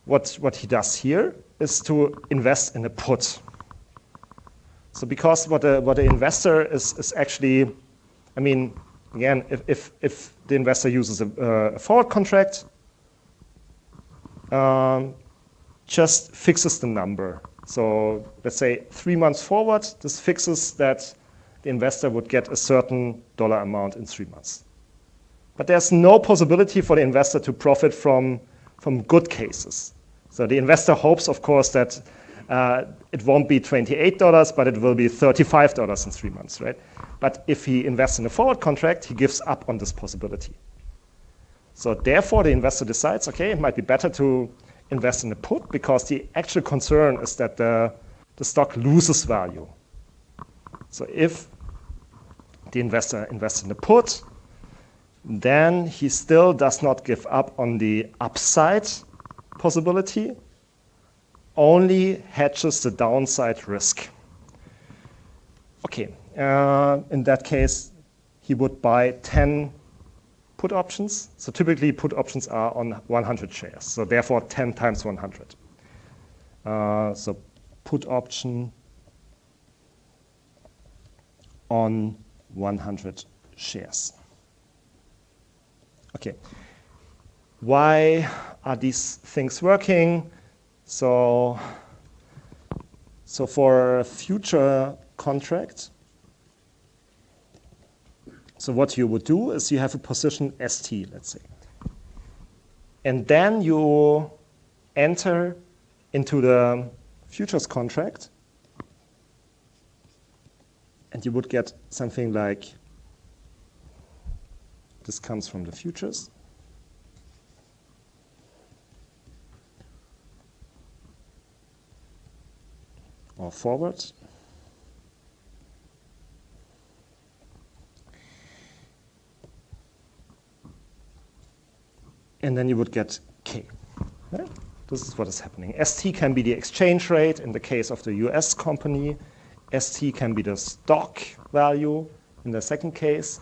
what he does here is to invest in a put. So because what the investor is actually, I mean, again, if the investor uses a forward contract, just fixes the number. So let's say 3 months forward, this fixes that the investor would get a certain dollar amount in 3 months. But there's no possibility for the investor to profit from good cases. So the investor hopes, of course, that it won't be $28, but it will be $35 in 3 months, right? But if he invests in a forward contract, he gives up on this possibility. So therefore, the investor decides, okay, it might be better to invest in a put because the actual concern is that the stock loses value. So if the investor invests in a put, then he still does not give up on the upside possibility, only hedges the downside risk. Okay, in that case, he would buy 10 put options. So typically, put options are on 100 shares. So therefore, 10 times 100. So put option on 100 shares. Okay, why are these things working? So for a future contract, so what you would do is you have a position ST, let's say. And then you enter into the futures contract, and you would get something like, this comes from the futures. Or forward. And then you would get K. Right? This is what is happening. ST can be the exchange rate in the case of the US company. ST can be the stock value in the second case.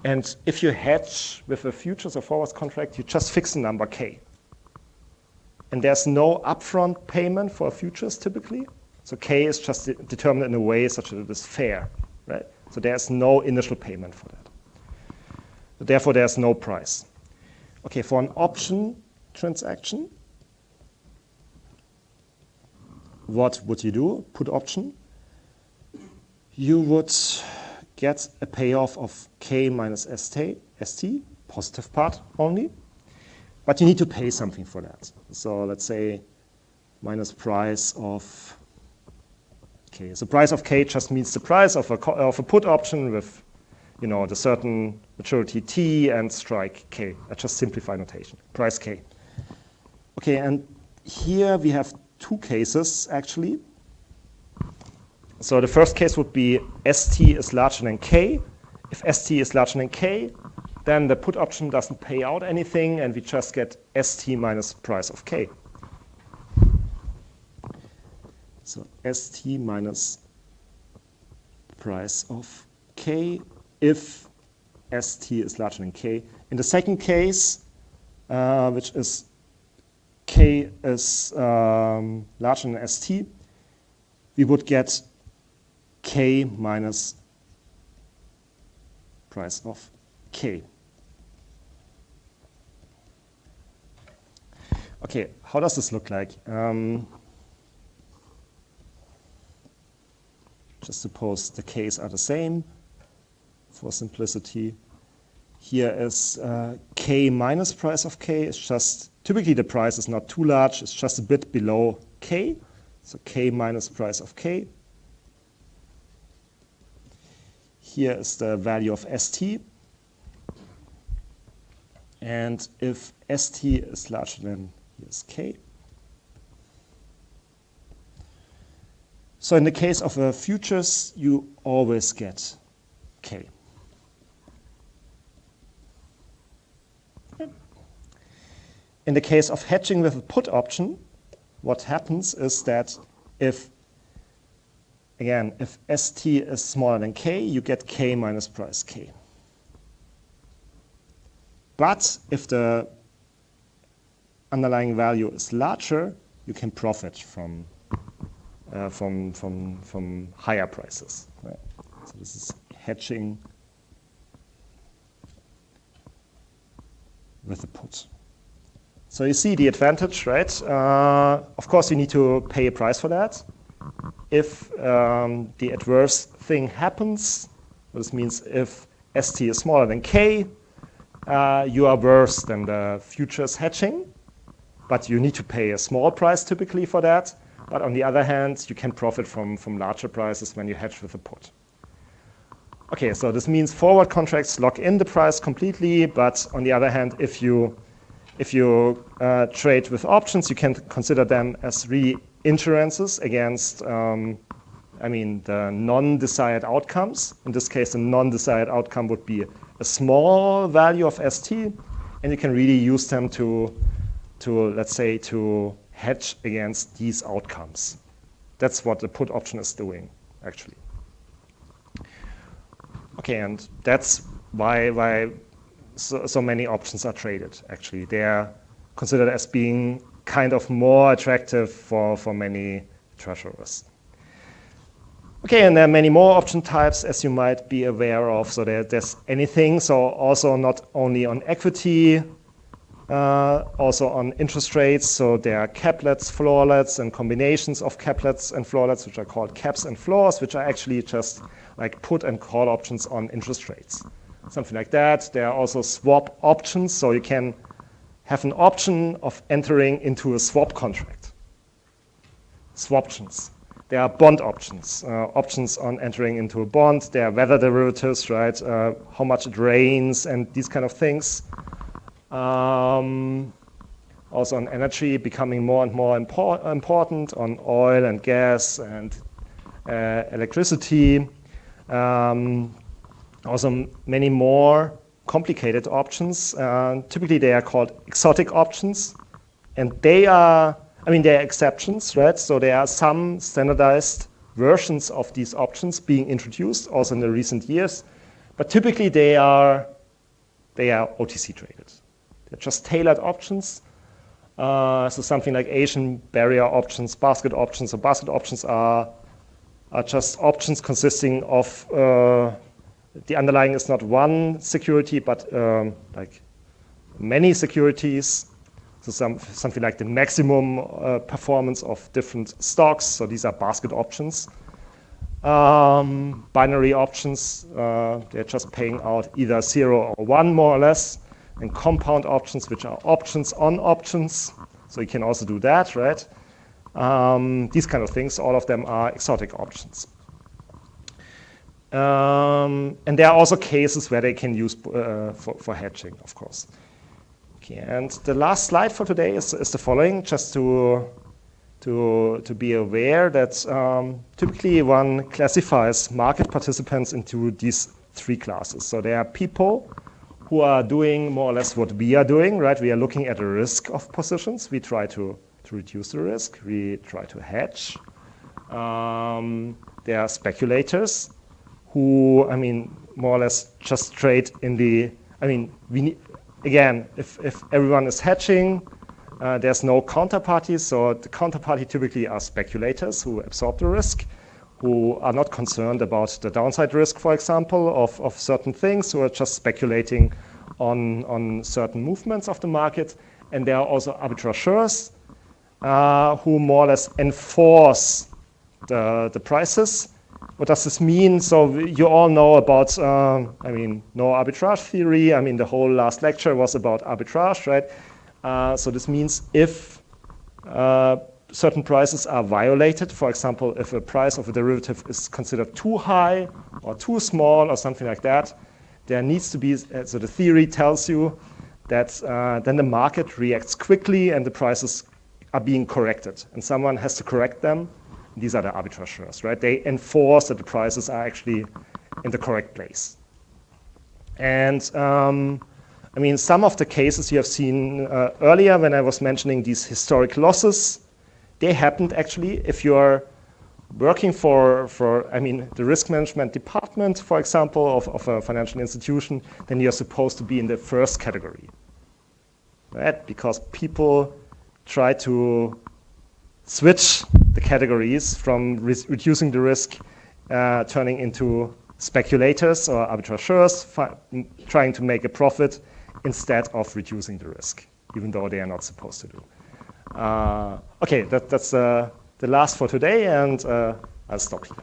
And if you hedge with a futures or forwards contract, you just fix the number K. And there's no upfront payment for futures typically. So K is just determined in a way such that it is fair, right? So there's no initial payment for that. Therefore, there's no price. Okay, for an option transaction, what would you do? Put option. You would get a payoff of K minus ST, positive part only. But you need to pay something for that. So let's say minus price of K. So price of K just means the price of a put option with, you know, the certain maturity T and strike K. I just simplify notation. Price K. Okay, and here we have two cases actually. So the first case would be ST is larger than K. If ST is larger than K, then the put option doesn't pay out anything, and we just get ST minus price of K. So ST minus price of K if ST is larger than K. In the second case, which is K is larger than ST, we would get K minus price of K. Okay, how does this look like? Just suppose the K's are the same for simplicity. Here is K minus price of K. It's just, typically the price is not too large. It's just a bit below K. So K minus price of K. Here is the value of ST. And if ST is larger than, here's K. So in the case of futures, you always get K. In the case of hedging with a put option, what happens is that if ST is smaller than K, you get K minus price K. But if the underlying value is larger, you can profit from higher prices. Right? So this is hedging with a put. So you see the advantage, right? Of course, you need to pay a price for that. If the adverse thing happens, this means if ST is smaller than K, you are worse than the futures hedging, but you need to pay a small price typically for that. But on the other hand, you can profit from larger prices when you hedge with a put. Okay, so this means forward contracts lock in the price completely, but on the other hand, if you trade with options, you can consider them as really insurances against the non-desired outcomes. In this case, the non-desired outcome would be a small value of ST, and you can really use them to let's say, to hedge against these outcomes. That's what the put option is doing, actually. Okay, and that's why so many options are traded, actually. They are considered as being kind of more attractive for many treasurers. Okay, and there are many more option types, as you might be aware of. So there's anything, so also not only on equity, also on interest rates. So there are caplets, floorlets, and combinations of caplets and floorlets, which are called caps and floors, which are actually just like put and call options on interest rates. Something like that. There are also swap options, so you can have an option of entering into a swap contract. Swaptions. There are bond options, options on entering into a bond. There are weather derivatives, right? How much it rains and these kind of things. Also on energy becoming more and more important, on oil and gas and electricity. Also many more complicated options. Typically they are called exotic options, and they are exceptions, right? So there are some standardized versions of these options being introduced also in the recent years, but typically they are OTC traded. They're just tailored options. So something like Asian barrier options, basket options. So basket options are just options consisting of the underlying is not one security, but like many securities. So something like the maximum performance of different stocks. So these are basket options. Binary options, they're just paying out either 0 or 1 more or less. And compound options, which are options on options. So you can also do that, right? These kind of things, all of them are exotic options. And there are also cases where they can use for hedging, of course. Okay, and the last slide for today is the following, just to be aware that typically one classifies market participants into these 3 classes. So there are people who are doing more or less what we are doing, right? We are looking at the risk of positions. We try to reduce the risk. We try to hedge. There are speculators who, more or less just trade in the, again, if everyone is hedging, there's no counterparty. So the counterparty typically are speculators who absorb the risk, who are not concerned about the downside risk, for example, of certain things, who are just speculating on certain movements of the market. And there are also arbitrageurs who more or less enforce the prices what does this mean? So you all know about, I mean, no arbitrage theory. I mean, the whole last lecture was about arbitrage, right? So this means if certain prices are violated, for example, if a price of a derivative is considered too high or too small or something like that, there needs to be, so the theory tells you that then the market reacts quickly and the prices are being corrected. And someone has to correct them. These are the arbitrageurs, right? They enforce that the prices are actually in the correct place. And I mean, some of the cases you have seen earlier when I was mentioning these historic losses, they happened actually if you're working for I mean, the risk management department, for example, of a financial institution, then you're supposed to be in the first category, right? Because people try to switch the categories from reducing the risk, turning into speculators or arbitrageurs, trying to make a profit instead of reducing the risk, even though they are not supposed to do. Okay, that's the last for today, and I'll stop here.